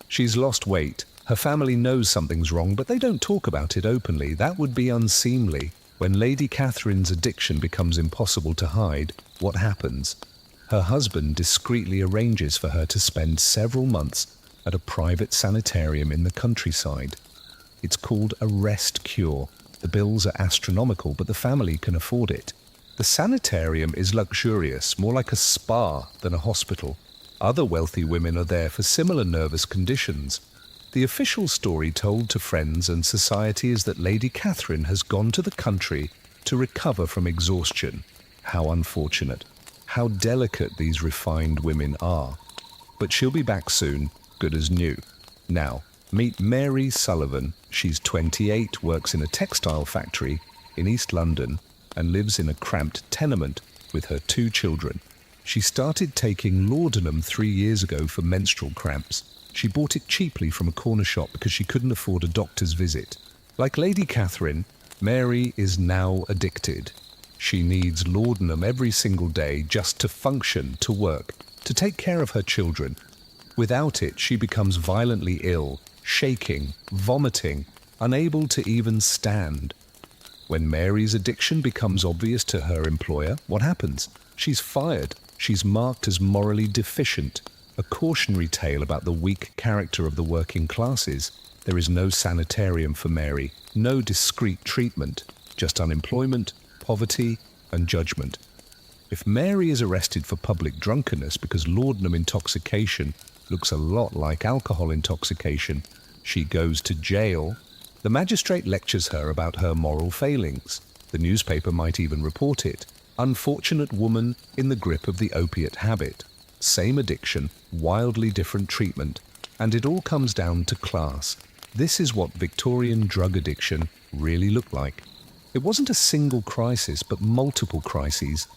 She's lost weight. Her family knows something's wrong, but they don't talk about it openly. That would be unseemly. When Lady Catherine's addiction becomes impossible to hide, what happens? Her husband discreetly arranges for her to spend several months at a private sanitarium in the countryside. It's called a rest cure. The bills are astronomical, but the family can afford it. The sanitarium is luxurious, more like a spa than a hospital. Other wealthy women are there for similar nervous conditions. The official story told to friends and society is that Lady Catherine has gone to the country to recover from exhaustion. How unfortunate. How delicate these refined women are. But she'll be back soon, good as new. Now, meet Mary Sullivan. She's 28, works in a textile factory in East London, and lives in a cramped tenement with her 2 children. She started taking laudanum 3 years ago for menstrual cramps. She bought it cheaply from a corner shop because she couldn't afford a doctor's visit. Like Lady Catherine, Mary is now addicted. She needs laudanum every single day just to function, to work, to take care of her children. Without it, she becomes violently ill, shaking, vomiting, unable to even stand. When Mary's addiction becomes obvious to her employer, what happens? She's fired. She's marked as morally deficient. A cautionary tale about the weak character of the working classes. There is no sanitarium for Mary, no discreet treatment, just unemployment, poverty, and judgment. If Mary is arrested for public drunkenness because laudanum intoxication looks a lot like alcohol intoxication, she goes to jail. The magistrate lectures her about her moral failings. The newspaper might even report it. Unfortunate woman in the grip of the opiate habit. Same addiction, wildly different treatment, and it all comes down to class. This is what Victorian drug addiction really looked like. It wasn't a single crisis, but multiple crises,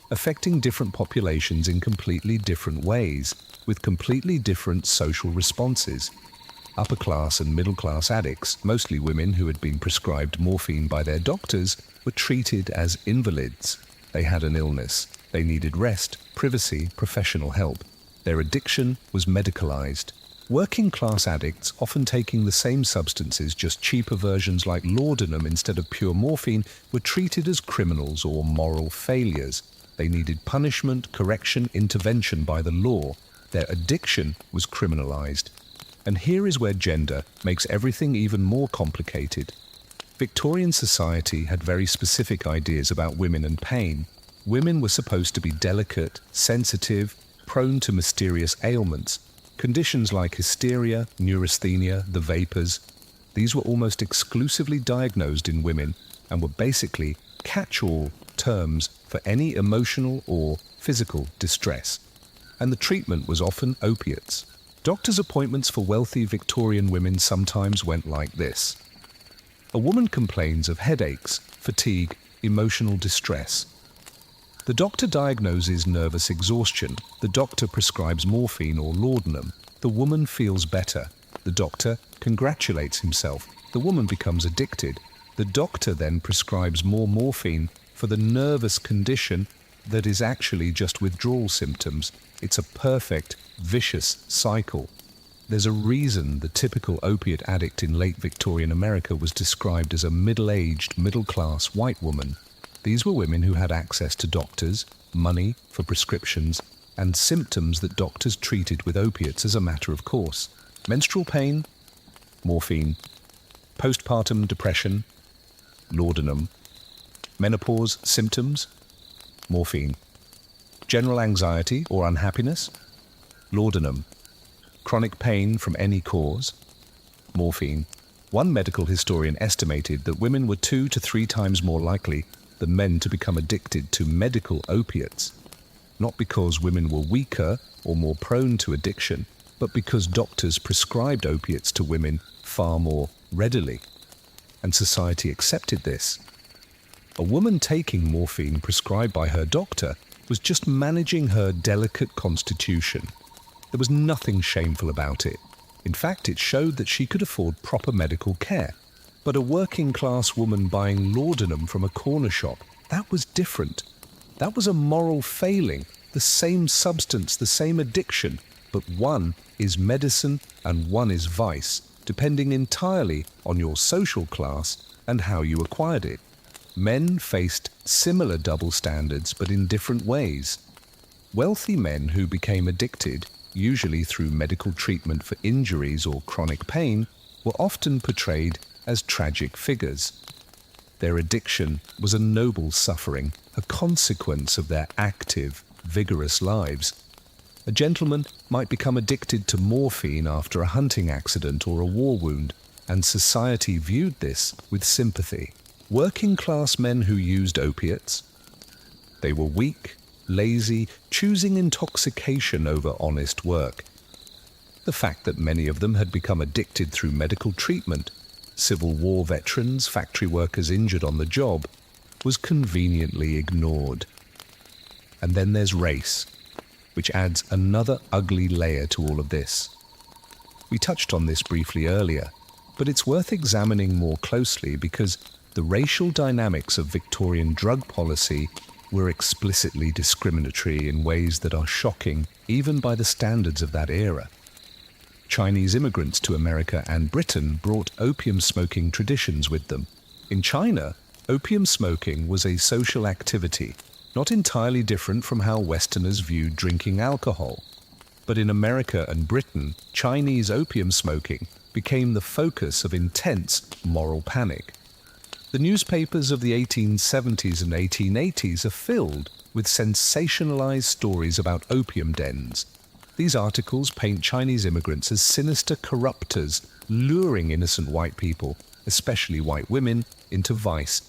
affecting different populations in completely different ways, with completely different social responses. Upper class and middle class addicts, mostly women who had been prescribed morphine by their doctors, were treated as invalids. They had an illness. They needed rest, privacy, professional help. Their addiction was medicalized. Working-class addicts, often taking the same substances, just cheaper versions like laudanum instead of pure morphine, were treated as criminals or moral failures. They needed punishment, correction, intervention by the law. Their addiction was criminalized. And here is where gender makes everything even more complicated. Victorian society had very specific ideas about women and pain. Women were supposed to be delicate, sensitive, prone to mysterious ailments. Conditions like hysteria, neurasthenia, the vapors, these were almost exclusively diagnosed in women and were basically catch-all terms for any emotional or physical distress. And the treatment was often opiates. Doctors' appointments for wealthy Victorian women sometimes went like this. A woman complains of headaches, fatigue, emotional distress. The doctor diagnoses nervous exhaustion. The doctor prescribes morphine or laudanum. The woman feels better. The doctor congratulates himself. The woman becomes addicted. The doctor then prescribes more morphine for the nervous condition that is actually just withdrawal symptoms. It's a perfect, vicious cycle. There's a reason the typical opiate addict in late Victorian America was described as a middle-aged, middle-class white woman. These were women who had access to doctors, money for prescriptions, and symptoms that doctors treated with opiates as a matter of course. Menstrual pain, morphine. Postpartum depression, laudanum. Menopause symptoms, morphine. General anxiety or unhappiness, laudanum. Chronic pain from any cause, morphine. One medical historian estimated that women were 2 to 3 times more likely than men to become addicted to medical opiates, not because women were weaker or more prone to addiction, but because doctors prescribed opiates to women far more readily. And society accepted this. A woman taking morphine prescribed by her doctor was just managing her delicate constitution. There was nothing shameful about it. In fact, it showed that she could afford proper medical care. But a working-class woman buying laudanum from a corner shop, that was different. That was a moral failing, the same substance, the same addiction, but one is medicine and one is vice, depending entirely on your social class and how you acquired it. Men faced similar double standards, but in different ways. Wealthy men who became addicted, usually through medical treatment for injuries or chronic pain, were often portrayed as tragic figures. Their addiction was a noble suffering, a consequence of their active, vigorous lives. A gentleman might become addicted to morphine after a hunting accident or a war wound, and society viewed this with sympathy. Working-class men who used opiates, they were weak, lazy, choosing intoxication over honest work. The fact that many of them had become addicted through medical treatment, Civil War veterans, factory workers injured on the job, was conveniently ignored. And then there's race, which adds another ugly layer to all of this. We touched on this briefly earlier, but it's worth examining more closely because the racial dynamics of Victorian drug policy were explicitly discriminatory in ways that are shocking even by the standards of that era. Chinese immigrants to America and Britain brought opium smoking traditions with them. In China, opium smoking was a social activity, not entirely different from how Westerners viewed drinking alcohol. But in America and Britain, Chinese opium smoking became the focus of intense moral panic. The newspapers of the 1870s and 1880s are filled with sensationalized stories about opium dens. These articles paint Chinese immigrants as sinister corruptors, luring innocent white people, especially white women, into vice.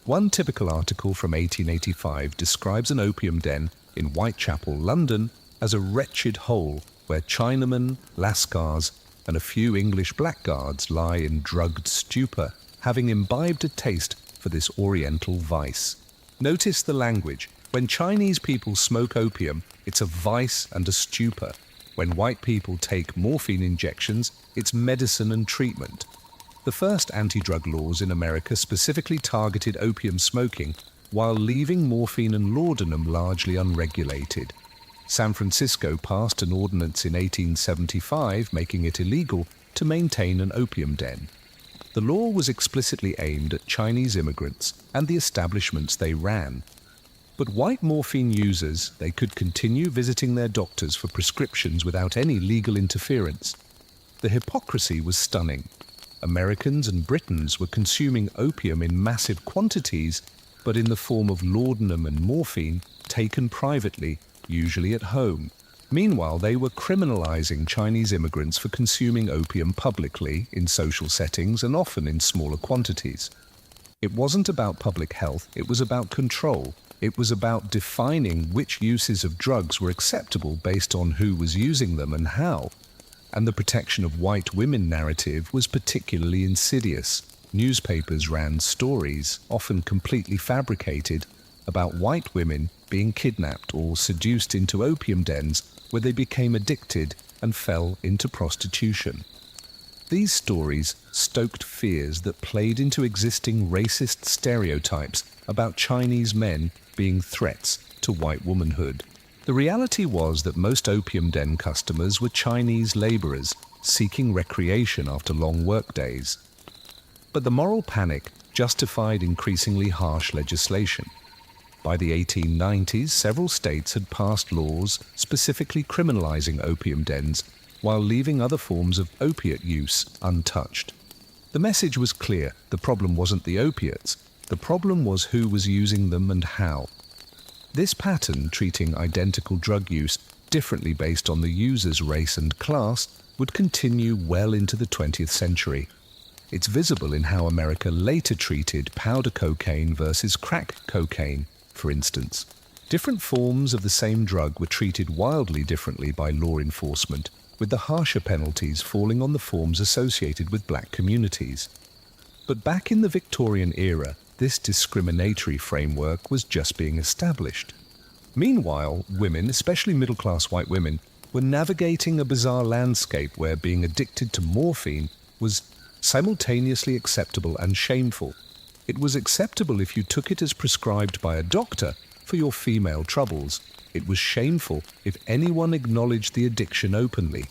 One typical article from 1885 describes an opium den in Whitechapel, London, as a wretched hole where Chinamen, Lascars, and a few English blackguards lie in drugged stupor, having imbibed a taste for this oriental vice. Notice the language. When Chinese people smoke opium, it's a vice and a stupor. When white people take morphine injections, it's medicine and treatment. The first anti-drug laws in America specifically targeted opium smoking while leaving morphine and laudanum largely unregulated. San Francisco passed an ordinance in 1875 making it illegal to maintain an opium den. The law was explicitly aimed at Chinese immigrants and the establishments they ran. But white morphine users, they could continue visiting their doctors for prescriptions without any legal interference. The hypocrisy was stunning. Americans and Britons were consuming opium in massive quantities, but in the form of laudanum and morphine taken privately, usually at home. Meanwhile, they were criminalizing Chinese immigrants for consuming opium publicly in social settings and often in smaller quantities. It wasn't about public health, it was about control. It was about defining which uses of drugs were acceptable based on who was using them and how. And the protection of white women narrative was particularly insidious. Newspapers ran stories, often completely fabricated, about white women being kidnapped or seduced into opium dens where they became addicted and fell into prostitution. These stories stoked fears that played into existing racist stereotypes about Chinese men being threats to white womanhood. The reality was that most opium den customers were Chinese laborers seeking recreation after long workdays. But the moral panic justified increasingly harsh legislation. By the 1890s, several states had passed laws specifically criminalizing opium dens while leaving other forms of opiate use untouched. The message was clear: the problem wasn't the opiates, the problem was who was using them and how. This pattern, treating identical drug use differently based on the user's race and class, would continue well into the 20th century. It's visible in how America later treated powder cocaine versus crack cocaine, for instance. Different forms of the same drug were treated wildly differently by law enforcement, with the harsher penalties falling on the forms associated with black communities. But back in the Victorian era, this discriminatory framework was just being established. Meanwhile, women, especially middle-class white women, were navigating a bizarre landscape where being addicted to morphine was simultaneously acceptable and shameful. It was acceptable if you took it as prescribed by a doctor for your female troubles. It was shameful if anyone acknowledged the addiction openly.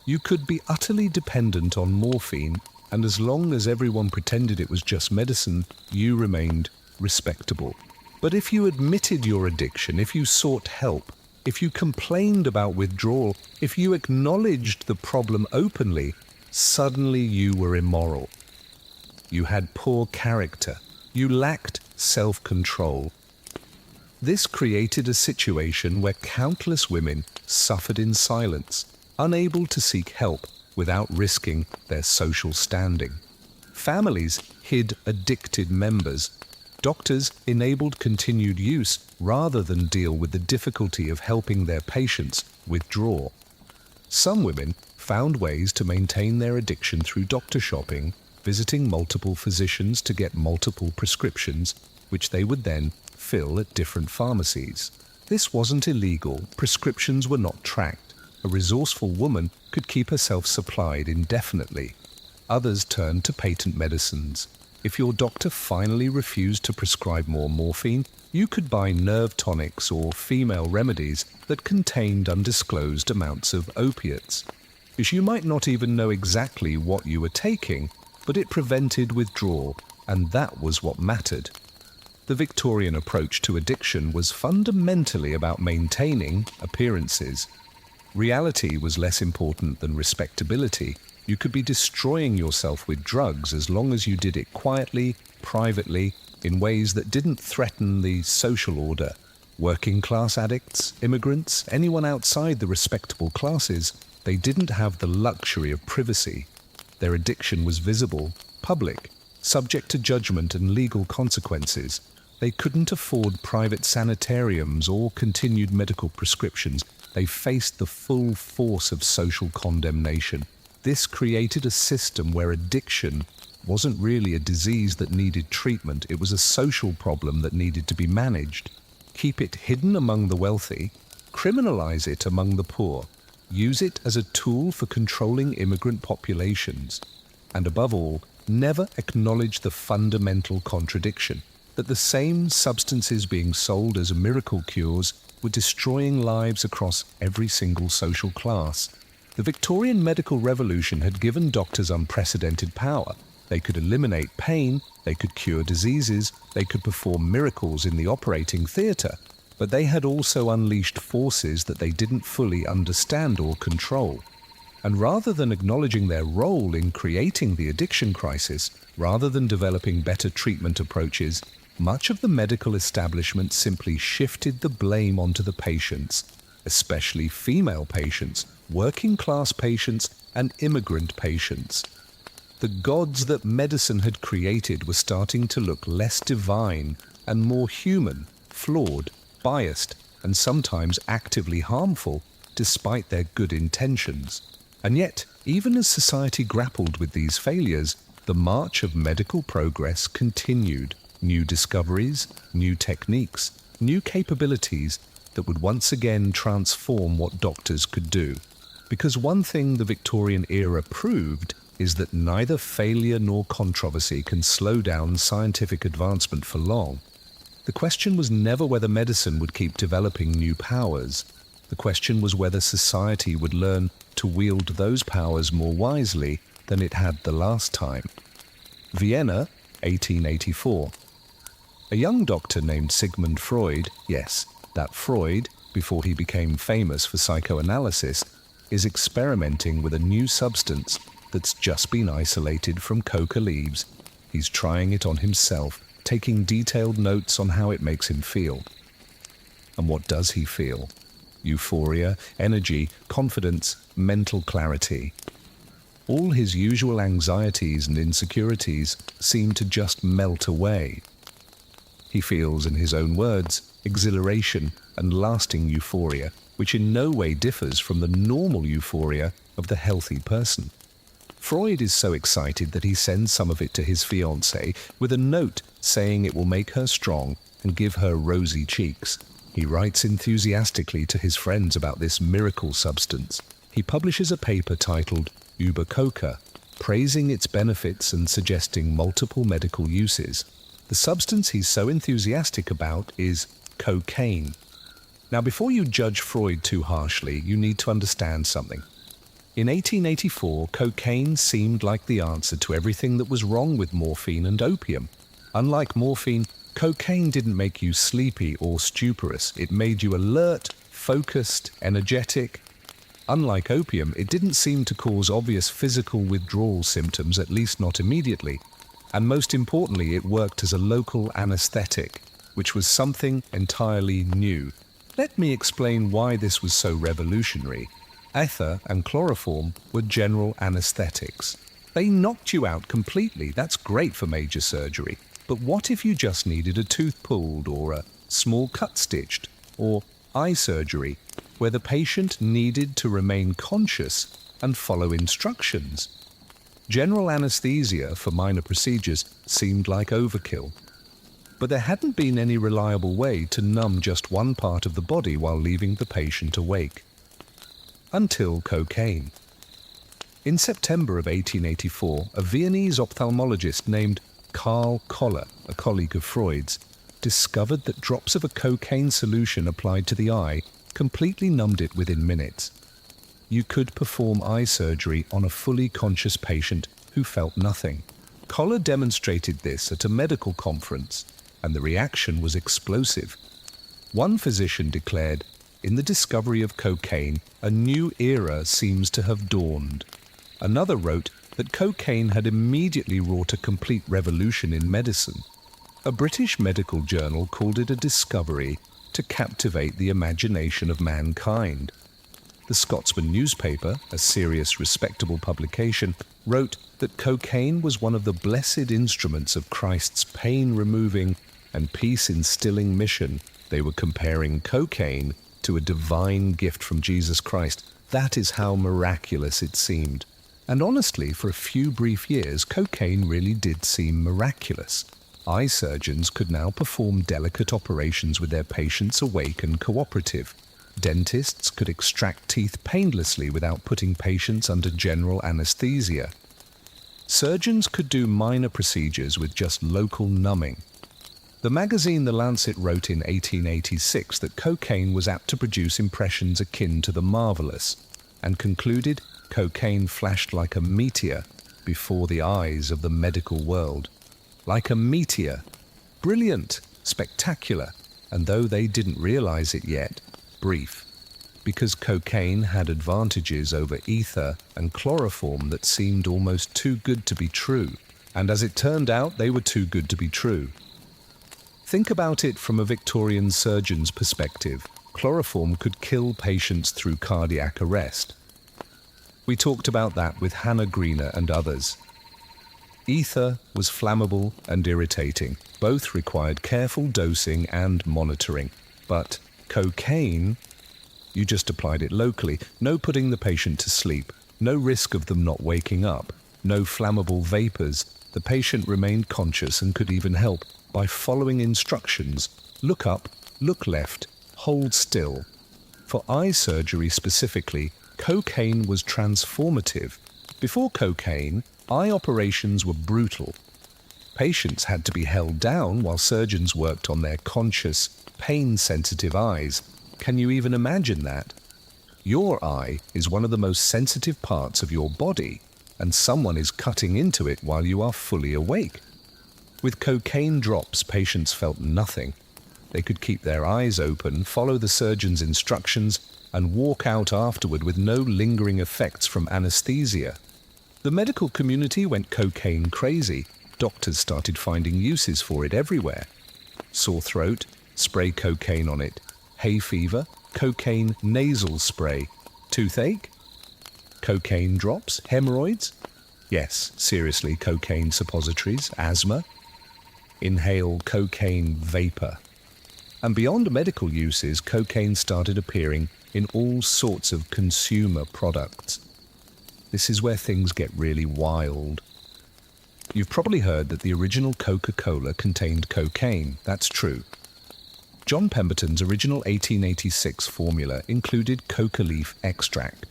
You could be utterly dependent on morphine, and as long as everyone pretended it was just medicine, you remained respectable. But if you admitted your addiction, if you sought help, if you complained about withdrawal, if you acknowledged the problem openly, suddenly you were immoral. You had poor character. You lacked self-control. This created a situation where countless women suffered in silence, unable to seek help without risking their social standing. Families hid addicted members. Doctors enabled continued use rather than deal with the difficulty of helping their patients withdraw. Some women found ways to maintain their addiction through doctor shopping, visiting multiple physicians to get multiple prescriptions, which they would then fill at different pharmacies. This wasn't illegal. Prescriptions were not tracked. A resourceful woman could keep herself supplied indefinitely. Others turned to patent medicines. If your doctor finally refused to prescribe more morphine, you could buy nerve tonics or female remedies that contained undisclosed amounts of opiates. You might not even know exactly what you were taking, but it prevented withdrawal, and that was what mattered. The Victorian approach to addiction was fundamentally about maintaining appearances. Reality was less important than respectability. You could be destroying yourself with drugs as long as you did it quietly, privately, in ways that didn't threaten the social order. Working class addicts, immigrants, anyone outside the respectable classes, they didn't have the luxury of privacy. Their addiction was visible, public, subject to judgment and legal consequences. They couldn't afford private sanitariums or continued medical prescriptions. They faced the full force of social condemnation. This created a system where addiction wasn't really a disease that needed treatment. It was a social problem that needed to be managed. Keep it hidden among the wealthy, criminalize it among the poor, use it as a tool for controlling immigrant populations, and above all, never acknowledge the fundamental contradiction. that the same substances being sold as miracle cures were destroying lives across every single social class. The Victorian medical revolution had given doctors unprecedented power. They could eliminate pain, they could cure diseases, they could perform miracles in the operating theatre, but they had also unleashed forces that they didn't fully understand or control. And rather than acknowledging their role in creating the addiction crisis, rather than developing better treatment approaches, much of the medical establishment simply shifted the blame onto the patients, especially female patients, working-class patients, and immigrant patients. The gods that medicine had created were starting to look less divine and more human, flawed, biased, and sometimes actively harmful, despite their good intentions. And yet, even as society grappled with these failures, the march of medical progress continued. New discoveries, new techniques, new capabilities that would once again transform what doctors could do. Because one thing the Victorian era proved is that neither failure nor controversy can slow down scientific advancement for long. The question was never whether medicine would keep developing new powers. The question was whether society would learn to wield those powers more wisely than it had the last time. Vienna, 1884. A young doctor named Sigmund Freud, yes, that Freud, before he became famous for psychoanalysis, is experimenting with a new substance that's just been isolated from coca leaves. He's trying it on himself, taking detailed notes on how it makes him feel. And what does he feel? Euphoria, energy, confidence, mental clarity. All his usual anxieties and insecurities seem to just melt away. He feels, in his own words, exhilaration and lasting euphoria, which in no way differs from the normal euphoria of the healthy person. Freud is so excited that he sends some of it to his fiancée with a note saying it will make her strong and give her rosy cheeks. He writes enthusiastically to his friends about this miracle substance. He publishes a paper titled Über Coca, praising its benefits and suggesting multiple medical uses. The substance he's so enthusiastic about is cocaine. Now, before you judge Freud too harshly, you need to understand something. In 1884, cocaine seemed like the answer to everything that was wrong with morphine and opium. Unlike morphine, cocaine didn't make you sleepy or stuporous. It made you alert, focused, energetic. Unlike opium, it didn't seem to cause obvious physical withdrawal symptoms, at least not immediately. And most importantly, it worked as a local anesthetic, which was something entirely new. Let me explain why this was so revolutionary. Ether and chloroform were general anesthetics. They knocked you out completely. That's great for major surgery. But what if you just needed a tooth pulled or a small cut stitched or eye surgery where the patient needed to remain conscious and follow instructions? General anesthesia for minor procedures seemed like overkill. But there hadn't been any reliable way to numb just one part of the body while leaving the patient awake. Until cocaine. In September of 1884, a Viennese ophthalmologist named Karl Koller, a colleague of Freud's, discovered that drops of a cocaine solution applied to the eye completely numbed it within minutes. You could perform eye surgery on a fully conscious patient who felt nothing. Koller demonstrated this at a medical conference, and the reaction was explosive. One physician declared, "In the discovery of cocaine, a new era seems to have dawned." Another wrote that cocaine had immediately wrought a complete revolution in medicine. A British medical journal called it a discovery to captivate the imagination of mankind. The Scotsman newspaper, a serious, respectable publication, wrote that cocaine was one of the blessed instruments of Christ's pain-removing and peace-instilling mission. They were comparing cocaine to a divine gift from Jesus Christ. That is how miraculous it seemed. And honestly, for a few brief years, cocaine really did seem miraculous. Eye surgeons could now perform delicate operations with their patients awake and cooperative. Dentists could extract teeth painlessly without putting patients under general anesthesia. Surgeons could do minor procedures with just local numbing. The magazine The Lancet wrote in 1886 that cocaine was apt to produce impressions akin to the marvelous, and concluded cocaine flashed like a meteor before the eyes of the medical world. Like a meteor. Brilliant, spectacular, and though they didn't realize it yet, brief. Because cocaine had advantages over ether and chloroform that seemed almost too good to be true. And as it turned out, they were too good to be true. Think about it from a Victorian surgeon's perspective. Chloroform could kill patients through cardiac arrest. We talked about that with Hannah Greener and others. Ether was flammable and irritating. Both required careful dosing and monitoring. But cocaine, you just applied it locally. No putting the patient to sleep. No risk of them not waking up. No flammable vapors. The patient remained conscious and could even help by following instructions. Look up, look left, hold still. For eye surgery specifically, cocaine was transformative. Before cocaine, eye operations were brutal. Patients had to be held down while surgeons worked on their conscious, pain-sensitive eyes. Can you even imagine that? Your eye is one of the most sensitive parts of your body, and someone is cutting into it while you are fully awake. With cocaine drops, patients felt nothing. They could keep their eyes open, follow the surgeon's instructions, and walk out afterward with no lingering effects from anesthesia. The medical community went cocaine crazy. Doctors started finding uses for it everywhere. Sore throat, spray cocaine on it. Hay fever, cocaine nasal spray. Toothache, cocaine drops. Hemorrhoids, yes, seriously, cocaine suppositories. Asthma, inhale cocaine vapor. And beyond medical uses, cocaine started appearing in all sorts of consumer products. This is where things get really wild. You've probably heard that the original Coca-Cola contained cocaine. That's true. John Pemberton's original 1886 formula included coca leaf extract.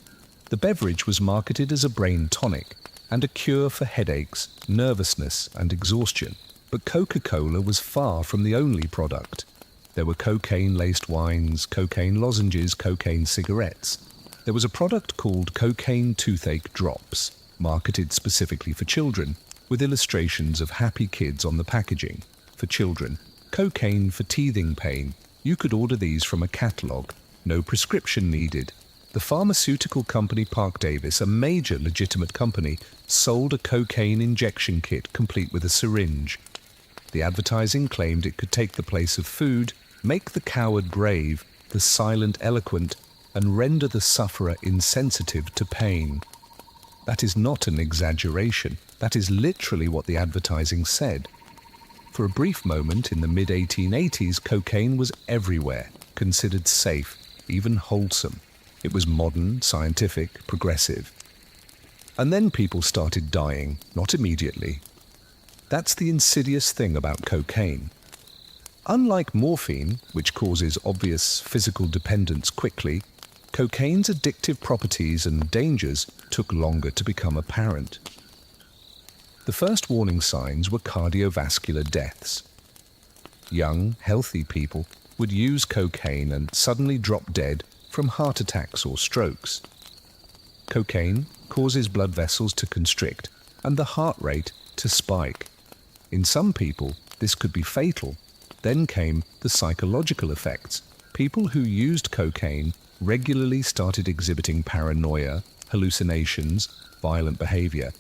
The beverage was marketed as a brain tonic and a cure for headaches, nervousness, and exhaustion. But Coca-Cola was far from the only product. There were cocaine-laced wines, cocaine lozenges, cocaine cigarettes. There was a product called cocaine toothache drops, marketed specifically for children, with illustrations of happy kids on the packaging. For children, cocaine for teething pain. You could order these from a catalogue. No prescription needed. The pharmaceutical company Parke-Davis, a major legitimate company, sold a cocaine injection kit complete with a syringe. The advertising claimed it could take the place of food, make the coward brave, the silent eloquent, and render the sufferer insensitive to pain. That is not an exaggeration. That is literally what the advertising said. For a brief moment in the mid-1880s, cocaine was everywhere, considered safe, even wholesome. It was modern, scientific, progressive. And then people started dying, not immediately. That's the insidious thing about cocaine. Unlike morphine, which causes obvious physical dependence quickly, cocaine's addictive properties and dangers took longer to become apparent. The first warning signs were cardiovascular deaths. Young, healthy people would use cocaine and suddenly drop dead from heart attacks or strokes. Cocaine causes blood vessels to constrict and the heart rate to spike. In some people, this could be fatal. Then came the psychological effects. People who used cocaine regularly started exhibiting paranoia, hallucinations, violent behavior.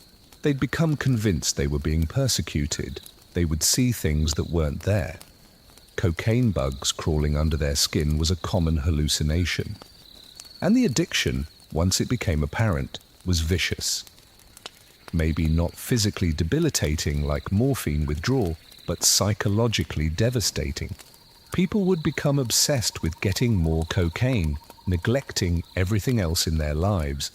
They'd become convinced they were being persecuted. They would see things that weren't there. Cocaine bugs crawling under their skin was a common hallucination. And the addiction, once it became apparent, was vicious. Maybe not physically debilitating like morphine withdrawal, but psychologically devastating. People would become obsessed with getting more cocaine, neglecting everything else in their lives.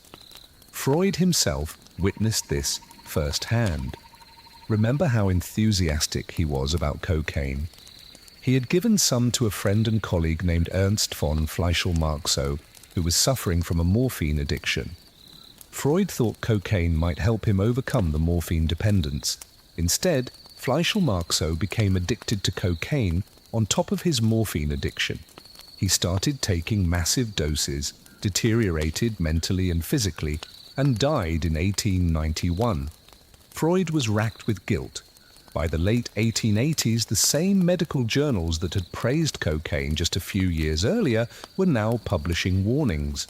Freud himself witnessed this firsthand. Remember how enthusiastic he was about cocaine? He had given some to a friend and colleague named Ernst von Fleischl-Marxow, who was suffering from a morphine addiction. Freud thought cocaine might help him overcome the morphine dependence. Instead, Fleischl-Marxo became addicted to cocaine on top of his morphine addiction. He started taking massive doses, deteriorated mentally and physically, and died in 1891. Freud was racked with guilt. By the late 1880s, the same medical journals that had praised cocaine just a few years earlier were now publishing warnings.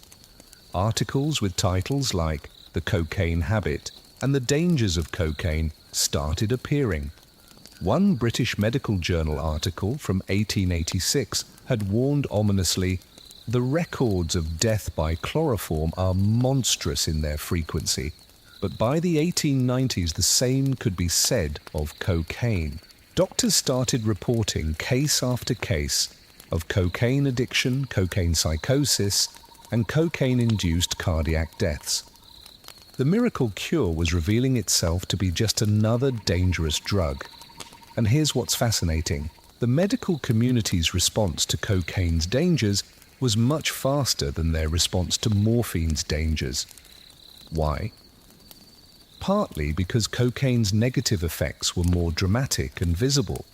Articles with titles like "The Cocaine Habit" and "The Dangers of Cocaine" started appearing. One British medical journal article from 1886 had warned ominously, "The records of death by chloroform are monstrous in their frequency." But by the 1890s, the same could be said of cocaine. Doctors started reporting case after case of cocaine addiction, cocaine psychosis, and cocaine-induced cardiac deaths. The miracle cure was revealing itself to be just another dangerous drug. And here's what's fascinating. The medical community's response to cocaine's dangers was much faster than their response to morphine's dangers. Why? Partly because cocaine's negative effects were more dramatic and visible.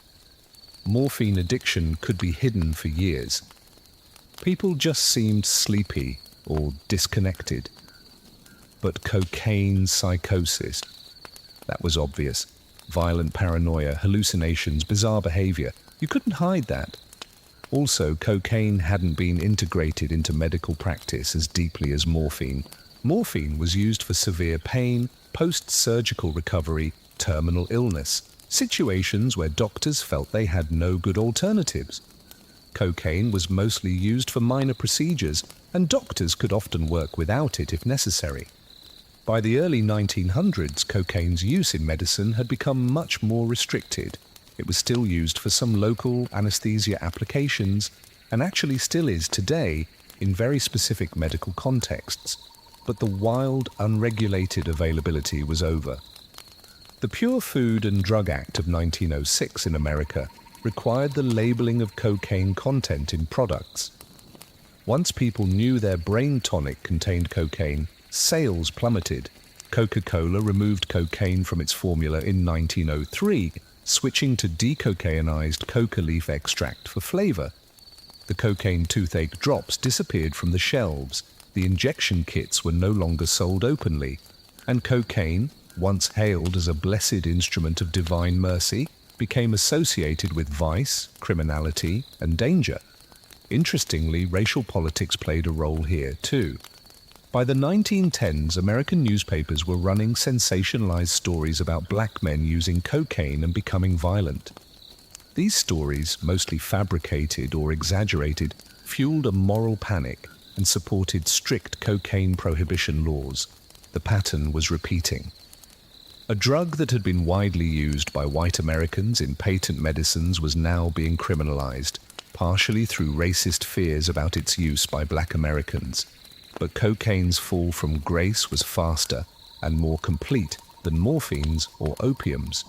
Morphine addiction could be hidden for years. People just seemed sleepy or disconnected. But cocaine psychosis, that was obvious. Violent paranoia, hallucinations, bizarre behavior. You couldn't hide that. Also, cocaine hadn't been integrated into medical practice as deeply as morphine. Morphine was used for severe pain, post-surgical recovery, terminal illness, situations where doctors felt they had no good alternatives. Cocaine was mostly used for minor procedures, and doctors could often work without it if necessary. By the early 1900s, cocaine's use in medicine had become much more restricted. It was still used for some local anesthesia applications, and actually still is today in very specific medical contexts. But the wild, unregulated availability was over. The Pure Food and Drug Act of 1906 in America required the labeling of cocaine content in products. Once people knew their brain tonic contained cocaine, sales plummeted. Coca-Cola removed cocaine from its formula in 1903, switching to decocainized coca leaf extract for flavor. The cocaine toothache drops disappeared from the shelves. The injection kits were no longer sold openly, and cocaine, once hailed as a blessed instrument of divine mercy, became associated with vice, criminality, and danger. Interestingly, racial politics played a role here too. By the 1910s, American newspapers were running sensationalized stories about black men using cocaine and becoming violent. These stories, mostly fabricated or exaggerated, fueled a moral panic and supported strict cocaine prohibition laws. The pattern was repeating. A drug that had been widely used by white Americans in patent medicines was now being criminalized, partially through racist fears about its use by black Americans. But cocaine's fall from grace was faster and more complete than morphines or opiums.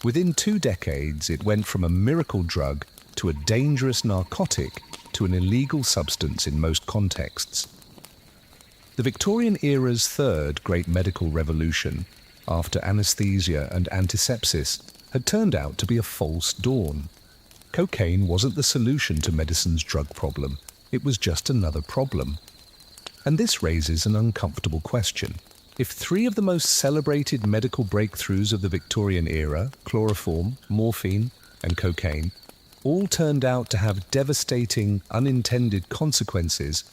Within 2 decades, it went from a miracle drug to a dangerous narcotic to an illegal substance in most contexts. The Victorian era's third great medical revolution, after anesthesia and antisepsis, had turned out to be a false dawn. Cocaine wasn't the solution to medicine's drug problem, it was just another problem. And this raises an uncomfortable question. If 3 of the most celebrated medical breakthroughs of the Victorian era, chloroform, morphine, and cocaine, all turned out to have devastating, unintended consequences,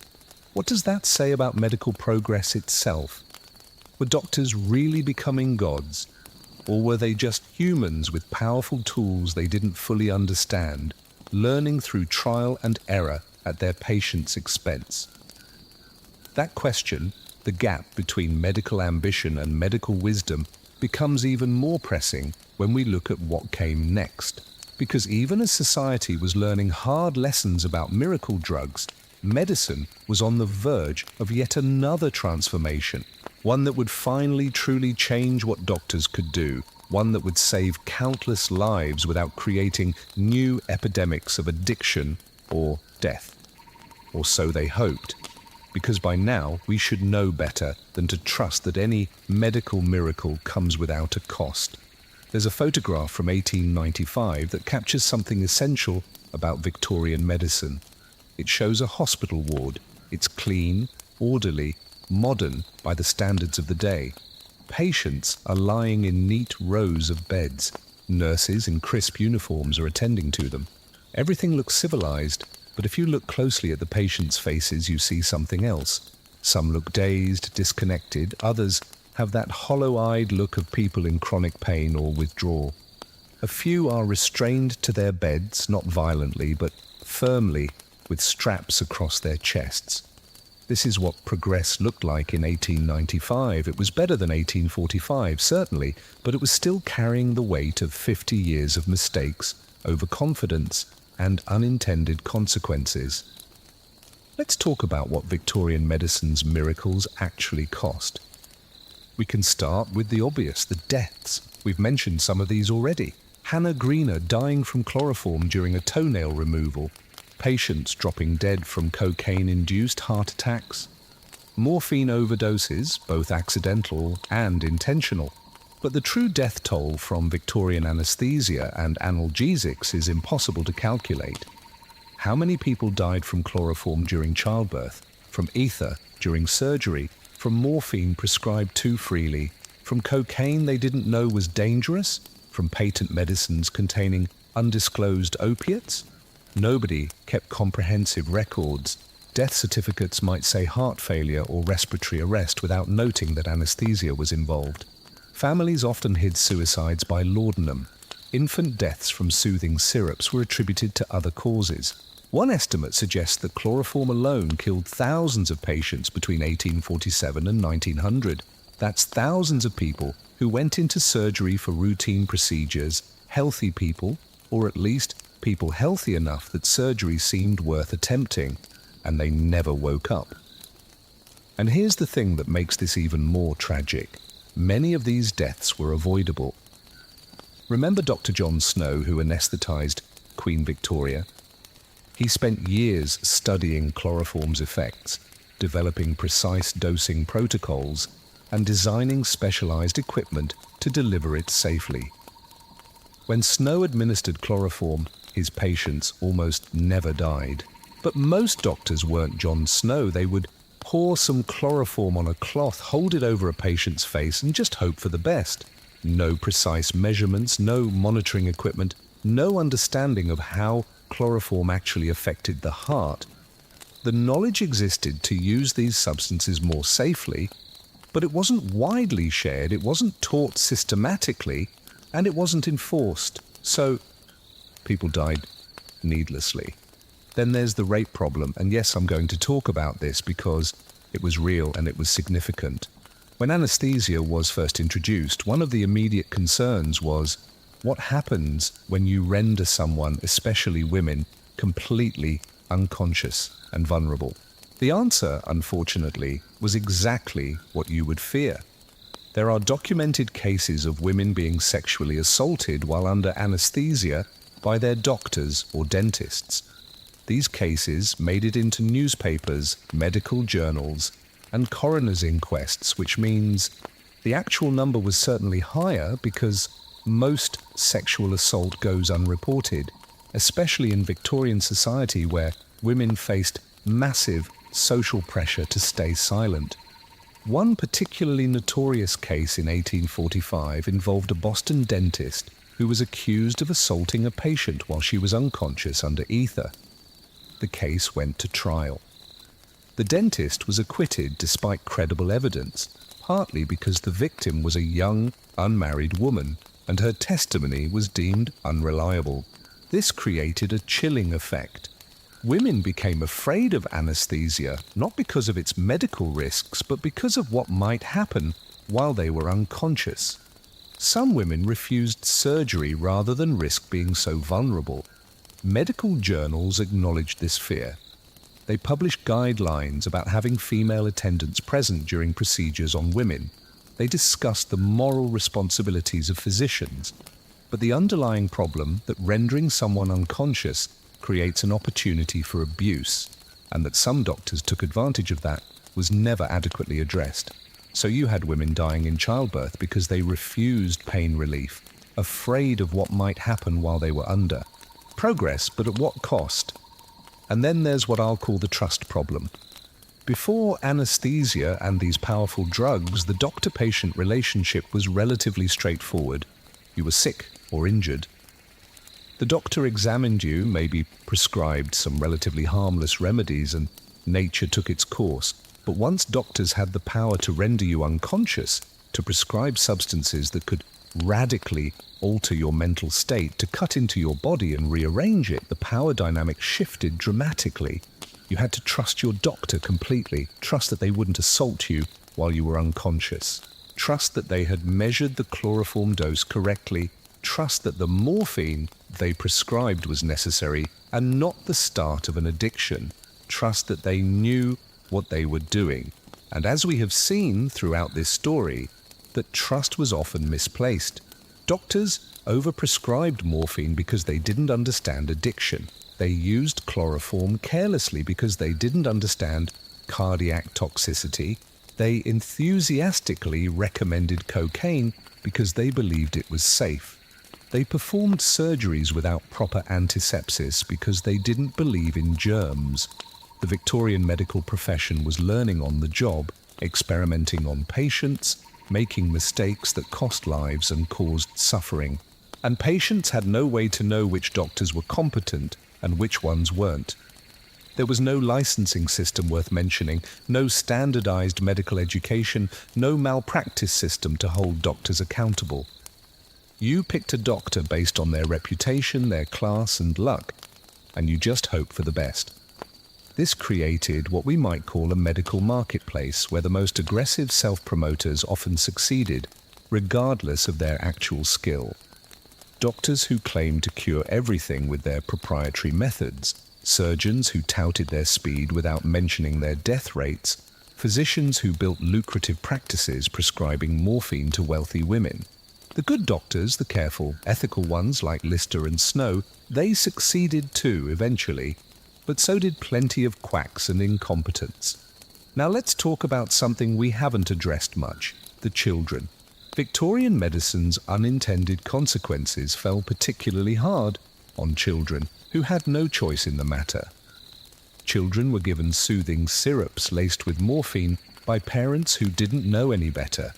what does that say about medical progress itself? Were doctors really becoming gods? Or were they just humans with powerful tools they didn't fully understand, learning through trial and error at their patients' expense? That question, the gap between medical ambition and medical wisdom, becomes even more pressing when we look at what came next. Because even as society was learning hard lessons about miracle drugs, medicine was on the verge of yet another transformation, one that would finally truly change what doctors could do, one that would save countless lives without creating new epidemics of addiction or death. Or so they hoped, because by now we should know better than to trust that any medical miracle comes without a cost. There's a photograph from 1895 that captures something essential about Victorian medicine. It shows a hospital ward. It's clean, orderly, modern by the standards of the day. Patients are lying in neat rows of beds. Nurses in crisp uniforms are attending to them. Everything looks civilized, but if you look closely at the patients' faces, you see something else. Some look dazed, disconnected. Others have that hollow-eyed look of people in chronic pain or withdrawal. A few are restrained to their beds, not violently, but firmly, with straps across their chests. This is what progress looked like in 1895. It was better than 1845, certainly, but it was still carrying the weight of 50 years of mistakes, overconfidence, and unintended consequences. Let's talk about what Victorian medicine's miracles actually cost. We can start with the obvious, the deaths. We've mentioned some of these already. Hannah Greener dying from chloroform during a toenail removal. Patients dropping dead from cocaine-induced heart attacks. Morphine overdoses, both accidental and intentional. But the true death toll from Victorian anesthesia and analgesics is impossible to calculate. How many people died from chloroform during childbirth, from ether during surgery, from morphine prescribed too freely, from cocaine they didn't know was dangerous, from patent medicines containing undisclosed opiates? Nobody kept comprehensive records. Death certificates might say heart failure or respiratory arrest without noting that anesthesia was involved. Families often hid suicides by laudanum. Infant deaths from soothing syrups were attributed to other causes. One estimate suggests that chloroform alone killed thousands of patients between 1847 and 1900. That's thousands of people who went into surgery for routine procedures, healthy people, or at least people healthy enough that surgery seemed worth attempting, and they never woke up. And here's the thing that makes this even more tragic. Many of these deaths were avoidable. Remember Dr. John Snow, who anesthetized Queen Victoria? He spent years studying chloroform's effects, developing precise dosing protocols, and designing specialized equipment to deliver it safely. When Snow administered chloroform, his patients almost never died. But most doctors weren't John Snow. They would pour some chloroform on a cloth, hold it over a patient's face, and just hope for the best. No precise measurements, no monitoring equipment, no understanding of how chloroform actually affected the heart. The knowledge existed to use these substances more safely, but it wasn't widely shared, it wasn't taught systematically, and it wasn't enforced. So people died needlessly. Then there's the rape problem, and yes, I'm going to talk about this because it was real and it was significant. When anesthesia was first introduced, one of the immediate concerns was, what happens when you render someone, especially women, completely unconscious and vulnerable? The answer, unfortunately, was exactly what you would fear. There are documented cases of women being sexually assaulted while under anesthesia by their doctors or dentists. These cases made it into newspapers, medical journals, and coroner's inquests, which means the actual number was certainly higher because most sexual assault goes unreported, especially in Victorian society where women faced massive social pressure to stay silent. One particularly notorious case in 1845 involved a Boston dentist who was accused of assaulting a patient while she was unconscious under ether. The case went to trial. The dentist was acquitted despite credible evidence, partly because the victim was a young, unmarried woman, and her testimony was deemed unreliable. This created a chilling effect. Women became afraid of anesthesia, not because of its medical risks, but because of what might happen while they were unconscious. Some women refused surgery rather than risk being so vulnerable. Medical journals acknowledged this fear. They published guidelines about having female attendants present during procedures on women. They discussed the moral responsibilities of physicians. But the underlying problem that rendering someone unconscious creates an opportunity for abuse, and that some doctors took advantage of that, was never adequately addressed. So you had women dying in childbirth because they refused pain relief. afraid of what might happen while they were under. Progress, but at what cost? And then there's what I'll call the trust problem. Before anesthesia and these powerful drugs, the doctor-patient relationship was relatively straightforward. You were sick or injured. The doctor examined you, maybe prescribed some relatively harmless remedies, and nature took its course. But once doctors had the power to render you unconscious, to prescribe substances that could radically alter your mental state, to cut into your body and rearrange it, the power dynamic shifted dramatically. You had to trust your doctor completely, trust that they wouldn't assault you while you were unconscious, trust that they had measured the chloroform dose correctly, trust that the morphine they prescribed was necessary and not the start of an addiction, trust that they knew what they were doing. And as we have seen throughout this story, that trust was often misplaced. Doctors overprescribed morphine because they didn't understand addiction. They used chloroform carelessly because they didn't understand cardiac toxicity. They enthusiastically recommended cocaine because they believed it was safe. They performed surgeries without proper antisepsis because they didn't believe in germs. The Victorian medical profession was learning on the job, experimenting on patients, making mistakes that cost lives and caused suffering. And patients had no way to know which doctors were competent and which ones weren't. There was no licensing system worth mentioning, no standardized medical education, no malpractice system to hold doctors accountable. You picked a doctor based on their reputation, their class and luck, and you just hoped for the best. This created what we might call a medical marketplace where the most aggressive self-promoters often succeeded, regardless of their actual skill. Doctors who claimed to cure everything with their proprietary methods, surgeons who touted their speed without mentioning their death rates, physicians who built lucrative practices prescribing morphine to wealthy women. The good doctors, the careful, ethical ones like Lister and Snow, they succeeded too eventually, but so did plenty of quacks and incompetents. Now let's talk about something we haven't addressed much, the children. Victorian medicine's unintended consequences fell particularly hard on children who had no choice in the matter. Children were given soothing syrups laced with morphine by parents who didn't know any better.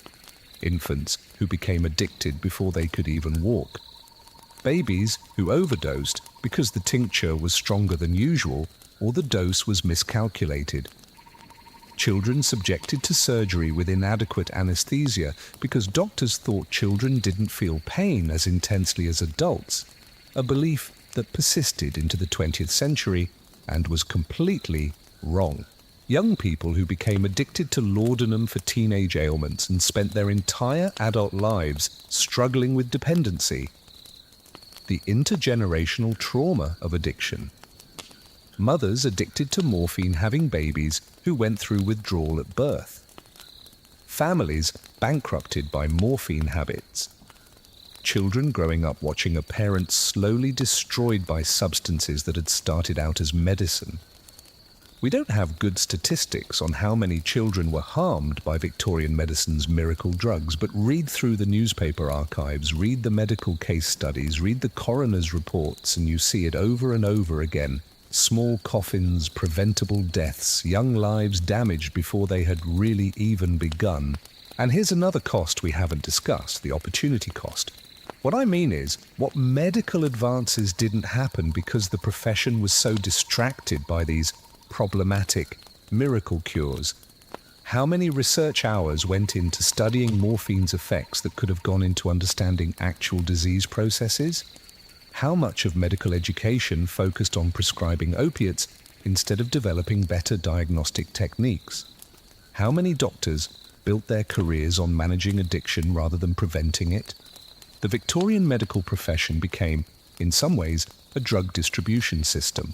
Infants who became addicted before they could even walk. Babies who overdosed because the tincture was stronger than usual or the dose was miscalculated. Children subjected to surgery with inadequate anesthesia because doctors thought children didn't feel pain as intensely as adults, a belief that persisted into the 20th century and was completely wrong. Young people who became addicted to laudanum for teenage ailments and spent their entire adult lives struggling with dependency. The intergenerational trauma of addiction. Mothers addicted to morphine having babies who went through withdrawal at birth. Families bankrupted by morphine habits. Children growing up watching a parent slowly destroyed by substances that had started out as medicine. We don't have good statistics on how many children were harmed by Victorian medicine's miracle drugs, but read through the newspaper archives, read the medical case studies, read the coroner's reports, and you see it over and over again. Small coffins, preventable deaths, young lives damaged before they had really even begun. And here's another cost we haven't discussed, the opportunity cost. What I mean is, what medical advances didn't happen because the profession was so distracted by these problematic miracle cures. How many research hours went into studying morphine's effects that could have gone into understanding actual disease processes? How much of medical education focused on prescribing opiates instead of developing better diagnostic techniques? How many doctors built their careers on managing addiction rather than preventing it? The Victorian medical profession became, in some ways, a drug distribution system.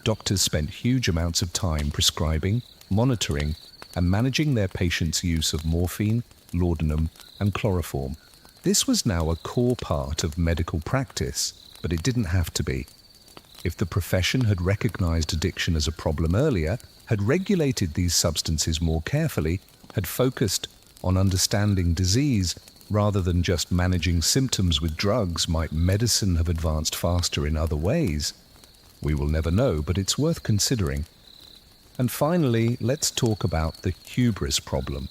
Doctors spent huge amounts of time prescribing, monitoring, and managing their patients' use of morphine, laudanum, and chloroform. This was now a core part of medical practice, but it didn't have to be. If the profession had recognized addiction as a problem earlier, had regulated these substances more carefully, had focused on understanding disease, Rather than just managing symptoms with drugs, might medicine have advanced faster in other ways? We will never know, but it's worth considering. And finally, let's talk about the hubris problem.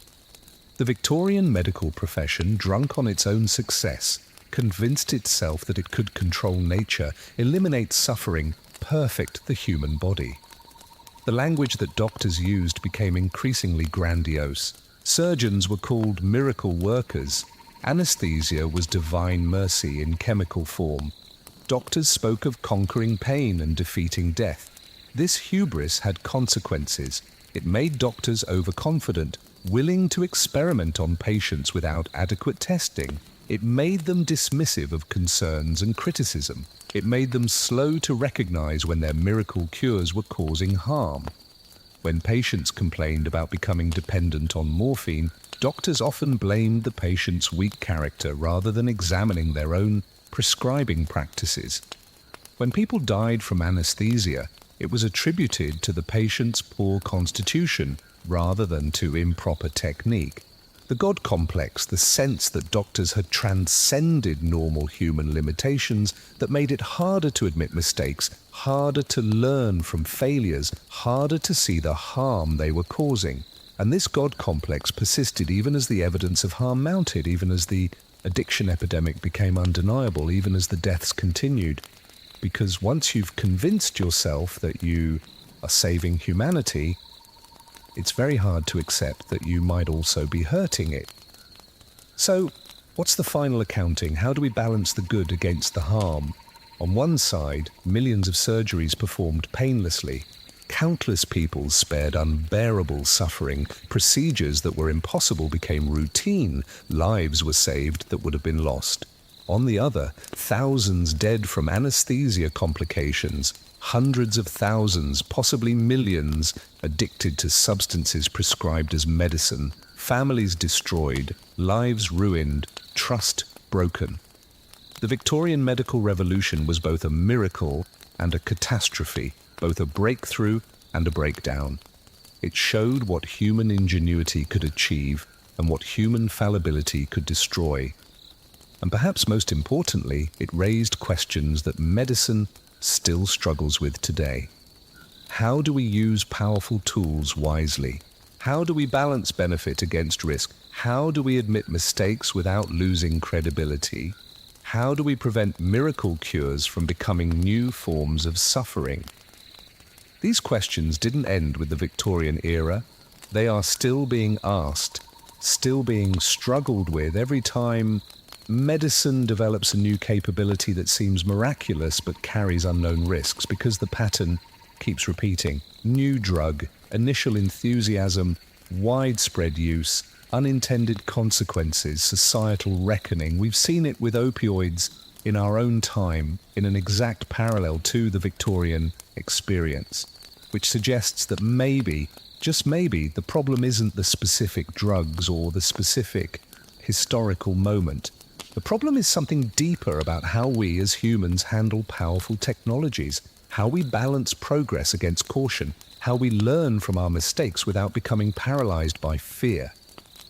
The Victorian medical profession, drunk on its own success, convinced itself that it could control nature, eliminate suffering, perfect the human body. The language that doctors used became increasingly grandiose. Surgeons were called miracle workers. Anesthesia was divine mercy in chemical form. Doctors spoke of conquering pain and defeating death. This hubris had consequences. It made doctors overconfident, willing to experiment on patients without adequate testing. It made them dismissive of concerns and criticism. It made them slow to recognize when their miracle cures were causing harm. When patients complained about becoming dependent on morphine, doctors often blamed the patient's weak character rather than examining their own prescribing practices. When people died from anesthesia, it was attributed to the patient's poor constitution rather than to improper technique. The God complex, the sense that doctors had transcended normal human limitations that made it harder to admit mistakes, harder to learn from failures, harder to see the harm they were causing. And this God complex persisted even as the evidence of harm mounted, even as the addiction epidemic became undeniable, even as the deaths continued. Because once you've convinced yourself that you are saving humanity, it's very hard to accept that you might also be hurting it. So, what's the final accounting? How do we balance the good against the harm? On one side, millions of surgeries performed painlessly. Countless people spared unbearable suffering. Procedures that were impossible became routine. Lives were saved that would have been lost. On the other, thousands dead from anesthesia complications. Hundreds of thousands, possibly millions, addicted to substances prescribed as medicine, families destroyed, lives ruined, trust broken. The Victorian medical revolution was both a miracle and a catastrophe, both a breakthrough and a breakdown. It showed what human ingenuity could achieve and what human fallibility could destroy. And perhaps most importantly, it raised questions that medicine still struggles with today. How do we use powerful tools wisely? How do we balance benefit against risk? How do we admit mistakes without losing credibility? How do we prevent miracle cures from becoming new forms of suffering? These questions didn't end with the Victorian era. They are still being asked, still being struggled with every time medicine develops a new capability that seems miraculous but carries unknown risks, because the pattern keeps repeating. New drug, initial enthusiasm, widespread use, unintended consequences, societal reckoning. We've seen it with opioids in our own time, in an exact parallel to the Victorian experience, which suggests that maybe, just maybe, the problem isn't the specific drugs or the specific historical moment. The problem is something deeper about how we as humans handle powerful technologies, how we balance progress against caution, how we learn from our mistakes without becoming paralyzed by fear.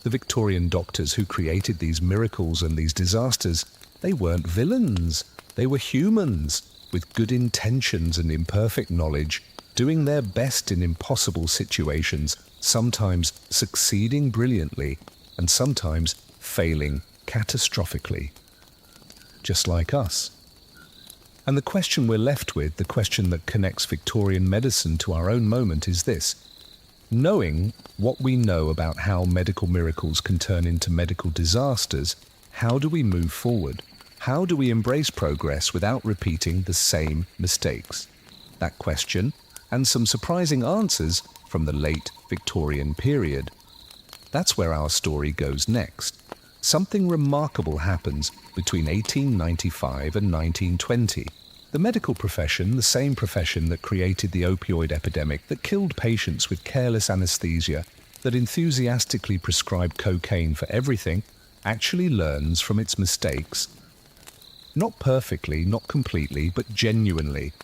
The Victorian doctors who created these miracles and these disasters, they weren't villains. They were humans with good intentions and imperfect knowledge, doing their best in impossible situations, sometimes succeeding brilliantly and sometimes failing catastrophically, just like us. And the question we're left with, the question that connects Victorian medicine to our own moment, is this: knowing what we know about how medical miracles can turn into medical disasters, how do we move forward? How do we embrace progress without repeating the same mistakes? That question, and some surprising answers from the late Victorian period. That's where our story goes next. Something remarkable happens between 1895 and 1920. The medical profession, the same profession that created the opioid epidemic, that killed patients with careless anesthesia, that enthusiastically prescribed cocaine for everything, actually learns from its mistakes. Not perfectly, not completely, but genuinely.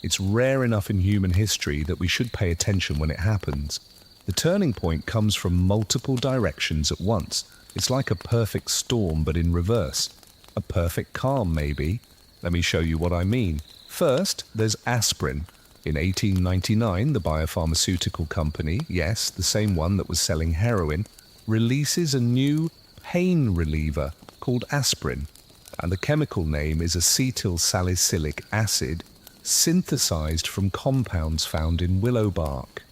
It's rare enough in human history that we should pay attention when it happens. The turning point comes from multiple directions at once. It's like a perfect storm, but in reverse. A perfect calm, maybe. Let me show you what I mean. First, there's aspirin. In 1899, the biopharmaceutical company, yes, the same one that was selling heroin, releases a new pain reliever called aspirin, and the chemical name is acetyl salicylic acid, synthesized from compounds found in willow bark.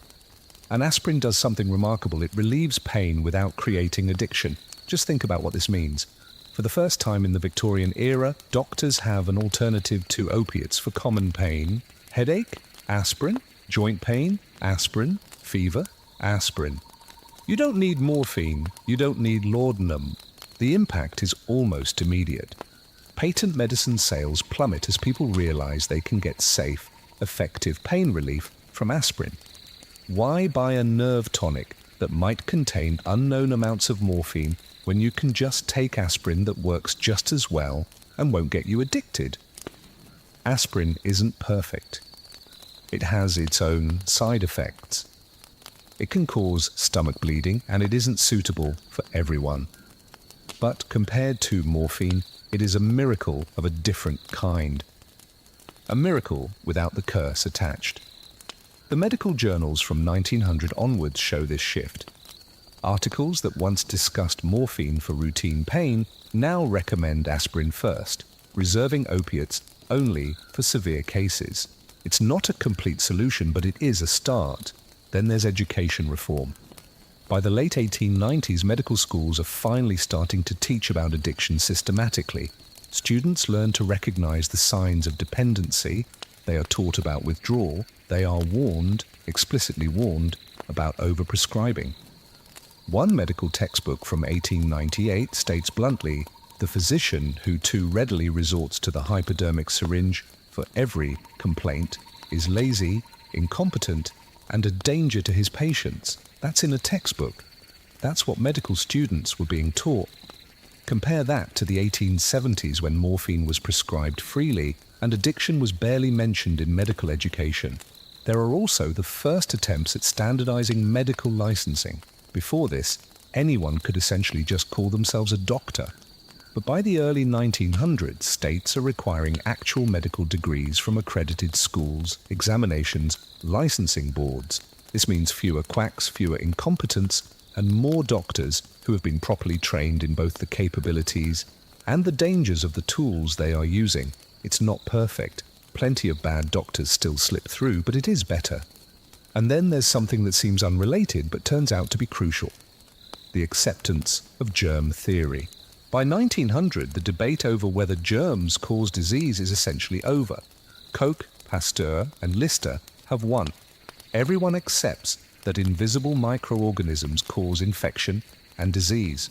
And aspirin does something remarkable. It relieves pain without creating addiction. Just think about what this means. For the first time in the Victorian era, doctors have an alternative to opiates for common pain. Headache? Aspirin. Joint pain? Aspirin. Fever? Aspirin. You don't need morphine. You don't need laudanum. The impact is almost immediate. Patent medicine sales plummet as people realize they can get safe, effective pain relief from aspirin. Why buy a nerve tonic that might contain unknown amounts of morphine when you can just take aspirin that works just as well and won't get you addicted? Aspirin isn't perfect. It has its own side effects. It can cause stomach bleeding, and it isn't suitable for everyone. But compared to morphine, it is a miracle of a different kind. A miracle without the curse attached. The medical journals from 1900 onwards show this shift. Articles that once discussed morphine for routine pain now recommend aspirin first, reserving opiates only for severe cases. It's not a complete solution, but it is a start. Then there's education reform. By the late 1890s, medical schools are finally starting to teach about addiction systematically. Students learn to recognize the signs of dependency. They are taught about withdrawal. They are warned, explicitly warned, about overprescribing. One medical textbook from 1898 states bluntly, the physician who too readily resorts to the hypodermic syringe for every complaint is lazy, incompetent, and a danger to his patients. That's in a textbook. That's what medical students were being taught. Compare that to the 1870s when morphine was prescribed freely and addiction was barely mentioned in medical education. There are also the first attempts at standardizing medical licensing. Before this, anyone could essentially just call themselves a doctor. But by the early 1900s, states are requiring actual medical degrees from accredited schools, examinations, licensing boards. This means fewer quacks, fewer incompetents, and more doctors who have been properly trained in both the capabilities and the dangers of the tools they are using. It's not perfect. Plenty of bad doctors still slip through, but it is better. And then there's something that seems unrelated but turns out to be crucial: the acceptance of germ theory. By 1900, the debate over whether germs cause disease is essentially over. Koch, Pasteur, and Lister have won. Everyone accepts that invisible microorganisms cause infection and disease.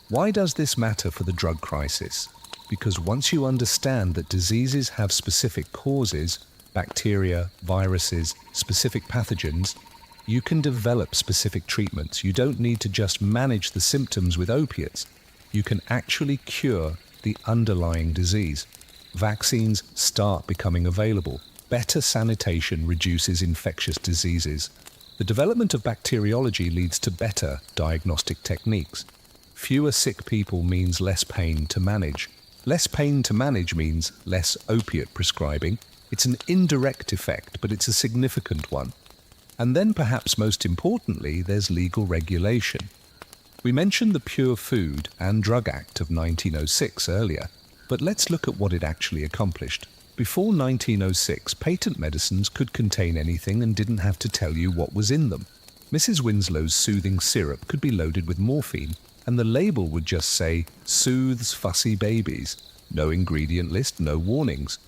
Why does this matter for the drug crisis? Because once you understand that diseases have specific causes, bacteria, viruses, specific pathogens, you can develop specific treatments. You don't need to just manage the symptoms with opiates. You can actually cure the underlying disease. Vaccines start becoming available. Better sanitation reduces infectious diseases. The development of bacteriology leads to better diagnostic techniques. Fewer sick people means less pain to manage. Less pain to manage means less opiate prescribing. It's an indirect effect, but it's a significant one. And then perhaps most importantly, there's legal regulation. We mentioned the Pure Food and Drug Act of 1906 earlier, but let's look at what it actually accomplished. Before 1906, patent medicines could contain anything and didn't have to tell you what was in them. Mrs. Winslow's soothing syrup could be loaded with morphine, and the label would just say, "soothes fussy babies." No ingredient list, no warnings.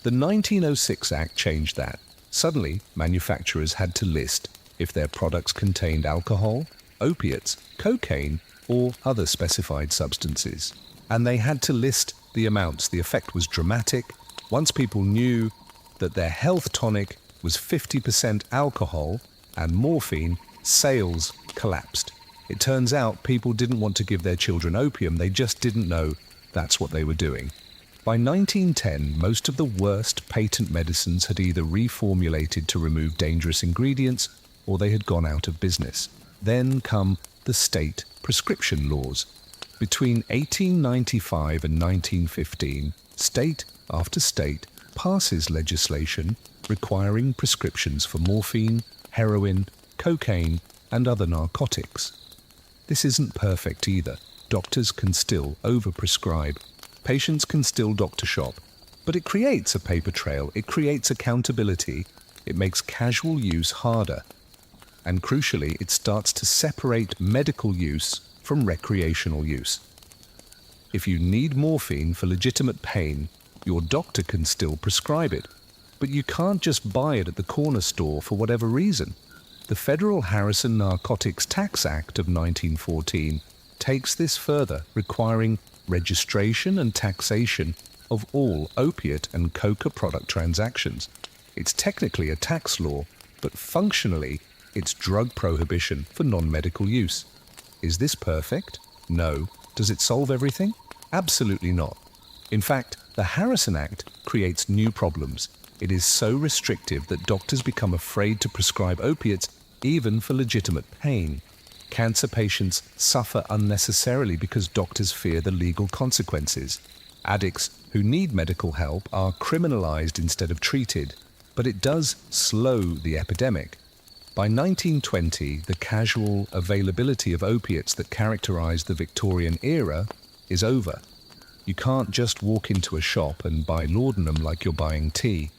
The 1906 Act changed that. Suddenly, manufacturers had to list if their products contained alcohol, opiates, cocaine, or other specified substances. And they had to list the amounts. The effect was dramatic. Once people knew that their health tonic was 50% alcohol and morphine, sales collapsed. It turns out people didn't want to give their children opium, they just didn't know that's what they were doing. By 1910, most of the worst patent medicines had either reformulated to remove dangerous ingredients or they had gone out of business. Then come the state prescription laws. Between 1895 and 1915, state after state passes legislation requiring prescriptions for morphine, heroin, cocaine, and other narcotics. This isn't perfect either. Doctors can still overprescribe. Patients can still doctor shop. But it creates a paper trail. It creates accountability. It makes casual use harder. And crucially, it starts to separate medical use from recreational use. If you need morphine for legitimate pain, your doctor can still prescribe it. But you can't just buy it at the corner store for whatever reason. The Federal Harrison Narcotics Tax Act of 1914 takes this further, requiring registration and taxation of all opiate and coca product transactions. It's technically a tax law, but functionally, it's drug prohibition for non-medical use. Is this perfect? No. Does it solve everything? Absolutely not. In fact, the Harrison Act creates new problems. It is so restrictive that doctors become afraid to prescribe opiates even for legitimate pain. Cancer patients suffer unnecessarily because doctors fear the legal consequences. Addicts who need medical help are criminalized instead of treated, but it does slow the epidemic. By 1920, the casual availability of opiates that characterized the Victorian era is over. You can't just walk into a shop and buy laudanum like you're buying tea.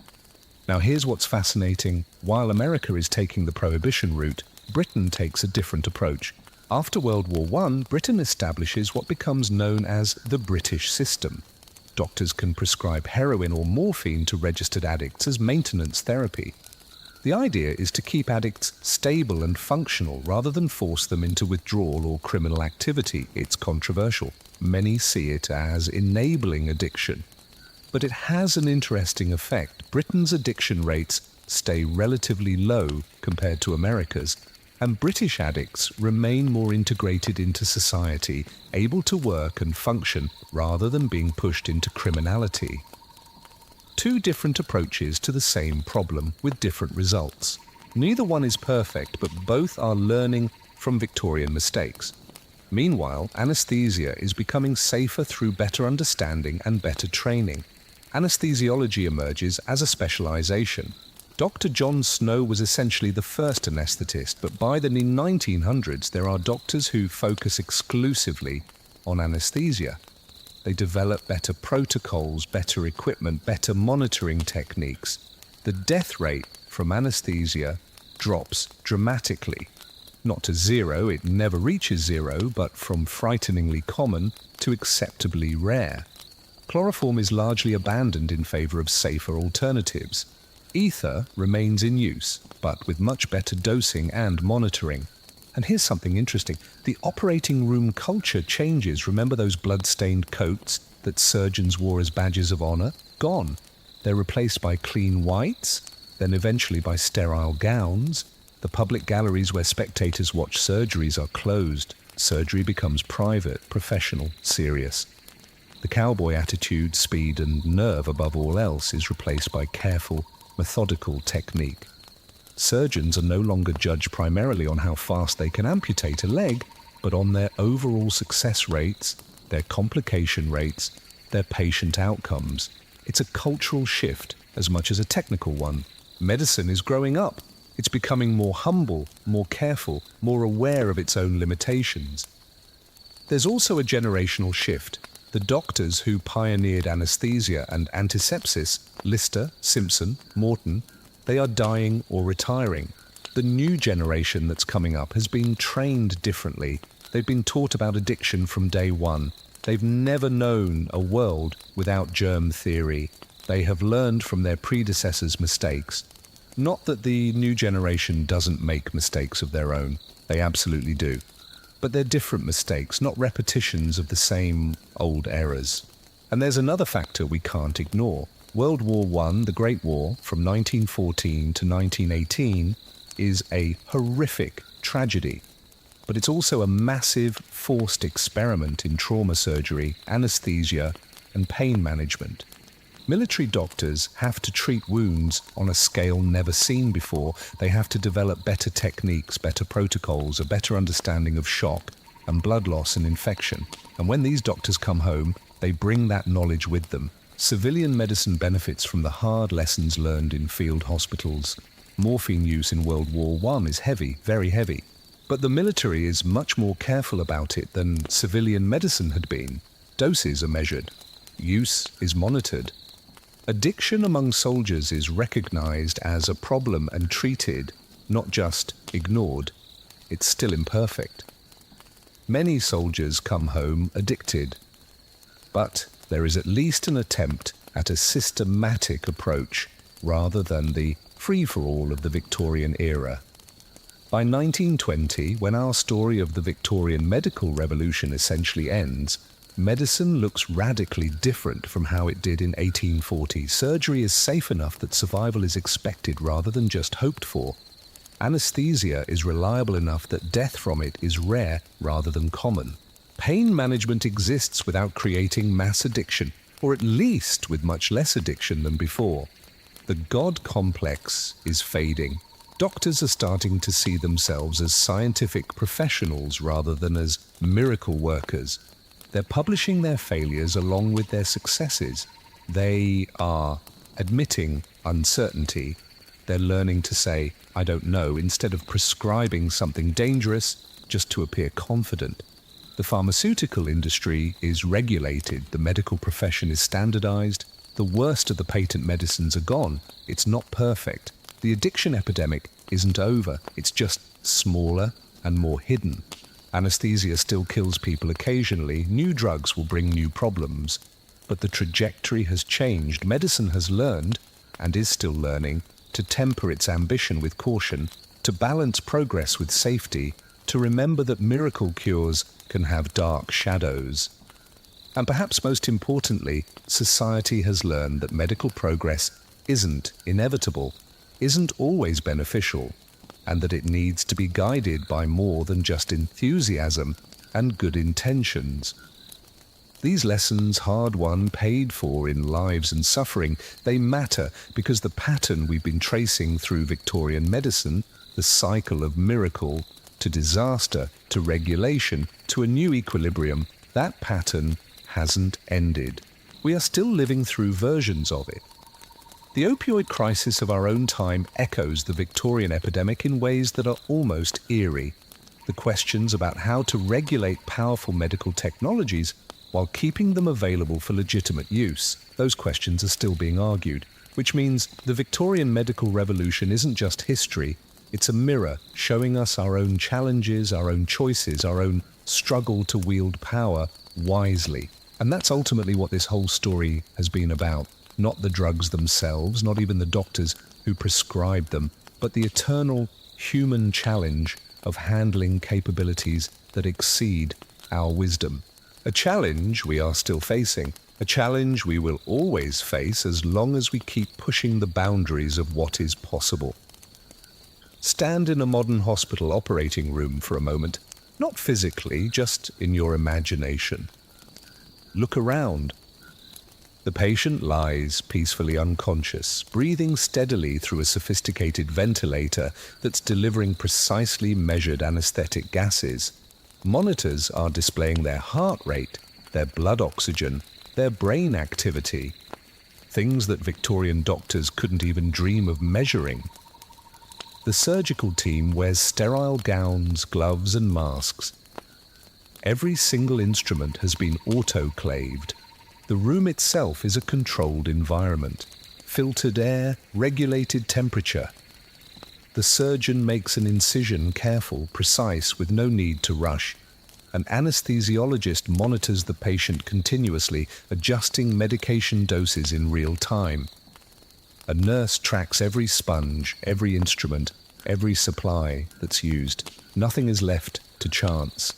Now here's what's fascinating. While America is taking the prohibition route, Britain takes a different approach. After World War I, Britain establishes what becomes known as the British system. Doctors can prescribe heroin or morphine to registered addicts as maintenance therapy. The idea is to keep addicts stable and functional rather than force them into withdrawal or criminal activity. It's controversial. Many see it as enabling addiction. But it has an interesting effect. Britain's addiction rates stay relatively low compared to America's, and British addicts remain more integrated into society, able to work and function rather than being pushed into criminality. Two different approaches to the same problem with different results. Neither one is perfect, but both are learning from Victorian mistakes. Meanwhile, anesthesia is becoming safer through better understanding and better training. Anesthesiology emerges as a specialization. Dr. John Snow was essentially the first anesthetist, but by the 1900s there are doctors who focus exclusively on anesthesia. They develop better protocols, better equipment, better monitoring techniques. The death rate from anesthesia drops dramatically. Not to zero, it never reaches zero, but from frighteningly common to acceptably rare. Chloroform is largely abandoned in favor of safer alternatives. Ether remains in use, but with much better dosing and monitoring. And here's something interesting. The operating room culture changes. Remember those blood-stained coats that surgeons wore as badges of honor? Gone. They're replaced by clean whites, then eventually by sterile gowns. The public galleries where spectators watch surgeries are closed. Surgery becomes private, professional, serious. The cowboy attitude, speed and nerve above all else is replaced by careful, methodical technique. Surgeons are no longer judged primarily on how fast they can amputate a leg, but on their overall success rates, their complication rates, their patient outcomes. It's a cultural shift as much as a technical one. Medicine is growing up. It's becoming more humble, more careful, more aware of its own limitations. There's also a generational shift. The doctors who pioneered anesthesia and antisepsis, Lister, Simpson, Morton, they are dying or retiring. The new generation that's coming up has been trained differently. They've been taught about addiction from day one. They've never known a world without germ theory. They have learned from their predecessors' mistakes. Not that the new generation doesn't make mistakes of their own. They absolutely do. But they're different mistakes, not repetitions of the same old errors. And there's another factor we can't ignore. World War I, the Great War, from 1914 to 1918, is a horrific tragedy. But it's also a massive, forced experiment in trauma surgery, anesthesia, and pain management. Military doctors have to treat wounds on a scale never seen before. They have to develop better techniques, better protocols, a better understanding of shock and blood loss and infection. And when these doctors come home, they bring that knowledge with them. Civilian medicine benefits from the hard lessons learned in field hospitals. Morphine use in World War I is heavy, very heavy. But the military is much more careful about it than civilian medicine had been. Doses are measured. Use is monitored. Addiction among soldiers is recognized as a problem and treated, not just ignored. It's still imperfect. Many soldiers come home addicted, but there is at least an attempt at a systematic approach rather than the free-for-all of the Victorian era. By 1920, when our story of the Victorian medical revolution essentially ends, medicine looks radically different from how it did in 1840. Surgery is safe enough that survival is expected rather than just hoped for. Anesthesia is reliable enough that death from it is rare rather than common. Pain management exists without creating mass addiction, or at least with much less addiction than before. The God complex is fading. Doctors are starting to see themselves as scientific professionals rather than as miracle workers. They're publishing their failures along with their successes. They are admitting uncertainty. They're learning to say, I don't know, instead of prescribing something dangerous just to appear confident. The pharmaceutical industry is regulated. The medical profession is standardized. The worst of the patent medicines are gone. It's not perfect. The addiction epidemic isn't over. It's just smaller and more hidden. Anesthesia still kills people occasionally. New drugs will bring new problems. But the trajectory has changed. Medicine has learned, and is still learning, to temper its ambition with caution, to balance progress with safety, to remember that miracle cures can have dark shadows. And perhaps most importantly, society has learned that medical progress isn't inevitable, isn't always beneficial, and that it needs to be guided by more than just enthusiasm and good intentions. These lessons, hard-won, paid for in lives and suffering, they matter because the pattern we've been tracing through Victorian medicine, the cycle of miracle to disaster to regulation to a new equilibrium, that pattern hasn't ended. We are still living through versions of it. The opioid crisis of our own time echoes the Victorian epidemic in ways that are almost eerie. The questions about how to regulate powerful medical technologies while keeping them available for legitimate use, those questions are still being argued, which means the Victorian medical revolution isn't just history, it's a mirror showing us our own challenges, our own choices, our own struggle to wield power wisely. And that's ultimately what this whole story has been about. Not the drugs themselves, not even the doctors who prescribe them, but the eternal human challenge of handling capabilities that exceed our wisdom. A challenge we are still facing, a challenge we will always face as long as we keep pushing the boundaries of what is possible. Stand in a modern hospital operating room for a moment, not physically, just in your imagination. Look around. The patient lies peacefully unconscious, breathing steadily through a sophisticated ventilator that's delivering precisely measured anesthetic gases. Monitors are displaying their heart rate, their blood oxygen, their brain activity, things that Victorian doctors couldn't even dream of measuring. The surgical team wears sterile gowns, gloves and masks. Every single instrument has been autoclaved. The room itself is a controlled environment. Filtered air, regulated temperature. The surgeon makes an incision careful, precise, with no need to rush. An anesthesiologist monitors the patient continuously, adjusting medication doses in real time. A nurse tracks every sponge, every instrument, every supply that's used. Nothing is left to chance.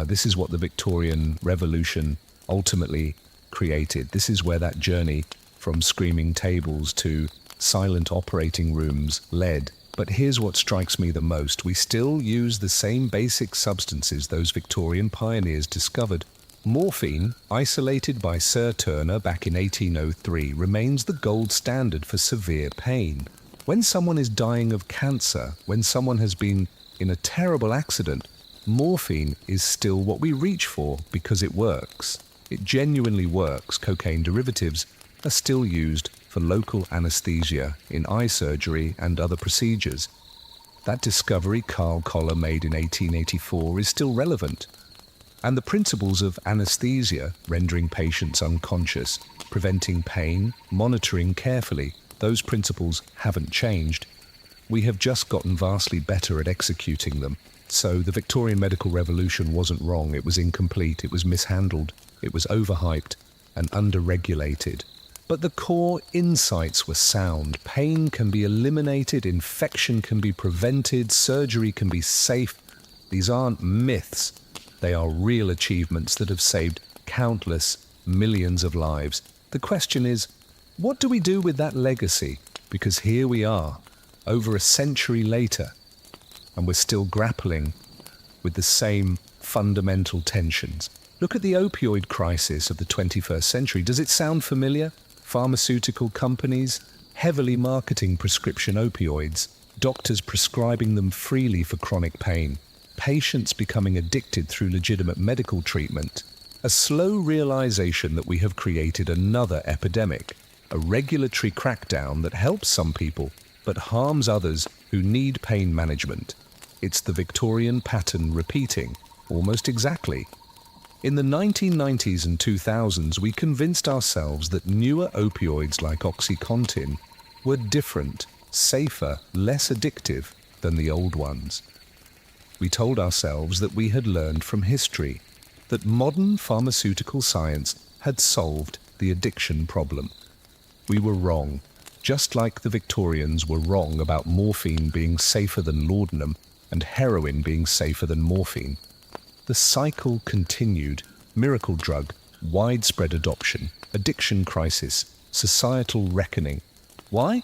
This is what the Victorian Revolution ultimately created. This is where that journey from screaming tables to silent operating rooms led. But here's what strikes me the most. We still use the same basic substances those Victorian pioneers discovered. Morphine, isolated by Sir Turner back in 1803, remains the gold standard for severe pain. When someone is dying of cancer, when someone has been in a terrible accident, morphine is still what we reach for because it works. It genuinely works. Cocaine derivatives are still used for local anesthesia in eye surgery and other procedures. That discovery Carl Koller made in 1884 is still relevant. And the principles of anesthesia, rendering patients unconscious, preventing pain, monitoring carefully, those principles haven't changed. We have just gotten vastly better at executing them. So the Victorian medical revolution wasn't wrong, it was incomplete, it was mishandled, it was overhyped and under-regulated. But the core insights were sound. Pain can be eliminated, infection can be prevented, surgery can be safe. These aren't myths. They are real achievements that have saved countless millions of lives. The question is, what do we do with that legacy? Because here we are, over a century later, and we're still grappling with the same fundamental tensions. Look at the opioid crisis of the 21st century. Does it sound familiar? Pharmaceutical companies heavily marketing prescription opioids, doctors prescribing them freely for chronic pain, patients becoming addicted through legitimate medical treatment, a slow realization that we have created another epidemic, a regulatory crackdown that helps some people but harms others who need pain management. It's the Victorian pattern repeating, almost exactly. In the 1990s and 2000s, we convinced ourselves that newer opioids like OxyContin were different, safer, less addictive than the old ones. We told ourselves that we had learned from history, that modern pharmaceutical science had solved the addiction problem. We were wrong, just like the Victorians were wrong about morphine being safer than laudanum and heroin being safer than morphine. The cycle continued. Miracle drug, widespread adoption, addiction crisis, societal reckoning. Why?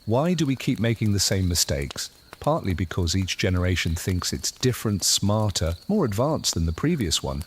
Why do we keep making the same mistakes? Partly because each generation thinks it's different, smarter, more advanced than the previous one.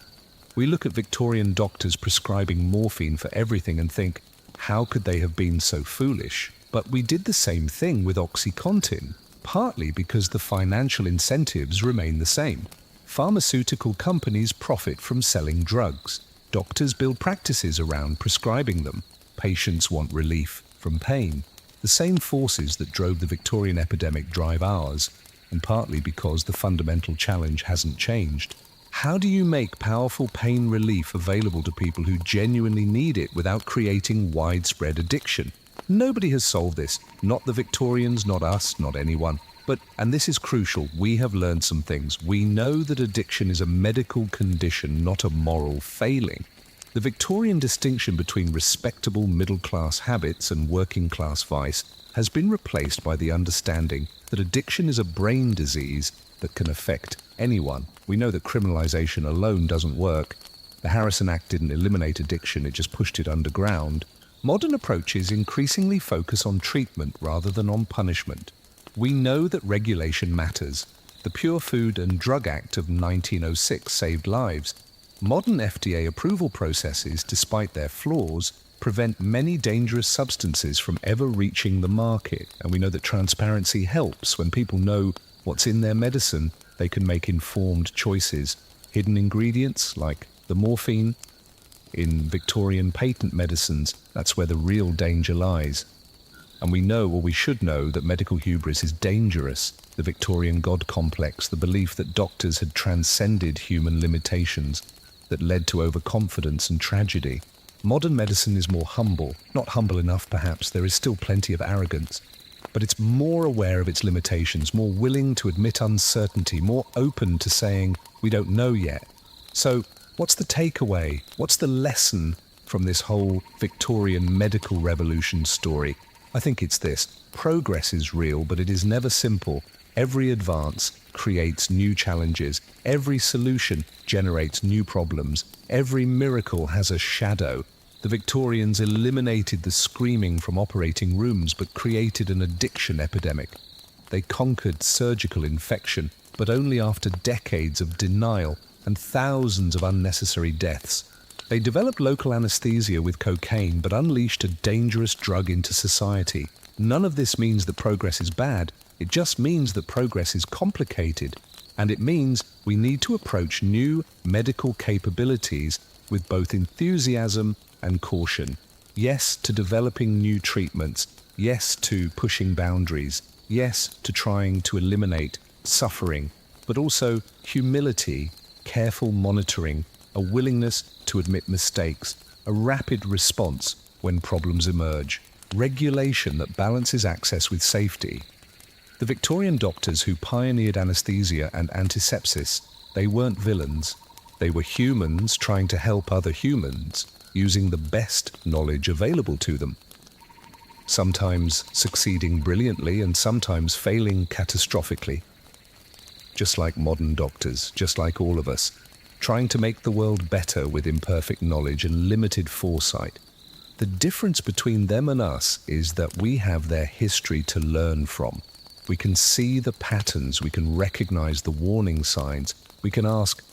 We look at Victorian doctors prescribing morphine for everything and think, how could they have been so foolish? But we did the same thing with OxyContin, partly because the financial incentives remain the same. Pharmaceutical companies profit from selling drugs. Doctors build practices around prescribing them. Patients want relief from pain. The same forces that drove the Victorian epidemic drive ours, and partly because the fundamental challenge hasn't changed. How do you make powerful pain relief available to people who genuinely need it without creating widespread addiction? Nobody has solved this. Not the Victorians, not us, not anyone. But, and this is crucial, we have learned some things. We know that addiction is a medical condition, not a moral failing. The Victorian distinction between respectable middle-class habits and working-class vice has been replaced by the understanding that addiction is a brain disease that can affect anyone. We know that criminalization alone doesn't work. The Harrison Act didn't eliminate addiction, it just pushed it underground. Modern approaches increasingly focus on treatment rather than on punishment. We know that regulation matters. The Pure Food and Drug Act of 1906 saved lives. Modern FDA approval processes, despite their flaws, prevent many dangerous substances from ever reaching the market. And we know that transparency helps. When people know what's in their medicine, they can make informed choices. Hidden ingredients like the morphine in Victorian patent medicines, that's where the real danger lies. And we know, or we should know, that medical hubris is dangerous. The Victorian God complex, the belief that doctors had transcended human limitations, that led to overconfidence and tragedy. Modern medicine is more humble. Not humble enough, perhaps. There is still plenty of arrogance. But it's more aware of its limitations, more willing to admit uncertainty, more open to saying, we don't know yet. So, what's the takeaway? What's the lesson from this whole Victorian medical revolution story? I think it's this. Progress is real, but it is never simple. Every advance creates new challenges. Every solution generates new problems. Every miracle has a shadow. The Victorians eliminated the screaming from operating rooms, but created an addiction epidemic. They conquered surgical infection, but only after decades of denial and thousands of unnecessary deaths. They developed local anesthesia with cocaine but unleashed a dangerous drug into society. None of this means that progress is bad. It just means that progress is complicated, and it means we need to approach new medical capabilities with both enthusiasm and caution. Yes to developing new treatments. Yes to pushing boundaries. Yes to trying to eliminate suffering, but also humility, careful monitoring, a willingness to admit mistakes, a rapid response when problems emerge, regulation that balances access with safety. The Victorian doctors who pioneered anesthesia and antisepsis, they weren't villains. They were humans trying to help other humans, using the best knowledge available to them. Sometimes succeeding brilliantly and sometimes failing catastrophically. Just like modern doctors, just like all of us, trying to make the world better with imperfect knowledge and limited foresight. The difference between them and us is that we have their history to learn from. We can see the patterns, we can recognize the warning signs, we can ask,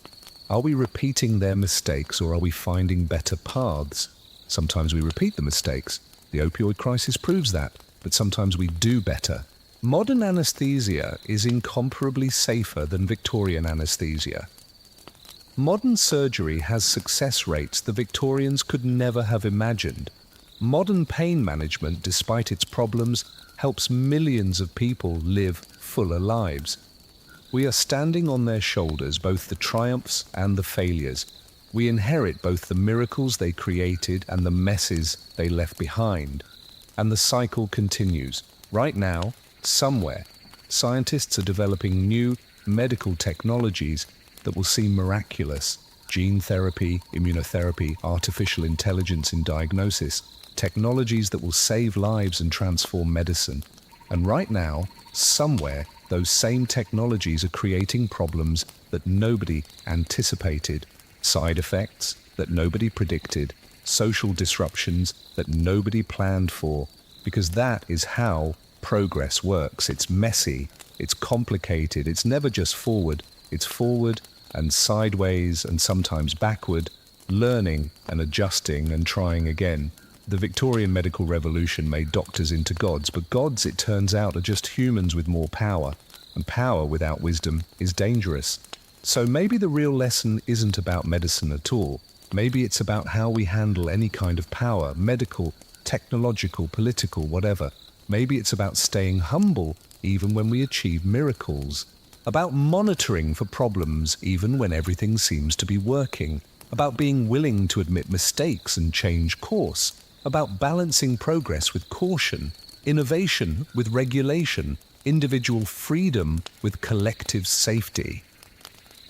are we repeating their mistakes or are we finding better paths? Sometimes we repeat the mistakes. The opioid crisis proves that, but sometimes we do better. Modern anesthesia is incomparably safer than Victorian anesthesia. Modern surgery has success rates the Victorians could never have imagined. Modern pain management, despite its problems, helps millions of people live fuller lives. We are standing on their shoulders, both the triumphs and the failures. We inherit both the miracles they created and the messes they left behind. And the cycle continues. Right now, somewhere, scientists are developing new medical technologies that will seem miraculous. Gene therapy, immunotherapy, artificial intelligence in diagnosis, technologies that will save lives and transform medicine. And right now, somewhere, those same technologies are creating problems that nobody anticipated, side effects that nobody predicted, social disruptions that nobody planned for, because that is how progress works. It's messy, it's complicated, it's never just forward, it's forward and sideways and sometimes backward, learning and adjusting and trying again. The Victorian medical revolution made doctors into gods, but gods, it turns out, are just humans with more power, and power without wisdom is dangerous. So maybe the real lesson isn't about medicine at all. Maybe it's about how we handle any kind of power, medical, technological, political, whatever. Maybe it's about staying humble even when we achieve miracles. About monitoring for problems even when everything seems to be working. About being willing to admit mistakes and change course. About balancing progress with caution, innovation with regulation, individual freedom with collective safety.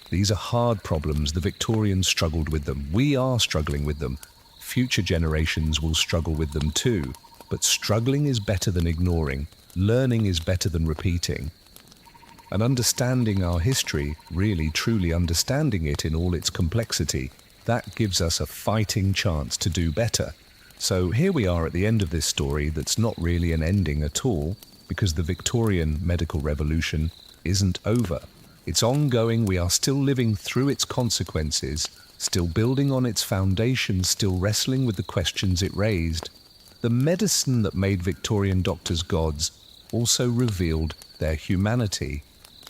These are hard problems. The Victorians struggled with them. We are struggling with them. Future generations will struggle with them too. But struggling is better than ignoring. Learning is better than repeating. And understanding our history, really truly understanding it in all its complexity, that gives us a fighting chance to do better. So here we are at the end of this story that's not really an ending at all, because the Victorian medical revolution isn't over. It's ongoing. We are still living through its consequences, still building on its foundations, still wrestling with the questions it raised. The medicine that made Victorian doctors gods also revealed their humanity.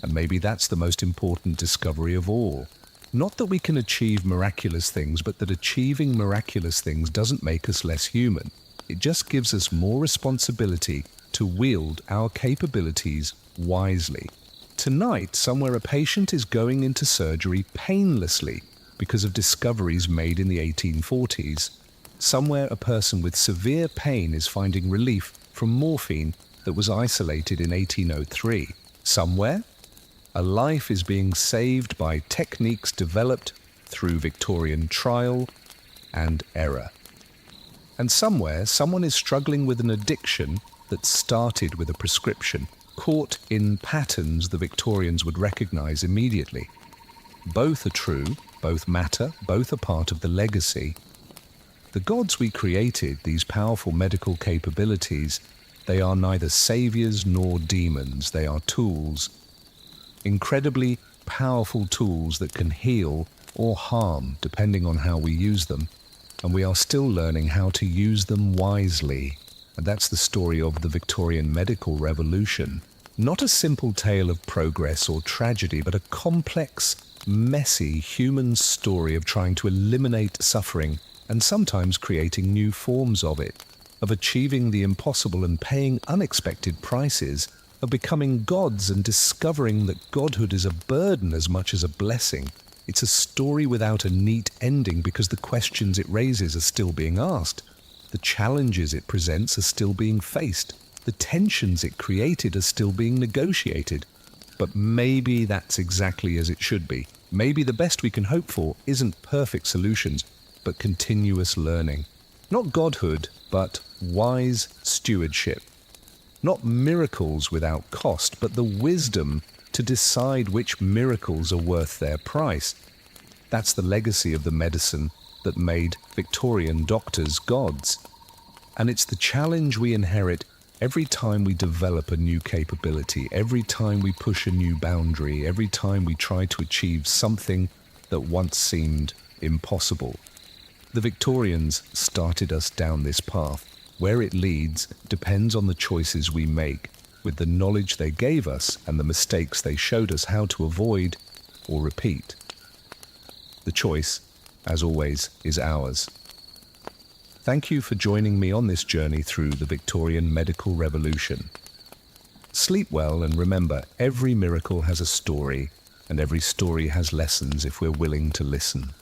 And maybe that's the most important discovery of all. Not that we can achieve miraculous things, but that achieving miraculous things doesn't make us less human. It just gives us more responsibility to wield our capabilities wisely. Tonight, somewhere a patient is going into surgery painlessly because of discoveries made in the 1840s. Somewhere a person with severe pain is finding relief from morphine that was isolated in 1803. Somewhere, a life is being saved by techniques developed through Victorian trial and error. And somewhere, someone is struggling with an addiction that started with a prescription, caught in patterns the Victorians would recognize immediately. Both are true, both matter, both are part of the legacy. The gods we created, these powerful medical capabilities, they are neither saviors nor demons, they are tools. Incredibly powerful tools that can heal or harm, depending on how we use them, and we are still learning how to use them wisely. And that's the story of the Victorian medical revolution. Not a simple tale of progress or tragedy, but a complex, messy human story of trying to eliminate suffering and sometimes creating new forms of it, of achieving the impossible and paying unexpected prices, of becoming gods and discovering that godhood is a burden as much as a blessing. It's a story without a neat ending because the questions it raises are still being asked. The challenges it presents are still being faced. The tensions it created are still being negotiated. But maybe that's exactly as it should be. Maybe the best we can hope for isn't perfect solutions, but continuous learning. Not godhood, but wise stewardship. Not miracles without cost, but the wisdom to decide which miracles are worth their price. That's the legacy of the medicine that made Victorian doctors gods. And it's the challenge we inherit every time we develop a new capability, every time we push a new boundary, every time we try to achieve something that once seemed impossible. The Victorians started us down this path. Where it leads depends on the choices we make, with the knowledge they gave us and the mistakes they showed us how to avoid or repeat. The choice, as always, is ours. Thank you for joining me on this journey through the Victorian medical revolution. Sleep well and remember, every miracle has a story, and every story has lessons if we're willing to listen.